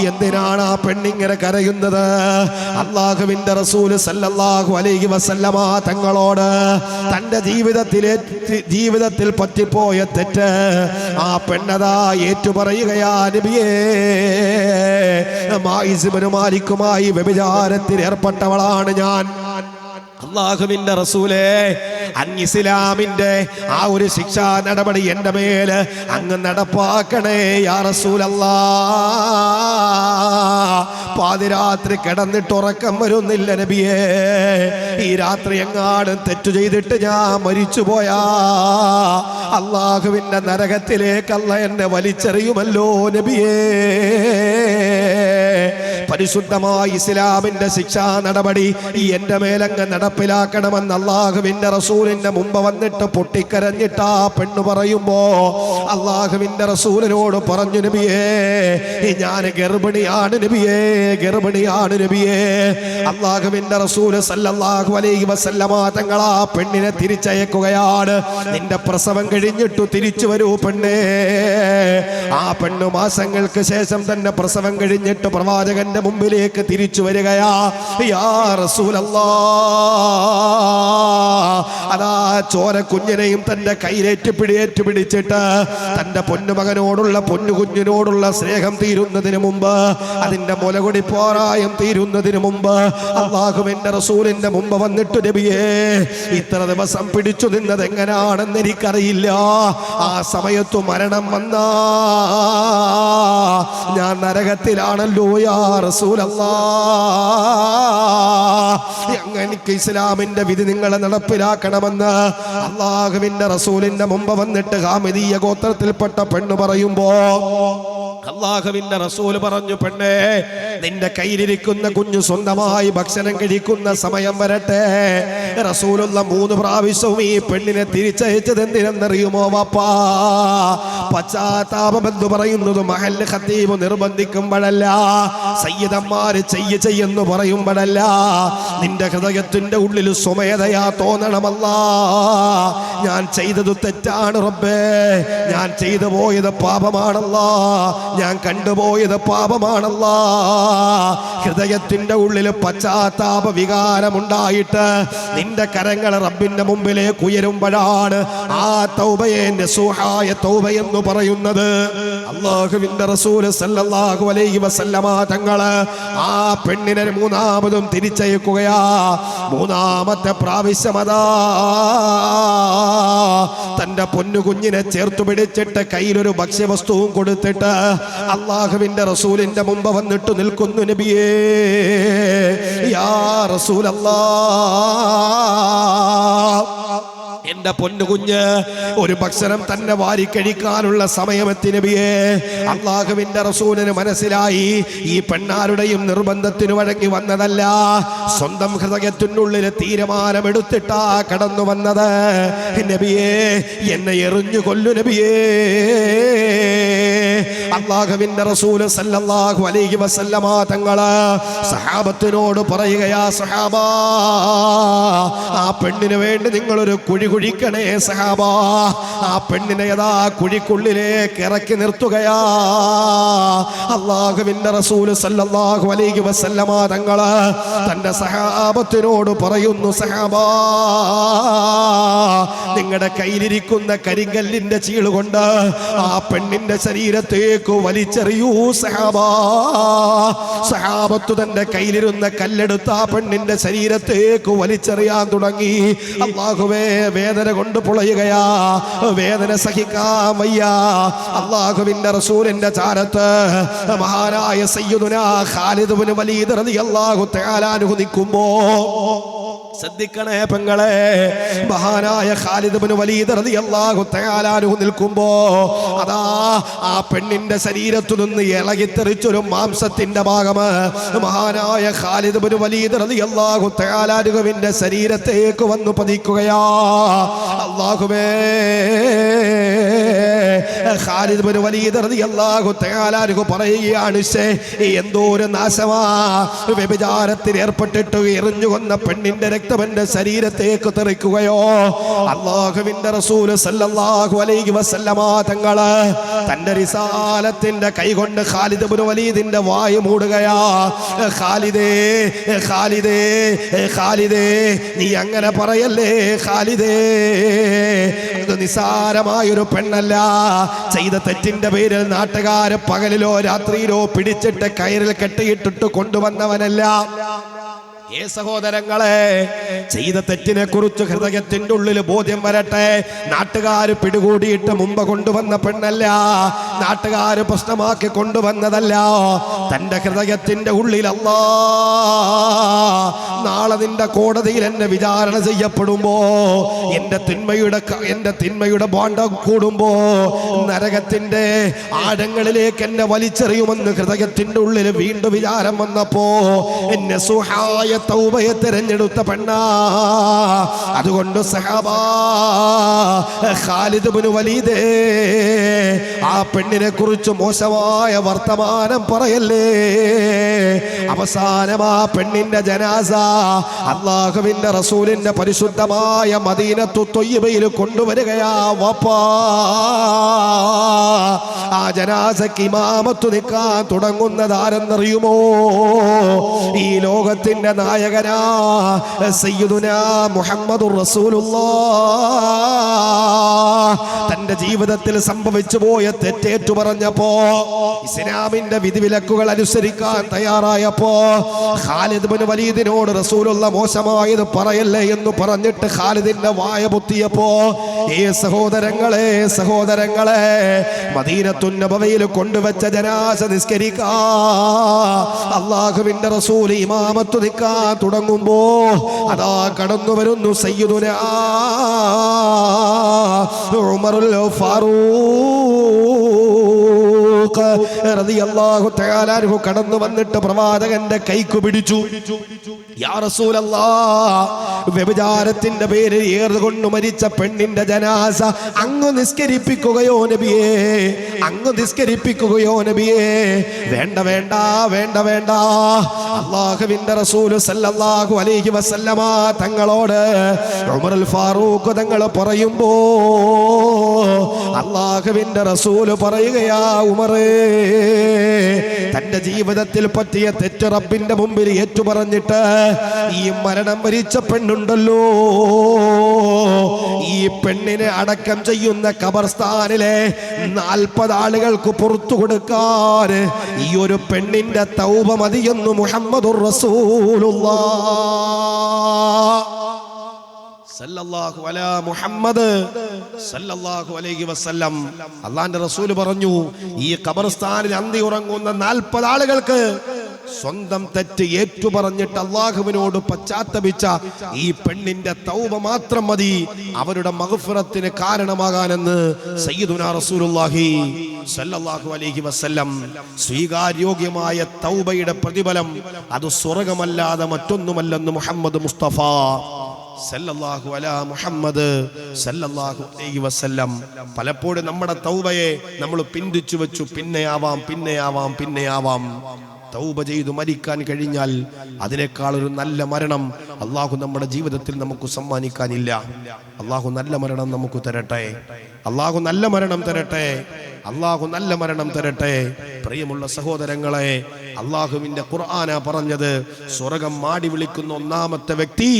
എന്തിനാണ് ആ പെണ്ണിങ്ങനെ കരയുന്നത്? അല്ലാഹുവിന്റെ റസൂല് സല്ലല്ലാഹു അലൈഹി വസല്ലമ തങ്ങളോട് തന്റെ ജീവിതത്തിൽ പറ്റിപ്പോയ തെറ്റ് ആ പെണ്ണതാ ഏറ്റുപറയുകയാ. നബിയേ, മായിസ് ഇബ്നു മാലിക്കുമായി വ്യഭിചാരത്തിൽ ഏർപ്പെട്ടവളാണ് ഞാൻ. അല്ലാഹുവിന്റെ റസൂലേ, അങ്ങ് ഇസ്ലാമിന്റെ ആ ഒരു ശിക്ഷാ നടപടി എന്റെ മേല് അങ്ങ് നടപ്പാക്കണേ യാ റസൂലല്ലാഹ്. പാതിരാത്രി കിടന്നിട്ട് ഉറക്കം വരുന്നില്ല നബിയേ. ഈ രാത്രി എങ്ങാനും തെറ്റു ചെയ്തിട്ട് ഞാൻ മരിച്ചുപോയാ അല്ലാഹുവിന്റെ നരകത്തിലേക്ക് അല്ല എന്നെ വലിച്ചെറിയുമല്ലോ നബിയേ. പരിശുദ്ധമായ ഇസ്ലാമിന്റെ ശിക്ഷാ നടപടി എന്റെ മേലങ്ങ് നടപ്പിലാക്കണമെന്ന് അല്ലാഹുവിന്റെ റസൂലിന്റെ മുമ്പ് വന്നിട്ട് പൊട്ടിക്കരഞ്ഞിട്ട് ആ പെണ്ണ് പറയുമ്പോ അല്ലാഹുവിന്റെ റസൂലിനോട് പറഞ്ഞു, നബിയേ, ഞാൻ ഗർഭിണിയാണ് നബിയേ, ഗർഭിണിയാണ് നബിയേ. അല്ലാഹുവിന്റെ റസൂൽ സല്ലല്ലാഹു അലൈഹി വസല്ലമ തങ്ങൾ ആ പെണ്ണിനെ തിരിച്ചയക്കുകയാണ്. നിന്റെ പ്രസവം കഴിഞ്ഞിട്ടു തിരിച്ചു വരൂ പെണ്ണേ. ആ പെണ്ണ് മാസങ്ങൾക്ക് ശേഷം തന്നെ പ്രസവം കഴിഞ്ഞിട്ട് പ്രവാചകന്റെ മുമ്പിലേക്ക് തിരിച്ചു വരികയാ. യാ റസൂലല്ലാഹ്, അതാ ചോര കുഞ്ഞിനെയും തന്റെ കയ്യിലേറ്റ് പിടിച്ചിട്ട് തന്റെ പൊന്നുമകനോടുള്ള പൊന്നുകുഞ്ഞിനോടുള്ള സ്നേഹം തീരുന്നതിന് മുമ്പ്, അതിന്റെ മുലകൊടി പോരായം തീരുന്നതിന് മുമ്പ് അല്ലാഹുവിന്റെ റസൂലിന്റെ മുമ്പ് വന്നിട്ട്, നബിയേ, ഇത്ര ദിവസം പിടിച്ചു നിന്നത് എങ്ങനെയാണെന്ന് എനിക്കറിയില്ല. ആ സമയത്തു മരണം വന്നാ ഞാൻ നരകത്തിലാണല്ലോ യാ റസൂലല്ലാഹ്. എനിക്ക് ഇസ്ലാമിന്റെ വിധി നിങ്ങളെ നടപ്പിലാക്കണമെന്ന് അല്ലാഹുവിന്റെ റസൂലിന്റെ മുമ്പ് വന്നിട്ട് ഖാമിദിയ ഗോത്രത്തിൽപ്പെട്ട പെണ്ണ് പറയുമ്പോ അല്ലാഹുവിന്റെ റസൂൽ പറഞ്ഞു, പെണ്ണേ, നിന്റെ കയ്യിലിരിക്കുന്ന കുഞ്ഞു സ്വന്തമായി ഭക്ഷണം കഴിക്കുന്ന സമയം വരട്ടെ. റസൂലുള്ള 3 പ്രാവശ്യവും ഈ പെണ്ണിനെ തിരിച്ചയച്ചത് എന്തിനെന്നറിയുമോ വാപ്പാ? പശ്ചാത്താപം എന്ന് പറയുന്നത് മഹല്ല് ഖത്തീബ് നിർബന്ധിക്കുമ്പോഴല്ല, സയ്യിദന്മാര് ചെയ്യെന്ന് പറയുമ്പോഴല്ല, നിന്റെ ഹൃദയത്തിന്റെ ഉള്ളിൽ സ്വമേധയാ തോന്നണമല്ല, ഞാൻ ചെയ്തത് തെറ്റാണ് റബ്ബേ, ഞാൻ ചെയ്തു പോയത് പാപമാണല്ലോ, ഞാൻ കണ്ടുപോയത് പാപമാണല്ലോ. ഹൃദയത്തിന്റെ ഉള്ളിൽ പശ്ചാത്താപ വികാരമുണ്ടായിട്ട് നിന്റെ കരങ്ങൾ റബ്ബിന്റെ മുമ്പിലേക്ക് ഉയരുമ്പോഴാണ് ആ തൗബയെ നസൂഹായ തൗബ എന്ന് പറയുന്നത്. അല്ലാഹുവിന്റെ റസൂൽ സല്ലല്ലാഹു അലൈഹി വസല്ലമ തങ്ങള് ആ പെണ്ണിനെ 3ാമതും തിരിച്ചയക്കുകയാ. 3ാമത്തെ പ്രാവശ്യമതാ തന്റെ പൊന്നുകുഞ്ഞിനെ ചേർത്തു പിടിച്ചിട്ട് കയ്യിലൊരു ഭക്ഷ്യവസ്തുവും കൊടുത്തിട്ട് അല്ലാഹുവിന്റെ റസൂലിന്റെ മുമ്പ് വന്നിട്ട് നിൽക്കുന്നു, നബിയേ, യാ റസൂലല്ലാഹ്, എന്റെ പൊന്നുകുഞ്ഞ് ഒരു ഭക്ഷണം തന്നെ വാരിക്കഴിക്കാനുള്ള സമയമെത്തി നബിയേ. അല്ലാഹുവിന്റെ റസൂലിന് മനസ്സിലായി ഈ പെണ്ണാരുടെയും നിർബന്ധത്തിന് വഴങ്ങി വന്നതല്ല, സ്വന്തം ഹൃദയത്തിനുള്ളിൽ തീരുമാനമെടുത്തിട്ടാ കടന്നു വന്നത്. നബിയേ, എന്നെ എറിഞ്ഞു കൊല്ലു നബിയേ. അല്ലാഹുവിന്റെ റസൂൽ സല്ലല്ലാഹു അലൈഹി വസല്ലമ തങ്ങള് സഹാബത്തിനോട് പറയുകയാ, സഹാബാ, ആ പെണ്ണിന് വേണ്ടി നിങ്ങളൊരു കുഴി കുഴിക്കണേ സഹാബാ. ആ പെണ്ണിനെ യഥാ കുഴിക്കുള്ളിലേക്ക് ഇറക്കി നിർത്തുകയാ. അല്ലാഹുവിന്റെ റസൂൽ സല്ലല്ലാഹു അലൈഹി വസല്ലമ തങ്ങള് തന്റെ സഹാബത്തിനോട് പറയുന്നു, സഹാബാ, നിങ്ങളുടെ കയ്യിലിരിക്കുന്ന കരിങ്കല്ലിന്റെ ചീളുകൊണ്ട് ആ പെണ്ണിന്റെ ശരീരത്തേക്ക് വലിച്ചെറിയൂ സഹാബാ. സഹാബത്ത് തന്റെ കയ്യിലിരുന്ന കല്ലെടുത്ത് ആ പെണ്ണിന്റെ ശരീരത്തേക്ക് വലിച്ചെറിയാൻ തുടങ്ങി. അല്ലാഹുവേ, വേദന കൊണ്ട് പൊളയുകയാ, വേദന സഹിക്കാൻ വയ്യ. അല്ലാഹുവിന്റെ റസൂലിന്റെ ചാരത്ത് മഹാനായ സയ്യിദുനാ ഖാലിദ് ഇബ്നു വലീദ് റളിയല്ലാഹു തആല അൻഹു നിൽക്കുമ്പോ ശ്രദ്ധിക്കണേ പെങ്ങളെ. മഹാനായ ഖാലിദ് ഇബ്നു വലീദ് റളിയല്ലാഹു തആല അൻഹു നിൽക്കുമ്പോ അതാ ആ പെണ്ണിന്റെ ശരീരത്തു നിന്ന് ഇളകിത്തെറിച്ചൊരു മാംസത്തിന്റെ ഭാഗം മഹാനായ ഖാലിദ് ഇബ്നു വലീദ് റളിയല്ലാഹു തആല അൻഹുവിന്റെ ശരീരത്തേക്ക് വന്നു പതിക്കുകയാ. അല്ലാഹുവേ, ഖാലിദ് ഇബ്നു വലീദ് റളിയല്ലാഹു തആല അൻഹു പറയുകയാണ്, എന്തോ ഒരു നാശമാ, വ്യഭിചാരത്തിൽ ഏർപ്പെട്ടിട്ട് എറിഞ്ഞു കൊന്ന പെണ്ണിന്റെ രക്തം എന്റെ ശരീരത്തേക്ക് തെറിക്കുകയോ. അല്ലാഹുവിന്റെ റസൂൽ സല്ലല്ലാഹു അലൈഹി വസല്ലമ തങ്ങള് തന്റെ റിസാലത്തിന്റെ കൈകൊണ്ട് ഖാലിദ് ഇബ്നു വലീദിന്റെ വായ് മൂടുകയാ. ഖാലിദേ, ഖാലിദേ, ഖാലിദേ, നീ അങ്ങനെ പറയല്ലേ ഖാലിദേ. അത് നിസാരമായൊരു പെണ്ണല്ല. ചെയ്ത തെറ്റിന്റെ പേരിൽ നാട്ടുകാര് പകലിലോ രാത്രിയിലോ പിടിച്ചിട്ട് കയറിൽ കെട്ടിയിട്ടിട്ട് കൊണ്ടുവന്നവനല്ല. സഹോദരങ്ങളെ, ചെയ്ത തെറ്റിനെ കുറിച്ച് ഹൃദയത്തിന്റെ ഉള്ളിൽ ബോധ്യം വരട്ടെ. നാട്ടുകാര് പിടികൂടിയിട്ട് മുമ്പ് കൊണ്ടുവന്ന പെണ്ണല്ല, നാട്ടുകാര് പ്രശ്നമാക്കി കൊണ്ടുവന്നതല്ല. തന്റെ ഹൃദയത്തിന്റെ ഉള്ളിൽ അല്ലാ, നാളെ നിന്റെ കോടതിയിൽ എന്നെ വിചാരണ ചെയ്യപ്പെടുമ്പോ, എന്റെ തിന്മയുടെ ബോണ്ടം കൂടുമ്പോ നരകത്തിന്റെ ആഴങ്ങളിലേക്ക് എന്നെ വലിച്ചെറിയുമെന്ന് ഹൃദയത്തിന്റെ ഉള്ളിൽ വീണ്ടും വിചാരം വന്നപ്പോ എന്നെ സുഹായ തൗബയെ തെരഞ്ഞെടുത്ത പെണ്ണാ. അതുകൊണ്ട് സഹാബാ, ഖാലിദ് ഇബ്നു വലീദ് ആ പെണ്ണിനെ കുറിച്ച് മോശമായ വർത്തമാനം പറയല്ലേ. അവസാനം ആ പെണ്ണിന്റെ ജനാസ അല്ലാഹുവിന്റെ റസൂലിന്റെ പരിശുദ്ധമായ മദീനത്തു ത്വയ്യിബയിൽ കൊണ്ടുവരികയാ. വാപ്പാ, ആ ജനാസക്ക് ഇമാമത്ത് നിൽക്കാൻ തുടങ്ങുന്നത് ആരെന്നറിയുമോ? ഈ ലോകത്തിന്റെ നായകനാ സയ്യിദുനാ മുഹമ്മദുർ റസൂലുള്ളാഹ്. തന്റെ ജീവിതത്തിൽ സംഭവിച്ചു പോയ തെറ്റേറ്റു പറഞ്ഞപ്പോ, ഇസ്ലാമിന്റെ വിധിവിലക്കുകൾ അനുസരിക്കാൻ തയ്യാറായപ്പോ, ഖാലിദ് ഇബ്നു വലീദിനോട് റസൂലുള്ള മോശമായത് പറയല്ലേ എന്ന് പറഞ്ഞിട്ട് ഖാലിദിന്റെ വായ പൊത്തിയപ്പോ, സഹോദരങ്ങളെ, സഹോദരങ്ങളെ, മദീനത്തുൻ നബവിയിൽ കൊണ്ടുവച്ച ജനാസ നിസ്കരിക്കാ അല്ലാഹുവിന്റെ റസൂൽ ഇമാമത്ത് നിൽക്കാൻ തുടങ്ങുമ്പോ അതാ കടന്നു വരുന്നു സയ്യിദുനാ ഉമറുൽ ഫാറൂഖ് റളിയല്ലാഹു തആല അൻഹു കടന്നു വന്നിട്ട് പ്രവാചകന്റെ കൈക്കു പിടിച്ചു. യാ റസൂലല്ലാഹ്, വ്യഭിചാരത്തിന്റെ പേരിൽ ഏറുകൊണ്ട് മരിച്ച പെണ്ണിന്റെ ജനാസ അങ്ങ് നിസ്കരിപ്പിക്കുകയോ നബിയേ, അങ്ങ് നിസ്കരിപ്പിക്കുകയോ നബിയേ? വേണ്ട വേണ്ട വേണ്ട വേണ്ട. അല്ലാഹുവിന്റെ റസൂൽ സല്ലല്ലാഹു അലൈഹി വസല്ലമ തങ്ങളോട് ഉമറുൽ ഫാറൂഖ് തങ്ങൾ പറയുമ്പോ അല്ലാഹുവിന്റെ റസൂൽ പറയുകയാ, ഉമറേ, തന്റെ ജീവിതത്തിൽ പറ്റിയ തെറ്റ് റബ്ബിന്റെ മുമ്പിൽ ഏറ്റുപറഞ്ഞിട്ട് ഈ മരണം വരിച്ച പെണ്ണുണ്ടല്ലോ, ഈ പെണ്ണിനെ അടക്കം ചെയ്യുന്ന ഖബർസ്ഥാനിലെ 40 ആളുകൾക്ക് പുറത്തു കൊടുക്കാൻ ഈ ഒരു പെണ്ണിന്റെ തൗബ മതിയെന്ന് മുഹമ്മദുർ റസൂലുള്ളാഹ് സല്ലല്ലാഹു അലാ മുഹമ്മദ് സല്ലല്ലാഹു അലൈഹി വസല്ലം. അല്ലാഹുവിന്റെ റസൂൽ പറഞ്ഞു, ഈ ഖബർസ്ഥാനിൽ അന്തി ഉറങ്ങുന്ന 40 ആളുകൾക്ക് സ്വന്തം തെറ്റ് ഏറ്റുപറഞ്ഞിട്ട് അല്ലാഹുവിനോട് പശ്ചാത്തപിച്ച ഈ പെണ്ണിന്റെ തൗബ മാത്രം മതി അവരുടെ മഗ്ഫിറത്തിന് കാരണമാകാനെന്ന് സയ്യിദുനാ റസൂലുള്ളാഹി സല്ലല്ലാഹു അലൈഹി വസല്ലം. സ്വീകാര്യോഗ്യമായ തൗബയുടെ പ്രതിഫലം അത് സ്വർഗ്ഗമല്ലാതെ മറ്റൊന്നുമല്ലെന്ന് മുഹമ്മദ് മുസ്തഫ സല്ലല്ലാഹു അലാ മുഹമ്മദ് സല്ലല്ലാഹു അലൈഹി വസല്ലം. പലപ്പോഴും നമ്മുടെ തൗബയെ നമ്മൾ പിന്തിച്ചു വെച്ചു. പിന്നെയാവാം. തൗബ ചെയ്തു മരിക്കാൻ കഴിഞ്ഞാൽ അതിനേക്കാൾ ഒരു നല്ല മരണം അല്ലാഹു നമ്മുടെ ജീവിതത്തിൽ നമുക്ക് സമ്മാനിക്കാനില്ല. അല്ലാഹു നല്ല മരണം നമുക്ക് തരട്ടെ. അല്ലാഹു നല്ല മരണം തരട്ടെ. അല്ലാഹു നല്ല മരണം തരട്ടെ. പ്രിയമുള്ള സഹോദരങ്ങളെ, അല്ലാഹുവിന്റെ ഖുർആനാ പറഞ്ഞത്, സ്വർഗ്ഗം മാടി വിളിക്കുന്ന ഒന്നാമത്തെ വ്യക്തി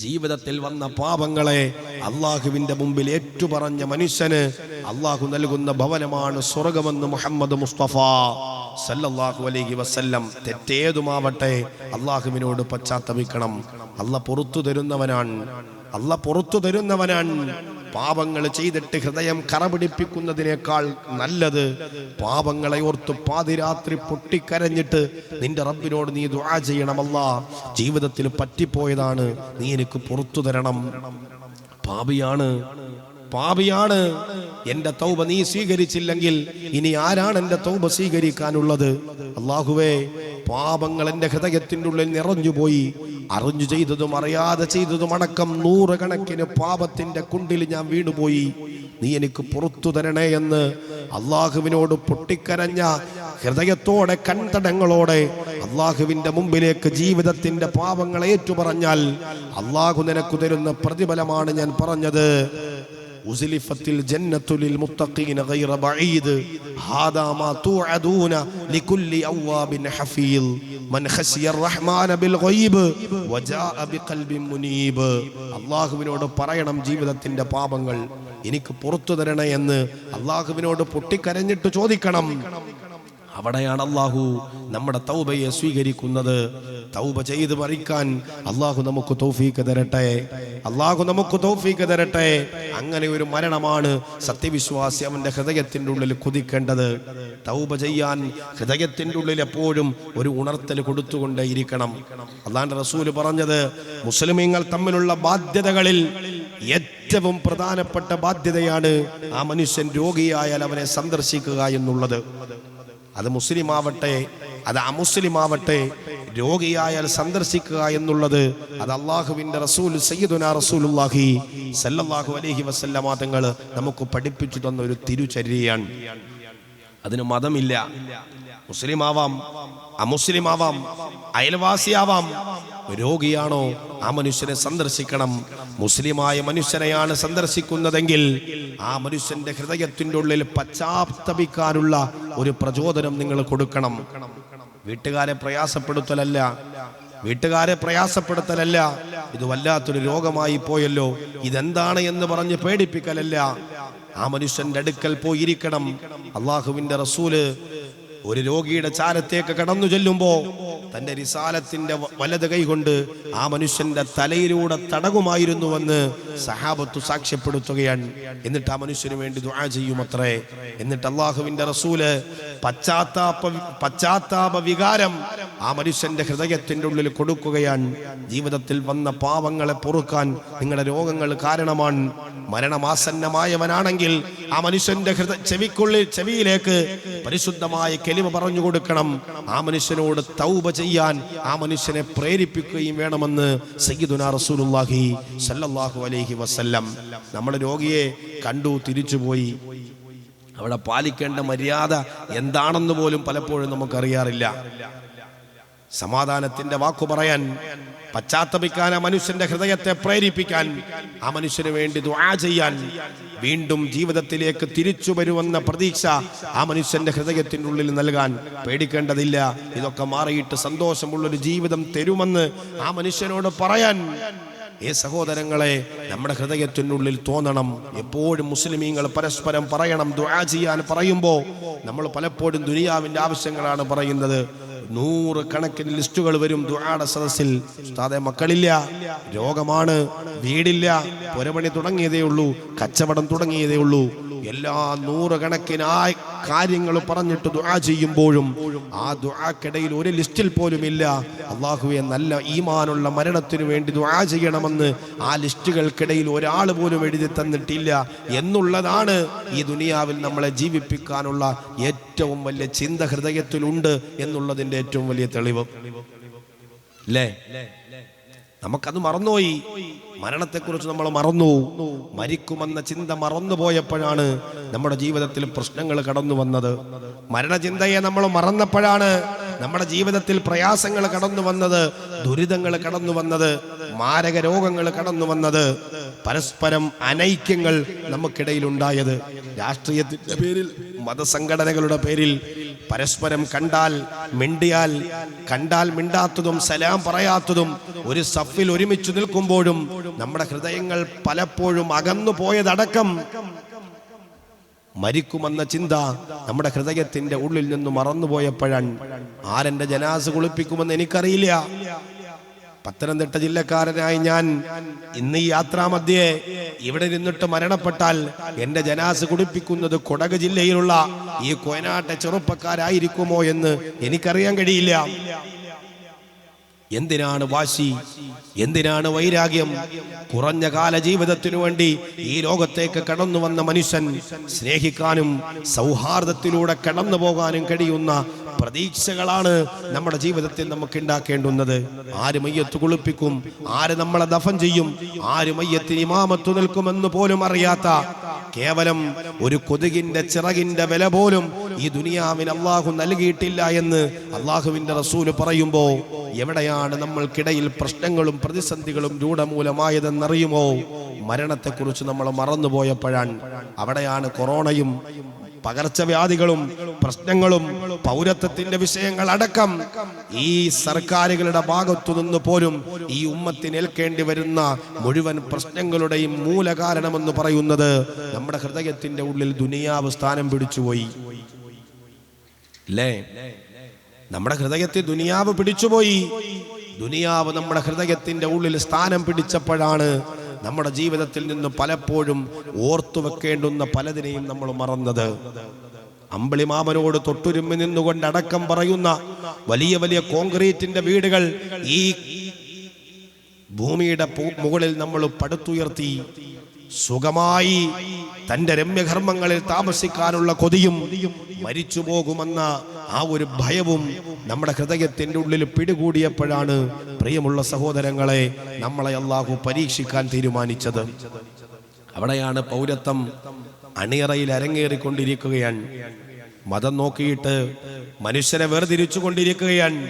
ജീവിതത്തിൽ വന്ന പാപങ്ങളെ അല്ലാഹുവിന്റെ മുമ്പിൽ ഏറ്റുപറഞ്ഞ മനുഷ്യന് അല്ലാഹു നൽകുന്ന ഭവനമാണ് സ്വർഗ്ഗമെന്ന് മുഹമ്മദ് മുസ്തഫ സല്ലല്ലാഹു അലൈഹി വസല്ലം. തെറ്റേതുമാവട്ടെ അല്ലാഹുവിനോട് പശ്ചാത്തപിക്കണം. അല്ലാഹു പുറത്തു തരുന്നവനാണ്. പാപങ്ങൾ ചെയ്തിട്ട് ഹൃദയം കറപിടിപ്പിക്കുന്നതിനേക്കാൾ നല്ലത് പാപങ്ങളെ ഓർത്ത് പാതിരാത്രി പൊട്ടിക്കരഞ്ഞിട്ട് നിന്റെ റബ്ബിനോട് നീ ദുആ ചെയ്യണം, അല്ലാഹ് ജീവിതത്തിൽ പറ്റിപ്പോയതാണ്, നീ എനിക്ക് പുറത്തു തരണം. പാപിയാണ്, എന്റെ തൗബ നീ സ്വീകരിച്ചില്ലെങ്കിൽ ഇനി ആരാണ് എന്റെ തൗബ സ്വീകരിക്കാനുള്ളത്? അല്ലാഹുവേ, പാപങ്ങൾ എന്റെ ഹൃദയത്തിൻ്റെ ഉള്ളിൽ നിറഞ്ഞുപോയി. അറിഞ്ഞു ചെയ്തതും അറിയാതെ ചെയ്തതും അടക്കം 100 കണക്കിന് പാപത്തിന്റെ കുണ്ടിൽ ഞാൻ വീണുപോയി. നീ എനിക്ക് പുറത്തു തരണേ എന്ന് അള്ളാഹുവിനോട് പൊട്ടിക്കരഞ്ഞ ഹൃദയത്തോടെ കൺതടങ്ങളോടെ അള്ളാഹുവിന്റെ മുമ്പിലേക്ക് ജീവിതത്തിന്റെ പാപങ്ങൾ ഏറ്റുപറഞ്ഞാൽ അള്ളാഹു നിനക്ക് തരുന്ന പ്രതിഫലമാണ് ഞാൻ പറഞ്ഞത്. ഉസ്ലിഫത്തിൽ ജന്നത്തു ലിൽ മുത്തഖീന ഗൈറ ബഈദ് ഹാദാ മാ തുഅദൂന ലികുല്ലി അവ്വാബിൻ ഹഫീൽ മൻ ഖശിയ റഹ്മാന ബിൽ ഗൈബ് വജാഅ ബിഖൽബിൻ മുനീബ്. അല്ലാഹുവിനോട് പറയണം ജീവിതത്തിന്റെ പാപങ്ങൾ എനിക്ക് പുറത്തു തരണേ എന്ന് അല്ലാഹുവിനോട് പൊട്ടിക്കരഞ്ഞിട്ട് ചോദിക്കണം. അവിടെയാണ് അല്ലാഹു നമ്മുടെ തൗബയെ സ്വീകരിക്കുന്നത്. തൗബ ചെയ്ത് മരിക്കാൻ അല്ലാഹു നമുക്ക് തൗഫീഖ് തരട്ടെ, അല്ലാഹു നമുക്ക് തൗഫീഖ് തരട്ടെ. അങ്ങനെ ഒരു മരണമാണ് സത്യവിശ്വാസി അവന്റെ ഹൃദയത്തിന്റെ ഉള്ളിൽ കുതിക്കേണ്ടത്. തൗബ ചെയ്യാൻ ഹൃദയത്തിന്റെ ഉള്ളിൽ എപ്പോഴും ഒരു ഉണർത്തൽ കൊടുത്തുകൊണ്ടേയിരിക്കണം. അല്ലാഹുവിന്റെ റസൂല് പറഞ്ഞത്, മുസ്ലിമീങ്ങൾ തമ്മിലുള്ള ബാധ്യതകളിൽ ഏറ്റവും പ്രധാനപ്പെട്ട ബാധ്യതയാണ് ആ മനുഷ്യൻ രോഗിയായാൽ അവനെ സന്ദർശിക്കുക എന്നുള്ളത്. അത് മുസ്ലിം ആവട്ടെ അത് അമുസ്ലിം ആവട്ടെ, രോഗിയായാൽ സന്ദർശിക്കുക എന്നുള്ളത് അത് അള്ളാഹുവിന്റെ റസൂൽ സയ്യിദുനാ റസൂലുള്ളാഹി സല്ലല്ലാഹു അലൈഹി വസല്ലമ തങ്ങൾ നമുക്ക് പഠിപ്പിച്ചു തന്ന ഒരു തിരുചര്യയാണ്. അതിന് മതമില്ല. മുസ്ലിം ആവാം, അമുസ്ലിം ആവാം, അയൽവാസിയാവാം. രോഗിയാണോ ആ മനുഷ്യനെ സന്ദർശിക്കണം. മുസ്ലിമായ മനുഷ്യനെയാണ് സന്ദർശിക്കുന്നതെങ്കിൽ ആ മനുഷ്യന്റെ ഹൃദയത്തിന്റെ ഉള്ളിൽ പശ്ചാത്തപിക്കാനുള്ള ഒരു പ്രചോദനം നിങ്ങൾ കൊടുക്കണം. വീട്ടുകാരെ പ്രയാസപ്പെടുത്തലല്ല, ഇത് വല്ലാത്തൊരു രോഗമായി പോയല്ലോ, ഇതെന്താണ് എന്ന് പറഞ്ഞ് പേടിപ്പിക്കലല്ല. ആ മനുഷ്യന്റെ അടുക്കൽ പോയിരിക്കണം. അള്ളാഹുവിന്റെ റസൂല് ഒരു രോഗിയുടെ ചാരത്തേക്ക് കടന്നു ചെല്ലുമ്പോ തന്റെ റിസാലത്തിന്റെ വലത് കൈകൊണ്ട് ആ മനുഷ്യന്റെ തലയിലൂടെ തടകുമായിരുന്നുവെന്ന് സഹാബത്ത് സാക്ഷ്യപ്പെടുത്തുകയാണ്. എന്നിട്ട് ആ മനുഷ്യന് വേണ്ടി ദുആ ചെയ്യുമത്രേ. എന്നിട്ട് അള്ളാഹുവിന്റെ റസൂല് പശ്ചാത്താപ വികാരം ആ മനുഷ്യന്റെ ഹൃദയത്തിന്റെ ഉള്ളിൽ കൊടുക്കുകയാണ്. ജീവിതത്തിൽ വന്ന പാവങ്ങളെ പൊറുക്കാൻ നിങ്ങളുടെ രോഗങ്ങൾ കാരണമാണ്. മരണമാസന്നമായവനാണെങ്കിൽ ആ മനുഷ്യന്റെ ചെവിയിലേക്ക് പരിശുദ്ധമായ കലിമ പറഞ്ഞു കൊടുക്കണം. ആ മനുഷ്യനോട് തൗബ ചെയ്യാൻ ആ മനുഷ്യനെ പ്രേരിപ്പിക്കുകയും വേണമെന്ന് സയ്യിദുനാ റസൂലുള്ളാഹി സല്ലല്ലാഹു അലൈഹി വസല്ലം. നമ്മൾ രോഗിയെ കണ്ടു തിരിച്ചുപോയി. അവിടെ പാലിക്കേണ്ട മര്യാദ എന്താണെന്ന് പോലും പലപ്പോഴും നമുക്കറിയാറില്ല. സമാധാനത്തിന്റെ വാക്കു പറയാൻ, പശ്ചാത്തപിക്കാൻ, ആ മനുഷ്യന്റെ ഹൃദയത്തെ പ്രേരിപ്പിക്കാൻ, ആ മനുഷ്യന് വേണ്ടി ദുആ ചെയ്യാൻ, വീണ്ടും ജീവിതത്തിലേക്ക് തിരിച്ചു വരുമെന്ന പ്രതീക്ഷ ആ മനുഷ്യന്റെ ഹൃദയത്തിൻ്റെ ഉള്ളിൽ നൽകാൻ പേടിക്കേണ്ടതില്ല. ഇതൊക്കെ മാറിയിട്ട് സന്തോഷമുള്ളൊരു ജീവിതം തരുമെന്ന് ആ മനുഷ്യനോട് പറയാൻ സഹോദരങ്ങളെ നമ്മുടെ ഹൃദയത്തിനുള്ളിൽ തോന്നണം. എപ്പോഴും മുസ്ലിമീങ്ങൾ പരസ്പരം പറയണം. ദുആ ചെയ്യാൻ പറയുമ്പോൾ നമ്മൾ പലപ്പോഴും ദുനിയാവിന്റെ ആവശ്യങ്ങളാണ് പറയുന്നത്. 100 കണക്കിന് ലിസ്റ്റുകൾ വരും ദുആയുടെ സദസ്സിൽ. ഉസ്താദേ, മക്കളില്ല, രോഗമാണ്, വീടില്ല, പുരപണി തുടങ്ങിയതേ ഉള്ളൂ, കച്ചവടം തുടങ്ങിയതേ ഉള്ളൂ, എല്ലാ 100 കണക്കിന് ആ കാര്യങ്ങൾ പറഞ്ഞിട്ട് ദുആ ചെയ്യുമ്പോഴും ആ ദുആക്കിടയിൽ ഒരു ലിസ്റ്റിൽ പോലും ഇല്ല അല്ലാഹുവേ നല്ല ഈമാനുള്ള മരണത്തിനു വേണ്ടി ദുആ ചെയ്യണമെന്ന്. ആ ലിസ്റ്റുകൾക്കിടയിൽ ഒരാൾ പോലും എഴുതി തന്നിട്ടില്ല എന്നുള്ളതാണ് ഈ ദുനിയാവിൽ നമ്മളെ ജീവിപ്പിക്കാനുള്ള ഏറ്റവും വലിയ ചിന്ത ഹൃദയത്തിലുണ്ട് എന്നുള്ളതിന്റെ ഏറ്റവും വലിയ തെളിവ് അല്ലേ? നമുക്കത് മറന്നുപോയി. മരണത്തെക്കുറിച്ച് നമ്മൾ മറന്നു. മരിക്കുമെന്ന ചിന്ത മറന്നുപോയപ്പോഴാണ് നമ്മുടെ ജീവിതത്തിൽ പ്രശ്നങ്ങൾ കടന്നു വന്നത്. മരണചിന്തയെ നമ്മൾ മറന്നപ്പോഴാണ് നമ്മുടെ ജീവിതത്തിൽ പ്രയാസങ്ങൾ കടന്നു വന്നത്, ദുരിതങ്ങൾ കടന്നു വന്നത്, മാരക രോഗങ്ങൾ കടന്നു വന്നത്, പരസ്പരം അനൈക്യങ്ങൾ നമുക്കിടയിൽ ഉണ്ടായത്. രാഷ്ട്രീയത്തിന്റെ പേരിൽ, മതസംഘടനകളുടെ പേരിൽ പരസ്പരം കണ്ടാൽ മിണ്ടാത്തതും സലാം പറയാത്തതും, ഒരു സഫിൽ ഒരുമിച്ച് നിൽക്കുമ്പോഴും നമ്മുടെ ഹൃദയങ്ങൾ പലപ്പോഴും അകന്നു പോയതടക്കം മരിക്കുമെന്ന ചിന്ത നമ്മുടെ ഹൃദയത്തിന്റെ ഉള്ളിൽ നിന്ന് മറന്നുപോയപ്പോഴാണ്. ആരെന്റെ ജനാസ കുളിപ്പിക്കുമെന്ന് എനിക്കറിയില്ല, പത്തനംതിട്ട ജില്ലക്കാരനായി ഞാൻ ഇന്ന് ഈ യാത്രാമധ്യേ ഇവിടെ നിന്നിട്ട് മരണപ്പെട്ടാൽ എന്റെ ജനാസ കുടിപ്പിക്കുന്നത് കൊടക് ജില്ലയിലുള്ള ഈ കോയനാട്ടെ ചെറുപ്പക്കാരായിരിക്കുമോ എന്ന് എനിക്കറിയാൻ കഴിയില്ല. എന്തിനാണ് വാശി? എന്തിനാണ് വൈരാഗ്യം? കുറഞ്ഞ കാല ജീവിതത്തിനു വേണ്ടി ഈ ലോകത്തേക്ക് കടന്നു വന്ന മനുഷ്യൻ സ്നേഹിക്കാനും സൗഹാർദ്ദത്തിലൂടെ കടന്നു പോകാനും കഴിയുന്ന പ്രതീക്ഷകളാണ് നമ്മുടെ ജീവിതത്തിൽ നമുക്ക് ഉണ്ടാക്കേണ്ടുന്നത്. ആര് മയ്യത്ത് കുളിപ്പിക്കും, ആര് നമ്മളെ ദഫൻ ചെയ്യും, ആര് മയ്യത്തിന് ഇമാമത്ത് നിൽക്കുമെന്ന് പോലും അറിയാത്ത, കേവലം ഒരു കൊതുകിന്റെ ചിറകിന്റെ വില പോലും ഈ ദുനിയാവിന് അള്ളാഹു നൽകിയിട്ടില്ല എന്ന് അള്ളാഹുവിന്റെ റസൂല് പറയുമ്പോ എവിടെയാണ് നമ്മൾക്കിടയിൽ പ്രശ്നങ്ങളും പ്രതിസന്ധികളും രൂഢമൂലമായതെന്നറിയുമോ? മരണത്തെക്കുറിച്ച് നമ്മൾ മറന്നുപോയപ്പോഴാണ്. അവിടെയാണ് കൊറോണയും പകർച്ചവ്യാധികളും പ്രശ്നങ്ങളും പൗരത്വത്തിന്റെ വിഷയങ്ങൾ അടക്കം ഈ സർക്കാരുകളുടെ ഭാഗത്തു നിന്ന് പോലും ഈ ഉമ്മത്തിന് ഏൽക്കേണ്ടി വരുന്ന മുഴുവൻ പ്രശ്നങ്ങളുടെയും മൂലകാരണമെന്ന് പറയുന്നത് നമ്മുടെ ഹൃദയത്തിന്റെ ഉള്ളിൽ ദുനിയാവ് സ്ഥാനം പിടിച്ചുപോയി അല്ലേ? നമ്മുടെ ഹൃദയത്തിൽ ദുനിയാവ് പിടിച്ചുപോയി. ദുനിയാവ് നമ്മുടെ ഹൃദയത്തിന്റെ ഉള്ളിൽ സ്ഥാനം പിടിച്ചപ്പോഴാണ് നമ്മുടെ ജീവിതത്തിൽ നിന്ന് പലപ്പോഴും ഓർത്തു വെക്കേണ്ടുന്ന പലതിനെയും നമ്മൾ മറന്നത്. അമ്പിളിമാമനോട് തൊട്ടുരുമ്മി നിന്നുകൊണ്ട് അടക്കം പറയുന്ന വലിയ വലിയ കോൺക്രീറ്റിന്റെ വീടുകൾ ഈ ഭൂമിയുടെ മുകളിൽ നമ്മൾ പടുത്തുയർത്തി സുഖമായി തന്റെ രമ്യകർമ്മങ്ങളിൽ താമസിക്കാനുള്ള കൊതിയും മരിച്ചു പോകുമെന്ന ആ ഒരു ഭയവും നമ്മുടെ ഹൃദയത്തിന്റെ ഉള്ളിൽ പിടികൂടിയപ്പോഴാണ് പ്രിയമുള്ള സഹോദരങ്ങളെ നമ്മളെ അല്ലാഹു പരീക്ഷിക്കാൻ തീരുമാനിച്ചത്. അവിടെയാണ് പൗരത്വം അണിയറയിൽ അരങ്ങേറിക്കൊണ്ടിരിക്കുകയാണ്. മതം നോക്കിയിട്ട് മനുഷ്യരെ വേർതിരിച്ചു കൊണ്ടിരിക്കുകയാണ്.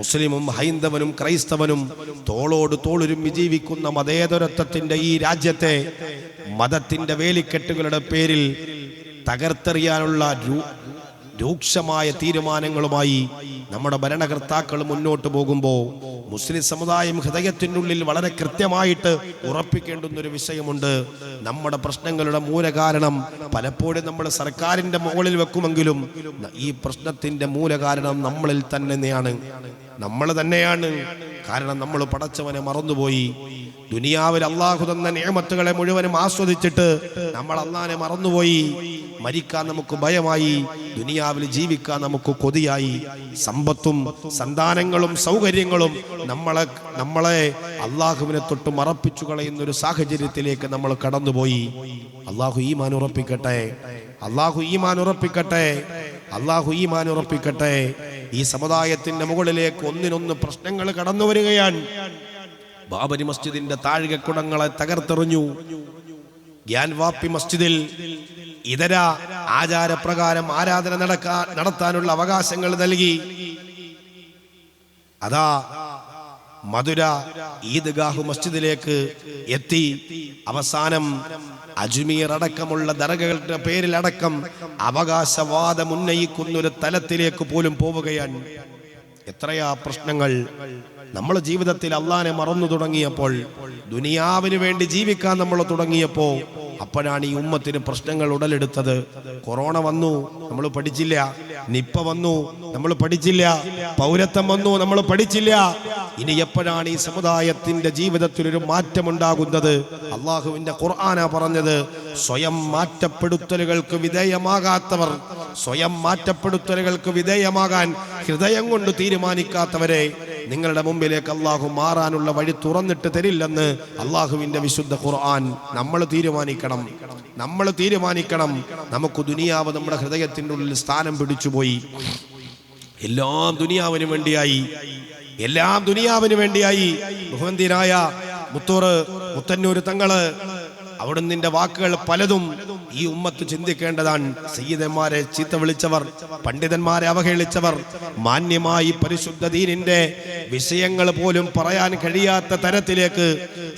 മുസ്ലിമും ഹൈന്ദവനും ക്രൈസ്തവനും തോളോട് തോളുരുമ്മി ജീവിക്കുന്ന മതേതരത്വത്തിന്റെ ഈ രാജ്യത്തെ മതത്തിന്റെ വേലിക്കെട്ടുകളുടെ പേരിൽ തകർത്തെറിയാനുള്ള രൂക്ഷമായ തീരുമാനങ്ങളുമായി നമ്മുടെ ഭരണകർത്താക്കൾ മുന്നോട്ട് പോകുമ്പോൾ മുസ്ലിം സമുദായം ഹൃദയത്തിനുള്ളിൽ വളരെ കൃത്യമായിട്ട് ഉറപ്പിക്കേണ്ടുന്ന ഒരു വിഷയമുണ്ട്. നമ്മുടെ പ്രശ്നങ്ങളുടെ മൂലകാരണം പലപ്പോഴും നമ്മൾ സർക്കാരിന്റെ മുകളിൽ വെക്കുമെങ്കിലും ഈ പ്രശ്നത്തിന്റെ മൂലകാരണം നമ്മളിൽ തന്നെയാണ്, നമ്മൾ തന്നെയാണ്. കാരണം നമ്മൾ പടച്ചവനെ മറന്നുപോയി. ദുനിയാവിൽ അള്ളാഹു തന്ന നിഅമത്തുകളെ മുഴുവനും ആസ്വദിച്ചിട്ട് നമ്മൾ അള്ളാഹനെ മറന്നുപോയി. മരിക്കാൻ നമുക്ക് ഭയമായി, ദുനിയാവിൽ ജീവിക്കാൻ നമുക്ക് കൊതിയായി. സമ്പത്തും സന്താനങ്ങളും സൗകര്യങ്ങളും നമ്മളെ അള്ളാഹുവിനെ തൊട്ട് മറപ്പിച്ചു കളയുന്ന ഒരു സാഹചര്യത്തിലേക്ക് നമ്മൾ കടന്നുപോയി. അള്ളാഹു ഈമാൻ ഉറപ്പിക്കട്ടെ, അള്ളാഹു ഈമാൻ ഉറപ്പിക്കട്ടെ, അള്ളാഹു ഈമാൻ ഉറപ്പിക്കട്ടെ. ഈ സമുദായത്തിന്റെ മുകളിലേക്ക് ഒന്നിനൊന്ന് പ്രശ്നങ്ങൾ കടന്നു വരികയാണ്. ബാബരി മസ്ജിദിന്റെ താഴികക്കുടങ്ങളെ തകർത്തെറിഞ്ഞു. ഗ്യാൻവാപ്പി മസ്ജിദിൽ ഇതര ആചാരപ്രകാരം ആരാധന നടത്താനുള്ള അവകാശങ്ങൾ നൽകി. അതാ മധുര ഈദ്ഗാഹ് മസ്ജിദിലേക്ക് എത്തി. അവസാനം അജ്മീർ അടക്കമുള്ള ദർഗകളുടെ പേരിലടക്കം അവകാശവാദം ഉന്നയിക്കുന്ന ഒരു തലത്തിലേക്ക് പോലും പോവുകയാണ്. എത്രയാ പ്രശ്നങ്ങൾ! നമ്മൾ ജീവിതത്തിൽ അള്ളാനെ മറന്നു തുടങ്ങിയപ്പോൾ, ദുനിയാവിന് വേണ്ടി ജീവിക്കാൻ നമ്മൾ തുടങ്ങിയപ്പോ അപ്പോഴാണ് ഈ ഉമ്മത്തിന് പ്രശ്നങ്ങൾ ഉടലെടുത്തത്. കൊറോണ വന്നു, നമ്മൾ പഠിച്ചില്ല. നിപ്പ വന്നു, നമ്മൾ പഠിച്ചില്ല. പൗരത്വം വന്നു, നമ്മൾ പഠിച്ചില്ല. ഇനി എപ്പോഴാണ് ഈ സമുദായത്തിന്റെ ജീവിതത്തിൽ ഒരു മാറ്റമുണ്ടാകുന്നത്? അള്ളാഹുവിന്റെ ഖുർആനാ പറഞ്ഞത്, സ്വയം മാറ്റപ്പെടുത്തലുകൾക്ക് വിധേയമാകാത്തവർ, സ്വയം മാറ്റപ്പെടുത്തലുകൾക്ക് വിധേയമാകാൻ ഹൃദയം കൊണ്ട് തീരുമാനിക്കാത്തവരെ നിങ്ങളുടെ മുമ്പിലേക്ക് അള്ളാഹു മാറാനുള്ള വഴി തുറന്നിട്ട് തരില്ലെന്ന് അള്ളാഹുവിന്റെ വിശുദ്ധ ഖുർആൻ. നമ്മൾ തീരുമാനിക്കണം, നമ്മൾ തീരുമാനിക്കണം. നമുക്ക് ദുനിയാവ് നമ്മുടെ ഹൃദയത്തിൻ്റെ ഉള്ളിൽ സ്ഥാനം പിടിച്ചുപോയി. എല്ലാം ദുനിയാവിന് വേണ്ടിയായി, എല്ലാം ദുനിയാവിന് വേണ്ടിയായി. ബഹുവന്തിരായ മുത്തന്നൂർ തങ്ങള്, അവിടുന്ന് വാക്കുകൾ പലതും ഈ ഉമ്മത്ത് ചിന്തിക്കേണ്ടതാണ്. സയ്യിദന്മാരെ ചീത്ത വിളിച്ചവർ, പണ്ഡിതന്മാരെ അവഹേളിച്ചവർ, മാന്യമായി പരിശുദ്ധ ദീനിന്റെ വിഷയങ്ങൾ പോലും പറയാൻ കഴിയാത്ത തരത്തിലേക്ക്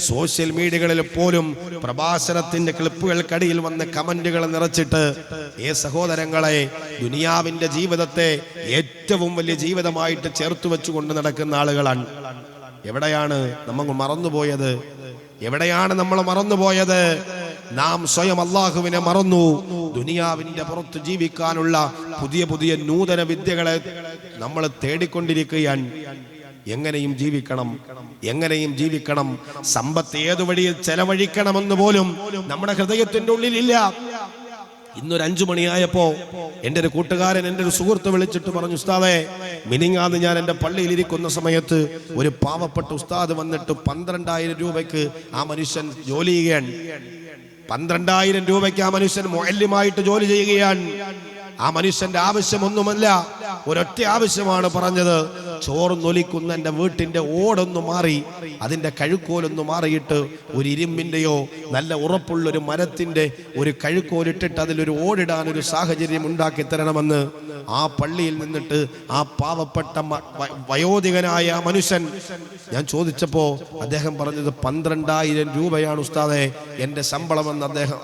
സോഷ്യൽ മീഡിയകളിൽ പോലും പ്രഭാഷണത്തിന്റെ ക്ലിപ്പുകൾക്കടിയിൽ വന്ന് കമന്റുകൾ നിറച്ചിട്ട്, സഹോദരങ്ങളെ, ദുനിയാവിന്റെ ജീവിതത്തെ ഏറ്റവും വലിയ ജീവിതമായിട്ട് ചേർത്ത് വെച്ചുകൊണ്ട് നടക്കുന്ന ആളുകളാണ്. എവിടെയാണ് നമ്മൾ മറന്നുപോയത്? എവിടെയാണ് നമ്മൾ മറന്നുപോയത്? നാം സ്വയം അള്ളാഹുവിനെ മറന്നു. ദുനിയാവിന്റെ പുറത്ത് ജീവിക്കാനുള്ള പുതിയ പുതിയ നൂതന വിദ്യകളെ നമ്മൾ തേടിക്കൊണ്ടിരിക്കുകയാണ്. എങ്ങനെയും ജീവിക്കണം. സമ്പത്ത് ഏതു വഴിയിൽ ചെലവഴിക്കണമെന്ന് പോലും നമ്മുടെ ഹൃദയത്തിന്റെ ഉള്ളിലില്ല. ഇന്നൊരു 5 മണിയായപ്പോ എൻ്റെ ഒരു കൂട്ടുകാരൻ, എൻ്റെ ഒരു സുഹൃത്ത് വിളിച്ചിട്ട് പറഞ്ഞു, ഉസ്താദേ, മിനിങ്ങാന്ന് ഞാൻ എൻ്റെ പള്ളിയിലിരിക്കുന്ന സമയത്ത് ഒരു പാവപ്പെട്ട ഉസ്താദ് വന്നിട്ട് 12,000 രൂപയ്ക്ക് ആ മനുഷ്യൻ ജോലി ചെയ്യുകയാണ്. 12,000 രൂപയ്ക്ക് ആ മനുഷ്യൻ മുഅല്ലിമായിട്ട് ജോലി ചെയ്യുകയാണ്. ആ മനുഷ്യന്റെ ആവശ്യമൊന്നുമല്ല, ഒരൊറ്റ ആവശ്യമാണ് പറഞ്ഞത്. ചോർന്നൊലിക്കുന്ന എൻ്റെ വീട്ടിന്റെ ഓടൊന്നു മാറി, അതിൻ്റെ കഴുക്കോലൊന്നു മാറിയിട്ട് ഒരു ഇരുമ്പിൻ്റെയോ നല്ല ഉറപ്പുള്ളൊരു മരത്തിന്റെ ഒരു കഴുക്കോലിട്ടിട്ട് അതിലൊരു ഓടിടാൻ ഒരു സാഹചര്യം ഉണ്ടാക്കി തരണമെന്ന് ആ പള്ളിയിൽ നിന്നിട്ട് ആ പാവപ്പെട്ട വയോധികനായ ആ മനുഷ്യൻ, ഞാൻ ചോദിച്ചപ്പോ അദ്ദേഹം പറഞ്ഞത് 12,000 രൂപയാണ് ഉസ്താദേ എൻ്റെ ശമ്പളമെന്ന്. അദ്ദേഹം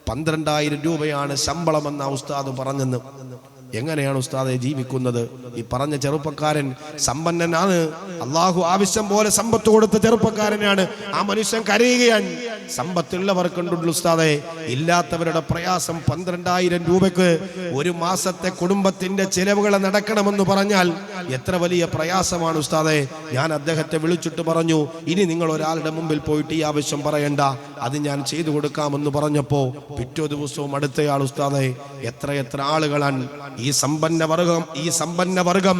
12,000 രൂപയാണ് ശമ്പളമെന്ന ഉസ്താദ് പറഞ്ഞെന്ന്. എങ്ങനെയാണ് ഉസ്താദെ ജീവിക്കുന്നത്? ഈ പറഞ്ഞ ചെറുപ്പക്കാരൻ സമ്പന്നനാണ്, അള്ളാഹു ആവശ്യം പോലെ സമ്പത്ത് കൊടുത്ത ചെറുപ്പക്കാരനാണ്. ആ മനുഷ്യൻ കരയുകയാണ്. സമ്പത്തുള്ളവർക്കുണ്ടുള്ള ഉസ്താദെ, ഇല്ലാത്തവരുടെ പ്രയാസം. 12,000 രൂപയ്ക്ക് ഒരു മാസത്തെ കുടുംബത്തിന്റെ ചിലവുകൾ നടക്കണമെന്ന് പറഞ്ഞാൽ എത്ര വലിയ പ്രയാസമാണ് ഉസ്താദെ. ഞാൻ അദ്ദേഹത്തെ വിളിച്ചിട്ട് പറഞ്ഞു, ഇനി നിങ്ങൾ ഒരാളുടെ മുമ്പിൽ പോയിട്ട് ഈ ആവശ്യം പറയണ്ട, അത് ഞാൻ ചെയ്തു കൊടുക്കാമെന്ന് പറഞ്ഞപ്പോ പിറ്റേ ദിവസവും അടുത്തയാൾ, ഉസ്താദെ, എത്ര ആളുകളാണ് ഈ സമ്പന്ന വർഗം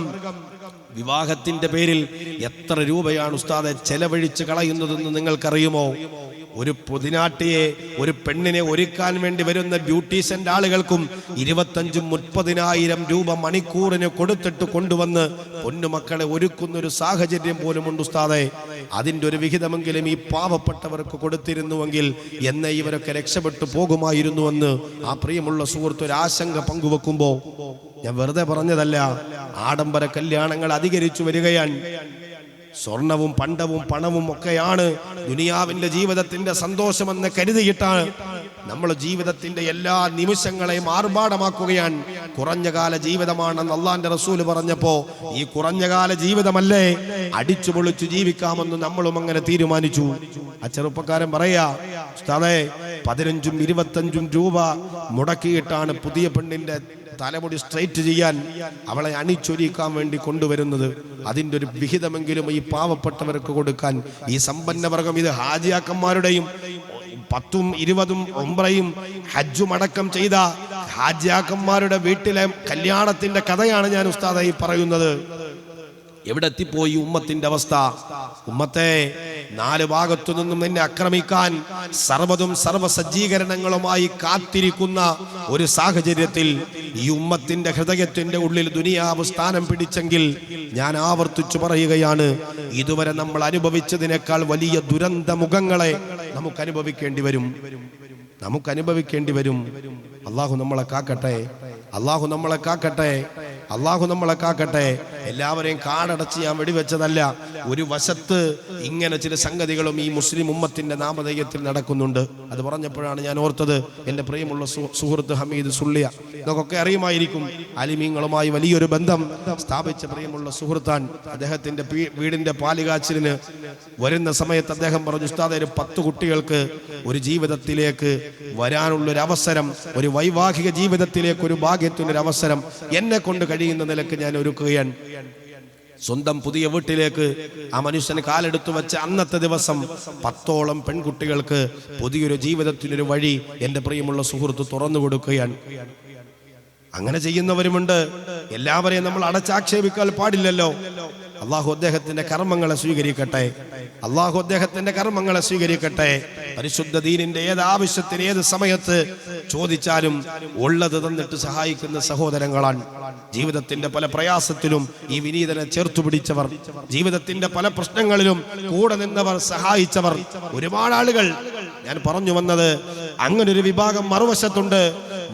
വിവാഹത്തിന്റെ പേരിൽ എത്ര രൂപയാണ് ഉസ്താദെ ചെലവഴിച്ച് കളയുന്നതെന്ന് നിങ്ങൾക്കറിയുമോ? ഒരു പൊതിനാട്ടിയെ, ഒരു പെണ്ണിനെ ഒരുക്കാൻ വേണ്ടി വരുന്ന ബ്യൂട്ടീഷ്യന്റെ ആളുകൾക്കും 25,000-30,000 രൂപ മണിക്കൂറിന് കൊടുത്തിട്ട് കൊണ്ടുവന്ന് പൊന്നുമക്കളെ ഒരുക്കുന്ന ഒരു സാഹചര്യം പോലും ഉണ്ട് ഉസ്താദെ. അതിൻ്റെ ഒരു വിഹിതമെങ്കിലും ഈ പാവപ്പെട്ടവർക്ക് കൊടുത്തിരുന്നുവെങ്കിൽ എന്നെ ഇവരൊക്കെ രക്ഷപ്പെട്ടു പോകുമായിരുന്നുവെന്ന് ആ പ്രിയമുള്ള സുഹൃത്ത് ഒരു ആശങ്ക പങ്കുവെക്കുമ്പോ, ഞാൻ വെറുതെ പറഞ്ഞതല്ല, ആഡംബര കല്യാണങ്ങൾ അധികരിച്ചു വരികയാണ്. സ്വർണവും പണ്ടവും പണവും ഒക്കെയാണ് ദുനിയാവിന്റെ ജീവിതത്തിന്റെ സന്തോഷമെന്ന് കരുതിയിട്ടാണ് നമ്മൾ ജീവിതത്തിന്റെ എല്ലാ നിമിഷങ്ങളെയും ആർഭാടമാക്കുകയാണ്. കുറഞ്ഞകാല ജീവിതമാണെന്ന് അള്ളാന്റെ റസൂല് പറഞ്ഞപ്പോ ഈ കുറഞ്ഞകാല ജീവിതമല്ലേ അടിച്ചു പൊളിച്ചു ജീവിക്കാമെന്ന് നമ്മളും അങ്ങനെ തീരുമാനിച്ചു. ആ ചെറുപ്പക്കാരൻ പറയാ, ഉസ്താദേ, 15-25 രൂപ മുടക്കിയിട്ടാണ് പുതിയ പെണ്ണിന്റെ തലമുടി സ്ട്രൈറ്റ് ചെയ്യാൻ, അവളെ അണിച്ചൊരിക്കാൻ വേണ്ടി കൊണ്ടുവരുന്നത്. അതിൻ്റെ ഒരു വിഹിതമെങ്കിലും ഈ പാവപ്പെട്ടവർക്ക് കൊടുക്കാൻ ഈ സമ്പന്നവർഗം, ഇത് ഹാജിയാക്കന്മാരുടെയും 10ഉം 20ഉം ഉംറയും ഹജ്ജും അടക്കം ചെയ്ത ഹാജിയാക്കന്മാരുടെ വീട്ടിലെ കല്യാണത്തിന്റെ കഥയാണ് ഞാൻ ഉസ്താദായി പറയുന്നത്. എവിടെ എത്തിപ്പോയി ഉമ്മത്തിന്റെ അവസ്ഥ? ഉമ്മത്തെ, 4 ഭാഗത്തു നിന്നും നിന്നെ ആക്രമിക്കാൻ സർവ്വതും സർവ്വസജ്ജീകരണങ്ങളുമായി കാത്തിരിക്കുന്ന ഒരു സാഹചര്യത്തിൽ ഈ ഉമ്മത്തിന്റെ ഹൃദയത്തിന്റെ ഉള്ളിൽ ദുനിയാവ് സ്ഥാനം പിടിച്ചെങ്കിൽ ഞാൻ ആവർത്തിച്ചു പറയുകയാണ്, ഇതുവരെ നമ്മൾ അനുഭവിച്ചതിനേക്കാൾ വലിയ ദുരന്ത മുഖങ്ങളെ നമുക്ക് അനുഭവിക്കേണ്ടി വരും. അള്ളാഹു നമ്മളെ കാക്കട്ടെ, അള്ളാഹു നമ്മളെ കാക്കട്ടെ. എല്ലാവരെയും കാടടച്ച് ഞാൻ വെടിവെച്ചതല്ല. ഒരു വശത്ത് ഇങ്ങനെ ചില സംഗതികളും ഈ മുസ്ലിം ഉമ്മത്തിന്റെ നാമധേയത്തിൽ നടക്കുന്നുണ്ട്. അത് പറഞ്ഞപ്പോഴാണ് ഞാൻ ഓർത്തത്, എൻ്റെ പ്രിയമുള്ള സുഹൃത്ത് ഹമീദ് സുള്ളിയ, നമുക്കൊക്കെ അറിയുമായിരിക്കും, അലിമീങ്ങളുമായി വലിയൊരു ബന്ധം സ്ഥാപിച്ച പ്രിയമുള്ള സുഹൃത്താൻ. അദ്ദേഹത്തിന്റെ വീടിന്റെ പാലുകാച്ചിലിന് വരുന്ന സമയത്ത് അദ്ദേഹം പറഞ്ഞു, ഉസ്താദേ, 10 കുട്ടികൾക്ക് ഒരു ജീവിതത്തിലേക്ക് വരാനുള്ളൊരു അവസരം, ഒരു വൈവാഹിക ജീവിതത്തിലേക്ക് ഒരു ഭാഗ്യത്തിനൊരു അവസരം എന്നെ കൊണ്ട് കഴിയുന്ന നിലക്ക് ഞാൻ ഒരുക്കുകയാണ്. സ്വന്തം പുതിയ വീട്ടിലേക്ക് ആ മനുഷ്യന് കാലെടുത്തു വെച്ച അന്നത്തെ ദിവസം 10ഓളം പെൺകുട്ടികൾക്ക് പുതിയൊരു ജീവിതത്തിനൊരു വഴി എൻ്റെ പ്രിയമുള്ള സുഹൃത്ത് തുറന്നു കൊടുക്കുകയാണ്. അങ്ങനെ ചെയ്യുന്നവരുമുണ്ട്. എല്ലാവരെയും നമ്മൾ അടച്ചാക്ഷേപിക്കാൻ പാടില്ലല്ലോ. അള്ളാഹു അദ്ദേഹത്തിന്റെ കർമ്മങ്ങളെ സ്വീകരിക്കട്ടെ. പരിശുദ്ധ ദീനിന്റെ ഏത് ആവശ്യത്തിന് ഏത് സമയത്ത് ചോദിച്ചാലും ഉള്ളത് തന്നിട്ട് സഹായിക്കുന്ന സഹോദരങ്ങളാണ്. ജീവിതത്തിന്റെ പല പ്രയാസത്തിലും ഈ വിനീതനെ ചേർത്തു പിടിച്ചവർ, ജീവിതത്തിന്റെ പല പ്രശ്നങ്ങളിലും കൂടെ നിന്നവർ, സഹായിച്ചവർ ഒരുപാട് ആളുകൾ. ഞാൻ പറഞ്ഞു വന്നത്, അങ്ങനൊരു വിഭാഗം മറുവശത്തുണ്ട്.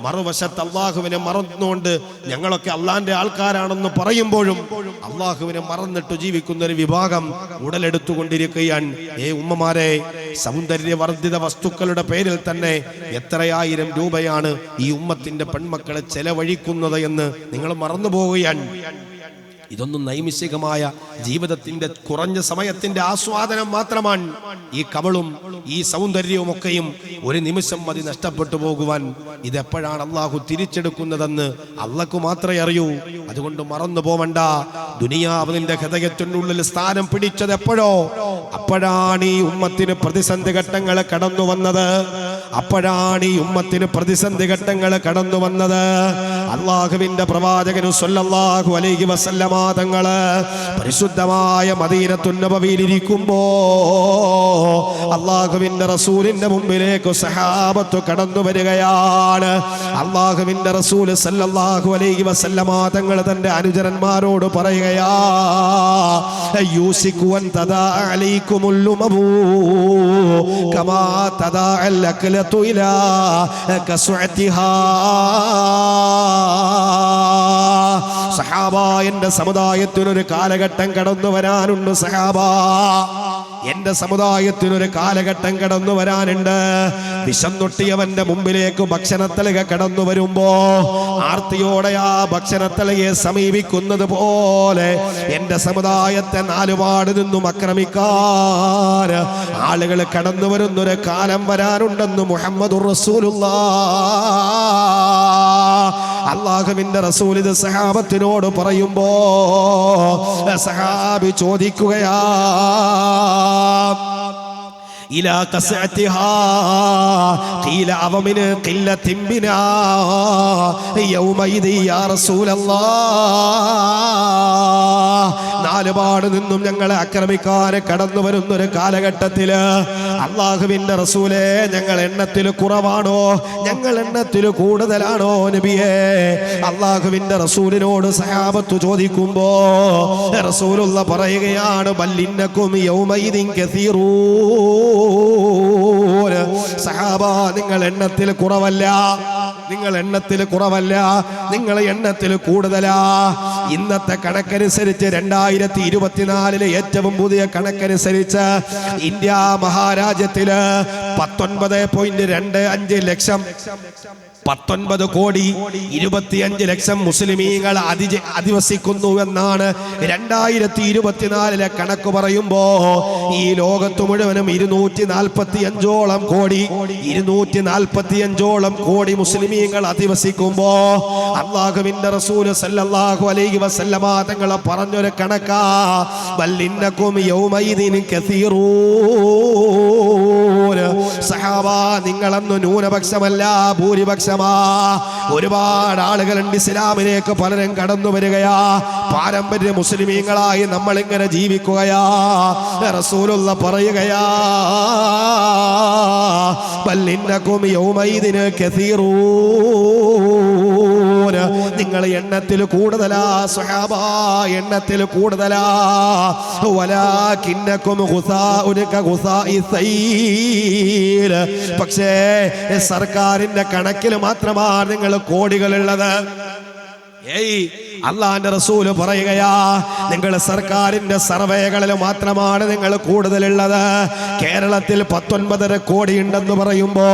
മറുവശത്ത് അള്ളാഹുവിനെ മറന്നുകൊണ്ട് ഞങ്ങളൊക്കെ അള്ളാന്റെ ആൾക്കാരാണെന്ന് പറയുമ്പോഴും അള്ളാഹുവിനെ മറന്നിട്ട് ജീവിക്കുന്ന ഒരു വിഭാഗം ഉടലെടുത്തുകൊണ്ടിരിക്കുകയാണ്. ഉമ്മമാരെ, സൗന്ദര്യവർദ്ധിത വസ്തുക്കളുടെ പേരിൽ തന്നെ എത്രയായിരം രൂപയാണ് ഈ ഉമ്മത്തിന്റെ പെൺമക്കളെ ചെലവഴിക്കുന്നത് എന്ന് നിങ്ങൾ മറന്നു പോവുകയാണ്. ഇതൊന്നും നൈമിഷികമായ ജീവിതത്തിന്റെ കുറഞ്ഞ സമയത്തിന്റെ ആസ്വാദനം മാത്രമാണ്. ഈ കവളും ഈ സൗന്ദര്യവും ഒക്കെയും ഒരു നിമിഷം മതി നഷ്ടപ്പെട്ടു പോകുവാൻ. ഇതെപ്പോഴാണ് അള്ളാഹു തിരിച്ചെടുക്കുന്നതെന്ന് അള്ളാഹു മാത്രമേ അറിയൂ. അതുകൊണ്ട് മറന്നു പോവണ്ട. ദുനിയാവ് നിന്റെ ഹൃദയത്തിനുള്ളിൽ സ്ഥാനം പിടിച്ചത് എപ്പോഴോ അപ്പോഴാണ് ഈ ഉമ്മത്തിന് പ്രതിസന്ധി ഘട്ടങ്ങൾ കടന്നു വന്നത്. അപ്പോഴാണ് ഈ ഉമ്മത്തിന് പ്രതിസന്ധി ഘട്ടങ്ങൾ കടന്നു വന്നത്. അള്ളാഹുവിന്റെ പ്രവാചകൻ സ്വല്ലല്ലാഹു അലൈഹി വസല്ലമ തങ്ങള് പരിശുദ്ധമായ മദീനത്തുൻ നബവിയിൽ ഇരിക്കുമ്പോ അള്ളാഹുവിന്റെ റസൂലിന്റെ മുമ്പിലേക്ക് സഹാബത്ത് കടന്നു വരികയാണ്. അള്ളാഹുവിന്റെ റസൂൽ സല്ലല്ലാഹു അലൈഹി വസല്ലമ തങ്ങൾ തന്റെ അനുചരന്മാരോട് പറയുകയാ, യൂസികു അൻ തദാ അലൈക്കുമുൽ ഉമമു കമാ തദാ അൽ അക്ലതു ഇലാ കസ്അതിഹാ. സഹാബ, എന്റെ സമുദായത്തിനൊരു കാലഘട്ടം കടന്നു വരാനുണ്ട്. സഹാബ, എന്റെ സമുദായത്തിനൊരു കാലഘട്ടം കടന്നു വരാനുണ്ട്. വിശന്നൊട്ടിയവന്റെ മുമ്പിലേക്ക് ഭക്ഷണത്തലക കടന്നു വരുമ്പോ ആർത്തിയോടെ ആ ഭക്ഷണത്തലയെ സമീപിക്കുന്നത് പോലെ എന്റെ സമുദായത്തെ നാലുപാട് നിന്നും ആക്രമിക്കാൻ ആളുകൾ കടന്നു വരുന്നൊരു കാലം വരാനുണ്ടെന്ന് മുഹമ്മദുർ റസൂലുള്ളാഹ്. അള്ളാഹുവിന്റെ റസൂൽ ഇത് സഹാബത്തിനോട് പറയുമ്പോ സഹാബി ചോദിക്കുകയാ, ഇലാ കസ്അതിഹാ ഖീല അവമിൻ ഖില്ലത്തിൻ ബിനാ യൗമഇദി യാ റസൂലല്ലാഹ്. നാലുപാട് നിന്നും ഞങ്ങളെ ആക്രമിക്കാൻ കടന്നു വരുന്നൊരു കാലഘട്ടത്തില് അള്ളാഹുവിന്റെ റസൂലേ, ഞങ്ങൾ എണ്ണത്തിൽ കുറവാണോ, ഞങ്ങൾ എണ്ണത്തിൽ കൂടുതലാണോ നബിയേ? അള്ളാഹുവിന്റെ റസൂലിനോട് സഹാബത്ത് ചോദിക്കുമ്പോ റസൂലുള്ള പറയുകയാണ്, ബല്ലിന്നകും യൗമഇദിൻ കസീറൂൻ. സഹാബ, നിങ്ങൾ എണ്ണത്തിൽ കുറവല്ല, നിങ്ങൾ എണ്ണത്തിൽ കുറവല്ല, നിങ്ങൾ എണ്ണത്തിൽ കൂടുതലാ. ഇന്നത്തെ കണക്കനുസരിച്ച് 2024 ഏറ്റവും പുതിയ കണക്കനുസരിച്ച് ഇന്ത്യ മഹാരാജ്യത്തില് 19.25 ലക്ഷം 19 കോടി 25 ലക്ഷം മുസ്ലിമീങ്ങൾ അധിവസിക്കുന്നു എന്നാണ് 2024 കണക്ക് പറയുമ്പോ ഈ ലോകത്ത് മുഴുവനും 245ഓളം കോടി 245ഓളം കോടി മുസ്ലിമീങ്ങൾ അധിവസിക്കുമ്പോ അല്ലാഹുവിന്റെ റസൂൽ സല്ലല്ലാഹു അലൈഹി വസല്ലമ തങ്ങൾ പറഞ്ഞൊരു കണക്കാ, ബല്ലിന്നകും യൗമഇദിൻ കസീറൂൻ. സഹാബ, നിങ്ങളന്ന് ന്യൂനപക്ഷമല്ല, ഭൂരിപക്ഷമാ. ഒരുപാട് ആളുകളുണ്ട് ഇസ്ലാമിലേക്ക്, പലരും കടന്നു വരികയാ. പാരമ്പര്യ മുസ്ലിമീങ്ങളായി നമ്മൾ ഇങ്ങനെ ജീവിക്കുകയാ. റസൂലുള്ള പറയുകയാ, ബല്ലിന്നകും യൗമഇദിൻ കസീറൂൻ. നിങ്ങൾ എണ്ണത്തിൽ കൂടുതലാ സഹാബ, എണ്ണത്തിൽ കൂടുതലാ. വലാകിന്നകും ഗുസാഉൻ കഗുസാഇ സൈൽ. പക്ഷേ സർക്കാരിന്റെ കണക്കിൽ മാത്രമാണ് നിങ്ങൾ കോടികളുള്ളത്. അള്ളാന്റെ റസൂല് പറയുകയാ, നിങ്ങൾ സർക്കാരിന്റെ സർവേകളിൽ മാത്രമാണ് നിങ്ങൾ കൂടുതലുള്ളത്. കേരളത്തിൽ 19.5 കോടി ഉണ്ടെന്ന് പറയുമ്പോ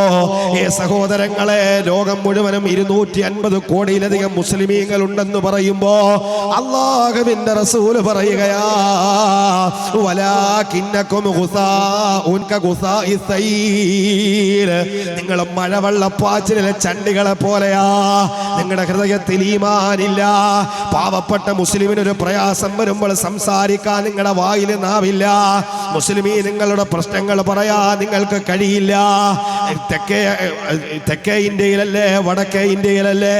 ഈ സഹോദരങ്ങളെ, ലോകം മുഴുവനും 250 കോടിയിലധികം മുസ്ലിമീങ്ങൾ ഉണ്ടെന്ന് പറയുമ്പോ അല്ലാഹുവിന്റെ റസൂല് പറയുകയാ, വലാകിന്നകും ഗുസാഉൻ കഗുസാഇ സൈൽ. നിങ്ങൾ മഴവെള്ളപ്പാച്ചിലെ ചണ്ടികളെ പോലെയാ. നിങ്ങളുടെ ഹൃദയത്തിൽ ഈമാനില്ല. പാവപ്പെട്ട മുസ്ലിമിനൊരു പ്രയാസം വരുമ്പോൾ സംസാരിക്കാൻ നിങ്ങളുടെ വായിൽ നാവില്ല. മുസ്ലിമീ നിങ്ങളുടെ പ്രശ്നങ്ങൾ പറയാ നിങ്ങൾക്ക് കഴിയില്ല. തെക്കേ ഇന്ത്യയിലല്ലേ വടക്കേ ഇന്ത്യയിലല്ലേ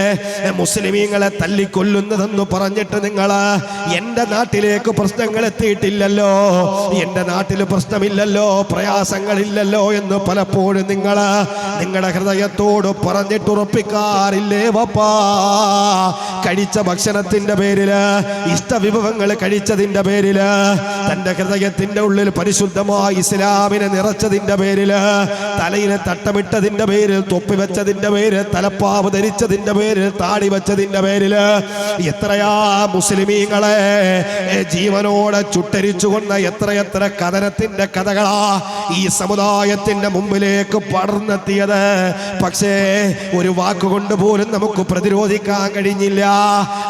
മുസ്ലിമീങ്ങളെ തല്ലിക്കൊല്ലുന്നതെന്ന് പറഞ്ഞിട്ട് നിങ്ങൾ എൻ്റെ നാട്ടിലേക്ക് പ്രശ്നങ്ങൾ എത്തിയിട്ടില്ലല്ലോ, എൻ്റെ നാട്ടിൽ പ്രശ്നമില്ലല്ലോ, പ്രയാസങ്ങളില്ലല്ലോ എന്ന് പലപ്പോഴും നിങ്ങൾ നിങ്ങളുടെ ഹൃദയത്തോട് പറഞ്ഞിട്ടുറപ്പിക്കാറില്ലേ വപ്പാ? കഴിച്ച ഭക്ഷണത്തിന്റെ പേരില്, ഇഷ്ടവിഭവങ്ങൾ കഴിച്ചതിന്റെ പേരില്, തന്റെ ഹൃദയത്തിന്റെ ഉള്ളിൽ പരിശുദ്ധമായ ഇസ്ലാമിനെ നിറച്ചതിന്റെ പേരില്, തലയിലെ തട്ടമിട്ടതിന്റെ പേരിൽ, തൊപ്പി വെച്ചതിന്റെ പേരിൽ, തലപ്പാവ് ധരിച്ചതിന്റെ പേരിൽ, താടി വെച്ചതിന്റെ പേരില് എത്രയാ മുസ്ലിമീങ്ങളെ ജീവനോടെ ചുട്ടരിച്ചു കൊണ്ട എത്രയെത്ര കഥനത്തിന്റെ കഥകളാ ഈ സമുദായത്തിന്റെ മുമ്പിലേക്ക് പടർന്നെത്തിയത്. പക്ഷേ ഒരു വാക്കുകൊണ്ട് പോലും നമുക്ക് പ്രതിരോധിക്കാൻ കഴിഞ്ഞില്ല.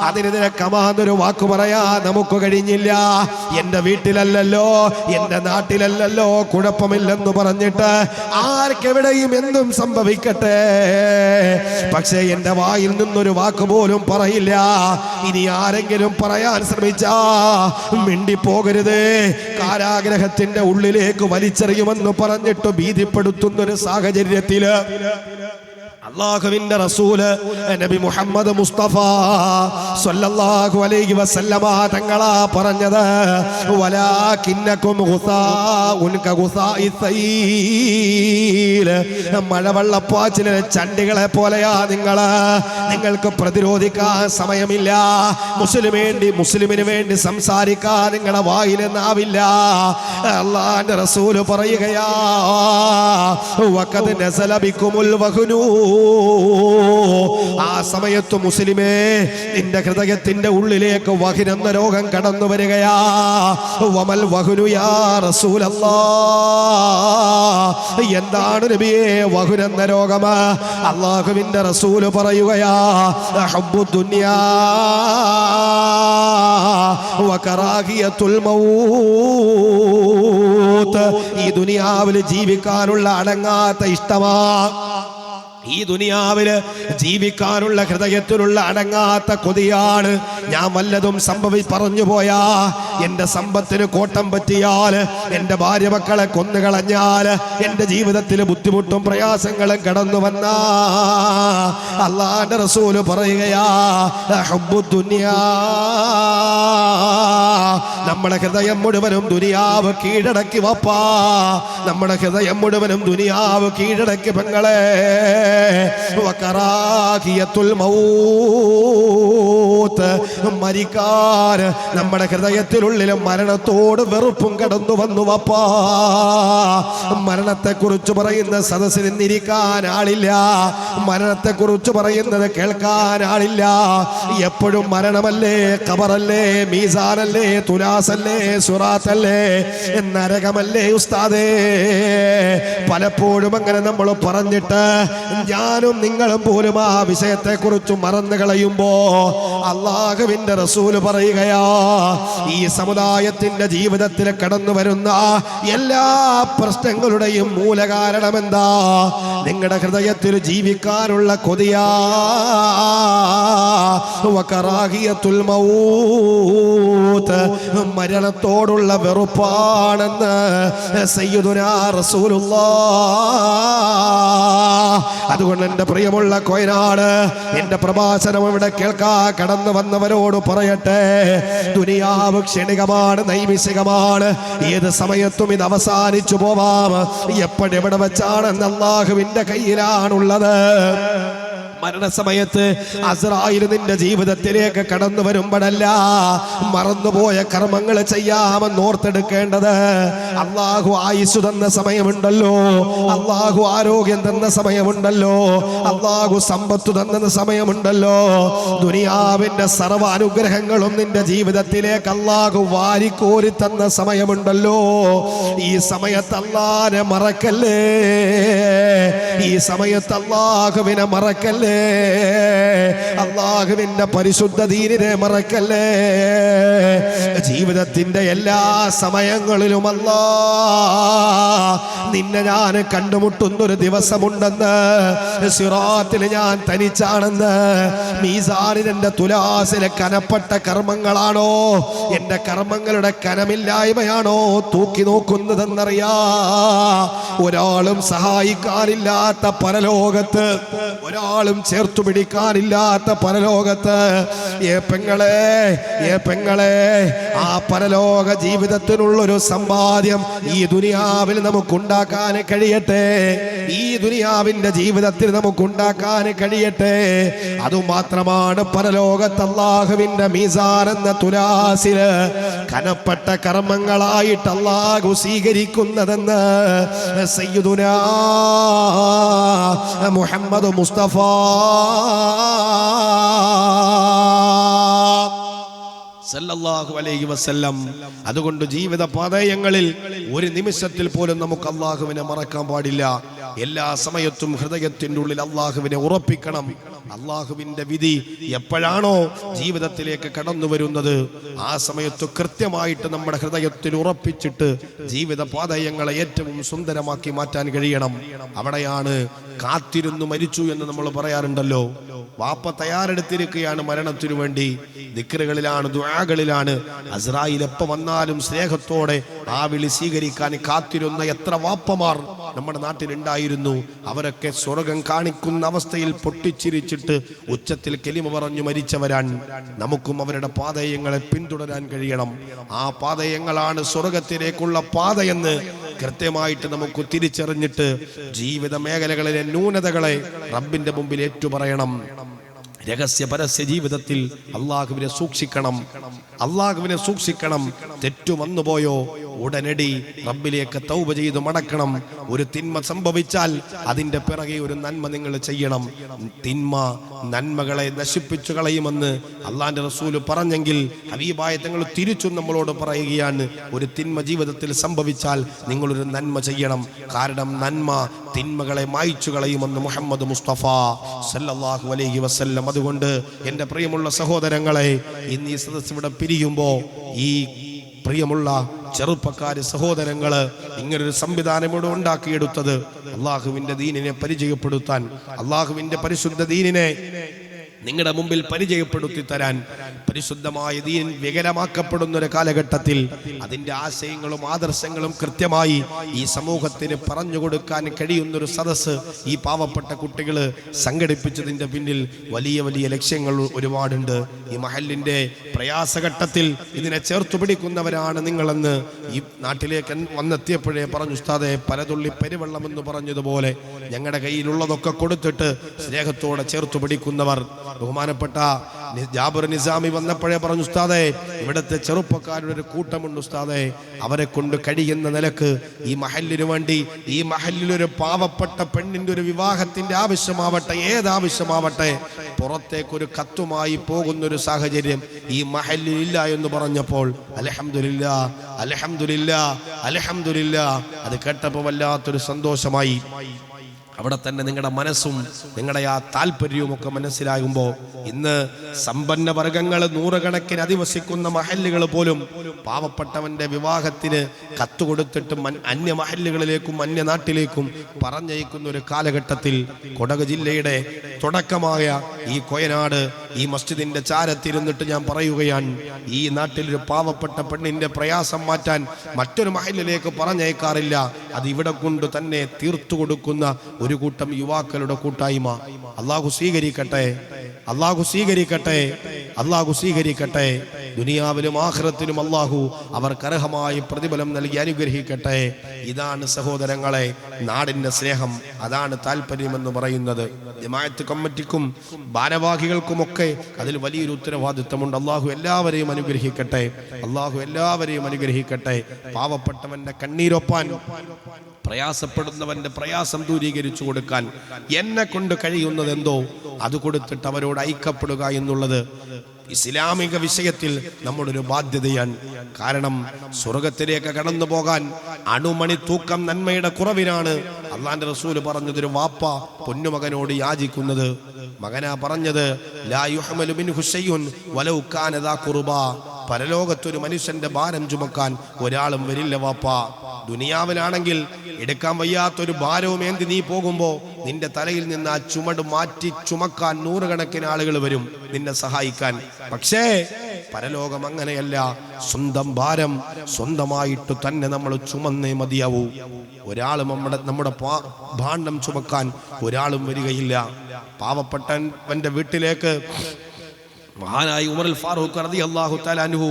അതിനെതിരെ കമാന്നൊരു വാക്ക് പറയാൻ നമുക്ക് കഴിഞ്ഞില്ല. എന്റെ വീട്ടിലല്ലല്ലോ, എന്റെ നാട്ടിലല്ലല്ലോ, കുഴപ്പമില്ലെന്ന് പറഞ്ഞിട്ട് ആർക്കെവിടെയും എന്തും സംഭവിക്കട്ടെ, പക്ഷേ എന്റെ വായിൽ നിന്നൊരു വാക്ക് പോലും പറയില്ല. ഇനി ആരെങ്കിലും പറയാൻ ശ്രമിച്ചാ മിണ്ടിപ്പോകരുത്, കാരാഗ്രഹത്തിന്റെ ഉള്ളിലേക്ക് വലിച്ചെറിയുമെന്ന് പറഞ്ഞിട്ട് ഭീതിപ്പെടുത്തുന്നൊരു സാഹചര്യത്തില് അല്ലാഹുവിന്റെ റസൂല് നബി മുഹമ്മദ് മുസ്തഫ സ്വല്ലല്ലാഹു അലൈഹി വസല്ലമ തങ്ങളാ പറഞ്ഞത്, വലാകിന്നകും ഗുസാഉൻ കഗുസാഇ സൈൽ, മഴവെള്ളപ്പാച്ചിലെ ചണ്ടികളെ പോലെയാ നിങ്ങൾക്ക് പ്രതിരോധിക്കാൻ സമയമില്ല. മുസ്ലിമിന് വേണ്ടി സംസാരിക്കാൻ നിങ്ങളുടെ വായിൽ നാവില്ല. അല്ലാഹുവിന്റെ റസൂല് പറയുകയാ, വഖദ് നസല ബികുമുൽ വഹ്നൂ, ആ സമയത്ത് മുസ്ലിമേ നിന്റെ ഹൃദയത്തിന്റെ ഉള്ളിലേക്ക് വഹ്ൻ എന്ന രോഗം കടന്നു വരികയാ. വമൽ വഹ്നു യാ റസൂലല്ലാഹ്, എന്താണ് നബിയേ വഹ്ൻ എന്ന രോഗം? അല്ലാഹുവിന്റെ റസൂല് പറയുകയാ, ഹബ്ബു ദുനിയാ വകറാഹിയത്തുൽ മൗത്ത്, ഈ ദുനിയാവിൽ ജീവിക്കാനുള്ള അടങ്ങാത്ത ഇഷ്ടമാ, ഈ ദുനിയാവില് ജീവിക്കാനുള്ള ഹൃദയത്തിലുള്ള അടങ്ങാത്ത കൊതിയാണ്. ഞാൻ വല്ലതും പറഞ്ഞു പോയാ, എന്റെ സമ്പത്തിന് കോട്ടം പറ്റിയാൽ, എന്റെ ഭാര്യ മക്കളെ കൊന്നുകളഞ്ഞാൽ, എന്റെ ജീവിതത്തിൽ ബുദ്ധിമുട്ടും പ്രയാസങ്ങളും കടന്നു വന്നാ അല്ലാഹുവിന്റെ റസൂല് പറയുകയാ, ഹബ്ബു ദുനിയാ, നമ്മുടെ ഹൃദയം മുഴുവനും ദുനിയാവ് കീഴടക്കി വാപ്പാ, നമ്മുടെ ഹൃദയം മുഴുവനും ദുനിയാവ് കീഴടക്കി പെങ്ങളെ. വകറാഹിയത്തുൽ മൗത്ത്, മരിക്കാൻ നമ്മുടെ ഹൃദയത്തിനുള്ളിൽ മരണത്തോട് വെറുപ്പും കടന്നു വന്നു വാപ്പാ. മരണത്തെ കുറിച്ച് പറയുന്ന സദസ്സിൽ നിന്നിരിക്കാൻ ആളില്ല, മരണത്തെ കുറിച്ച് പറയുന്നത് കേൾക്കാൻ ആളില്ല. എപ്പോഴും മരണമല്ലേ, ഖബറല്ലേ, മീസാനല്ലേ, തുലാസല്ലേ, സുറാത്തല്ലേ, നരകമല്ലേ ഉസ്താദേ. പലപ്പോഴും അങ്ങനെ നമ്മൾ പറഞ്ഞിട്ട് ഞാനും നിങ്ങളും പോലും ആ വിഷയത്തെ കുറിച്ച് മറന്നു കളയുമ്പോ അല്ലാഹുവിന്റെ റസൂല് പറയുകയാ, ഈ സമുദായത്തിന്റെ ജീവിതത്തിൽ കടന്നു വരുന്ന എല്ലാ പ്രശ്നങ്ങളുടെയും മൂലകാരണം എന്താ? നിങ്ങളുടെ ഹൃദയത്തിൽ ജീവിക്കാനുള്ള കൊതിയാ. വകറാഹിയത്തുൽ മൗത്ത്, മരണത്തോടുള്ള വെറുപ്പാണെന്ന് സയ്യിദുനാ റസൂലുള്ളാഹ്. അതുകൊണ്ട് എന്റെ പ്രിയമുള്ള കോയനാട്, എന്റെ പ്രഭാഷണം ഇവിടെ കേൾക്കാൻ കടന്നു വന്നവരോട് പറയട്ടെ, ദുനിയാവ് ക്ഷണികമാണ്, നൈമിഷികമാണ്. ഏത് സമയത്തും ഇത് അവസാനിച്ചു പോവാം. എപ്പോഴെവിടെ വെച്ചാണെന്ന് അല്ലാഹുവിന്റെ കയ്യിലാണുള്ളത്. മരണസമയത്ത് അസ്രായിൽ നിന്റെ ജീവിതത്തിലേക്ക് കടന്നു വരുമ്പോഴല്ല, മറന്നുപോയ കർമ്മങ്ങൾ ചെയ്യാമെന്ന് ഓർത്തെടുക്കേണ്ടത്. അല്ലാഹു ആയുസ് തന്ന സമയമുണ്ടല്ലോ, അല്ലാഹു ആരോഗ്യം തന്ന സമയമുണ്ടല്ലോ, അല്ലാഹു സമ്പത്ത് തന്ന സമയമുണ്ടല്ലോ. ദുനിയാവിന്റെ സർവ്വ അനുഗ്രഹങ്ങളും നിന്റെ ജീവിതത്തിലേക്ക് അല്ലാഹു വാരിക്കോരി തന്ന സമയമുണ്ടല്ലോ. ഈ സമയത്ത് അല്ലാഹുവിനെ മറക്കല്ലേ, ഈ സമയത്ത് അല്ലാഹുവിനെ മറക്കല്ലേ, അല്ലാഹുവിന്റെ പരിശുദ്ധ ദീനിനെ മറക്കല്ലേ. ജീവിതത്തിന്റെ എല്ലാ സമയങ്ങളിലും നിന്നെ ഞാൻ കണ്ടുമുട്ടുന്നൊരു ദിവസമുണ്ടെന്ന്, സിറാത്തിൽ ഞാൻ തനിച്ചാണെന്ന്, മീസാനിൽ എന്റെ തുലാസിലെ കനപ്പെട്ട കർമ്മങ്ങളാണോ, എന്റെ കർമ്മങ്ങളുടെ കനമില്ലായ്മയാണോ തൂക്കി നോക്കുന്നതെന്നറിയാ. ഒരാളും സഹായിക്കാനില്ലാത്ത പരലോകത്ത്, ഒരാളും ആരും ചേർത്തു പിടിക്കാനില്ലാത്ത പരലോകത്ത് പെങ്ങളെ ആ പരലോക ജീവിതത്തിനുള്ളൊരു സമ്പാദ്യം ഈ ദുനിയാവിൽ നമുക്കുണ്ടാക്കാൻ കഴിയട്ടെ. ഈ ദുനിയാവിന്റെ ജീവിതത്തിൽ നമുക്കുണ്ടാക്കാൻ കഴിയട്ടെ. അതുമാത്രമാണ് പരലോകത്ത് അല്ലാഹുവിന്റെ മീസാൻ എന്ന തുലാസില് കനപ്പെട്ട കർമ്മങ്ങളായിട്ട് അല്ലാഹു സ്വീകരിക്കുന്നതെന്ന് സയ്യിദുനാ മുഹമ്മദ് മുസ്തഫ സല്ലല്ലാഹു അലൈഹി വസല്ലം. അതുകൊണ്ട് ജീവിത പാതയങ്ങളിൽ ഒരു നിമിഷത്തിൽ പോലും നമുക്ക് അല്ലാഹുവിനെ മറക്കാൻ പാടില്ല. എല്ലാ സമയത്തും ഹൃദയത്തിൻ്റെ ഉള്ളിൽ അല്ലാഹുവിനെ ഉറപ്പിക്കണം. അല്ലാഹുവിന്റെ വിധി എപ്പോഴാണോ ജീവിതത്തിലേക്ക് കടന്നു വരുന്നത് ആ സമയത്ത് കൃത്യമായിട്ട് നമ്മുടെ ഹൃദയത്തിൽ ഉറപ്പിച്ചിട്ട് ജീവിത പാതയങ്ങളെ ഏറ്റവും സുന്ദരമാക്കി മാറ്റാൻ കഴിയണം. അവിടെയാണ് കാത്തിരുന്നു മരിച്ചു എന്ന് നമ്മൾ പറയാറുണ്ടല്ലോ. വാപ്പ തയ്യാറെടുത്തിരിക്കുകയാണ് മരണത്തിനു വേണ്ടി. ദിക്റുകളിലാണ്, ദുആകളിലാണ്. അസ്രായിൽ എപ്പോൾ വന്നാലും സ്നേഹത്തോടെ ആ വിളി സ്വീകരിക്കാൻ കാത്തിരുന്ന എത്ര വാപ്പമാർ നമ്മുടെ നാട്ടിലുണ്ടായിരുന്നു. അവരൊക്കെ സ്വർഗം കാണിക്കുന്ന അവസ്ഥയിൽ പൊട്ടിച്ചിരിച്ചിട്ട് ഉച്ചത്തിൽ കലിമ പറഞ്ഞു മരിച്ചവരാൻ. നമുക്കും അവരുടെ പാതയങ്ങളെ പിന്തുടരാൻ കഴിയണം. ആ പാതയങ്ങളാണ് സ്വർഗത്തിലേക്കുള്ള പാതയെന്ന് കൃത്യമായിട്ട് നമുക്ക് തിരിച്ചറിഞ്ഞിട്ട് ജീവിത മേഖലകളിലെ ന്യൂനതകളെ റബ്ബിന്റെ മുമ്പിൽ ഏറ്റുപറയണം. രഹസ്യ പരസ്യ ജീവിതത്തിൽ അല്ലാഹുവിനെ സൂക്ഷിക്കണം. തെറ്റു വന്നുപോയോ ഉടനടി റബ്ബിലേക്ക് തൗബ ചെയ്ത് മടക്കണം. ഒരു തിന്മ സംഭവിച്ചാൽ അതിന്റെ പിറകെ ഒരു നന്മ നിങ്ങൾ ചെയ്യണം. തിന്മ നന്മകളെ നശിപ്പിച്ചു കളയുമെന്ന് അള്ളാന്റെ റസൂല് പറഞ്ഞെങ്കിൽ ഹബീബായ തങ്ങൾ തിരിച്ചും നമ്മളോട് പറയുകയാണ്, ഒരു തിന്മ ജീവിതത്തിൽ സംഭവിച്ചാൽ നിങ്ങളൊരു നന്മ ചെയ്യണം. കാരണം നന്മ തിന്മകളെ മായ്ച്ചു കളയുമെന്ന് മുഹമ്മദ് മുസ്തഫ സല്ലല്ലാഹു അലൈഹി വസല്ലം. അതുകൊണ്ട് എൻ്റെ പ്രിയമുള്ള സഹോദരങ്ങളെ, ഇന്ന് ഈ സദസ്സ് ഇവിടെ പിരിയുമ്പോൾ ഈ പ്രിയമുള്ള ചെറുപ്പക്കാര് സഹോദരങ്ങള് ഇങ്ങനൊരു സംവിധാനം ഇവിടെ ഉണ്ടാക്കിയെടുത്തത് അള്ളാഹുവിന്റെ ദീനിനെ പരിചയപ്പെടുത്താൻ, അള്ളാഹുവിന്റെ പരിശുദ്ധ ദീനിനെ നിങ്ങളുടെ മുമ്പിൽ പരിചയപ്പെടുത്തി തരാൻ. പരിശുദ്ധമായ ദീൻ വികലമാക്കപ്പെടുന്ന ഒരു കാലഘട്ടത്തിൽ അതിൻ്റെ ആശയങ്ങളും ആദർശങ്ങളും കൃത്യമായി ഈ സമൂഹത്തിന് പറഞ്ഞു കൊടുക്കാൻ കഴിയുന്നൊരു സദസ്സ് ഈ പാവപ്പെട്ട കുട്ടികൾ സംഘടിപ്പിച്ചതിൻ്റെ പിന്നിൽ വലിയ വലിയ ലക്ഷ്യങ്ങൾ ഒരുപാടുണ്ട്. ഈ മഹലിൻ്റെ പ്രയാസഘട്ടത്തിൽ ഇതിനെ ചേർത്തു പിടിക്കുന്നവരാണ് നിങ്ങളെന്ന് ഈ നാട്ടിലേക്ക് വന്നെത്തിയപ്പോഴേ പറഞ്ഞു. ഉസ്താദെ, പലതുള്ളി പെരുവെള്ളമെന്ന് പറഞ്ഞതുപോലെ ഞങ്ങളുടെ കയ്യിലുള്ളതൊക്കെ കൊടുത്തിട്ട് സ്നേഹത്തോടെ ചേർത്തു പിടിക്കുന്നവർ. ബഹുമാനപ്പെട്ട ജാബിർ നിസാമി വന്നപ്പോഴേ പറഞ്ഞു, ഉസ്താദെ ഇവിടുത്തെ ചെറുപ്പക്കാരുടെ ഒരു കൂട്ടമുണ്ട് ഉസ്താദെ, അവരെ കൊണ്ട് കഴിയുന്ന നിലക്ക് ഈ മഹലിന് വേണ്ടി, ഈ മഹലിലൊരു പാവപ്പെട്ട പെണ്ണിന്റെ ഒരു വിവാഹത്തിന്റെ ആവശ്യമാവട്ടെ, ഏതാവശ്യമാവട്ടെ, പുറത്തേക്കൊരു കത്തുമായി പോകുന്നൊരു സാഹചര്യം ഈ മഹലിൽ ഇല്ല എന്ന് പറഞ്ഞപ്പോൾ അൽഹംദുലില്ലാ അൽഹംദുലില്ലാ അൽഹംദുലില്ലാ അത് കേട്ടപ്പോൾ വല്ലാത്തൊരു സന്തോഷമായി. അവിടെ തന്നെ നിങ്ങളുടെ മനസ്സും നിങ്ങളുടെ ആ താല്പര്യവും ഒക്കെ മനസ്സിലാകുമ്പോൾ ഇന്ന് സമ്പന്ന വർഗങ്ങൾ നൂറുകണക്കിന് അധിവസിക്കുന്ന മഹല്ലുകൾ പോലും പാവപ്പെട്ടവന്റെ വിവാഹത്തിന് കത്തുകൊടുത്തിട്ട് അന്യ മഹല്ലുകളിലേക്കും അന്യ നാട്ടിലേക്കും പറഞ്ഞയക്കുന്ന ഒരു കാലഘട്ടത്തിൽ കൊടക് ജില്ലയുടെ തുടക്കമായ ഈ കൊയനാട് ഈ മസ്ജിദിന്റെ ചാരത്തിരുന്നിട്ട് ഞാൻ പറയുകയാണ്, ഈ നാട്ടിലൊരു പാവപ്പെട്ട പെണ്ണിന്റെ പ്രയാസം മാറ്റാൻ മറ്റൊരു മഹല്ലിലേക്ക് പറഞ്ഞയക്കാറില്ല. അത് ഇവിടെ കൊണ്ട് തന്നെ തീർത്തു കൊടുക്കുന്ന ഒരു കൂട്ടം യുവാക്കളുടെ കൂട്ടായ്മ. അല്ലാഹു സ്വീകരിക്കട്ടെ, അല്ലാഹു സ്വീകരിക്കട്ടെ, അല്ലാഹു സ്വീകരിക്കട്ടെ. ദുനിയാവിലും ആഖിറത്തിലും അല്ലാഹു അവർക്ക് അർഹമായ പ്രതിഫലം നൽകി അനുഗ്രഹിക്കട്ടെ. ഇതാണ് സഹോദരങ്ങളെ നാടിന്റെ സ്നേഹം, അതാണ് താല്പര്യമെന്ന് പറയുന്നത്. ജമാഅത്ത് കമ്മിറ്റിക്കും ഭാരവാഹികൾക്കുമൊക്കെ അതിൽ വലിയൊരു ഉത്തരവാദിത്വമുണ്ട്. അല്ലാഹു എല്ലാവരെയും അനുഗ്രഹിക്കട്ടെ, അല്ലാഹു എല്ലാവരെയും അനുഗ്രഹിക്കട്ടെ. പാവപ്പെട്ടവന്റെ കണ്ണീരൊപ്പാൻ, പ്രയാസപ്പെടുന്നവന്റെ പ്രയാസം ദൂരീകരിച്ചു കൊടുക്കാൻ എന്നെ കൊണ്ട് കഴിയുന്നത് എന്തോ അത് കൊടുത്തിട്ട് അവരോട് ഐക്യപ്പെടുക എന്നുള്ളത് ഇസ്ലാമിക വിഷയത്തിൽ നമ്മുടെ ഒരു ബാധ്യതയാണ്. കാരണം സ്വർഗത്തിലേക്ക് കടന്നു പോകാൻ അണുമണി തൂക്കം നന്മയുടെ കുറവിനാണ് അള്ളാന്റെ റസൂല് പറഞ്ഞത്. ഒരു വാപ്പ പൊന്നുമകനോട് യാചിക്കുന്നത്, മകനാ പറഞ്ഞത്, ലാ യുഹ്മലു മിൻഹു ശൈഉൻ വലൗ കാന ദാ ഖുർബാ. പരലോകത്തൊരു മനുഷ്യന്റെ ഭാരം ചുമക്കാൻ ഒരാളും വരില്ല വാപ്പ. ദുനിയാവിലാണെങ്കിൽ എടുക്കാൻ വയ്യാത്തൊരു ഭാരവും ഏന്തി നീ പോകുമ്പോ നിന്റെ തലയിൽ നിന്ന് ആ ചുമട് മാറ്റി ചുമക്കാൻ നൂറുകണക്കിന് ആളുകൾ വരും നിന്നെ സഹായിക്കാൻ. പക്ഷേ പരലോകം അങ്ങനെയല്ല. സ്വന്തം ഭാരം സ്വന്തമായിട്ട് തന്നെ നമ്മൾ ചുമന്നേ മതിയാവൂ. ഒരാളും നമ്മുടെ ഭാണ്ഡം ചുമക്കാൻ ഒരാളും വരികയില്ല. പാവപ്പെട്ടവന്റെ വീട്ടിലേക്ക് മഹാനായി ഉമറുൽ ഫാറൂഖ് റളിയല്ലാഹു തആല അൻഹു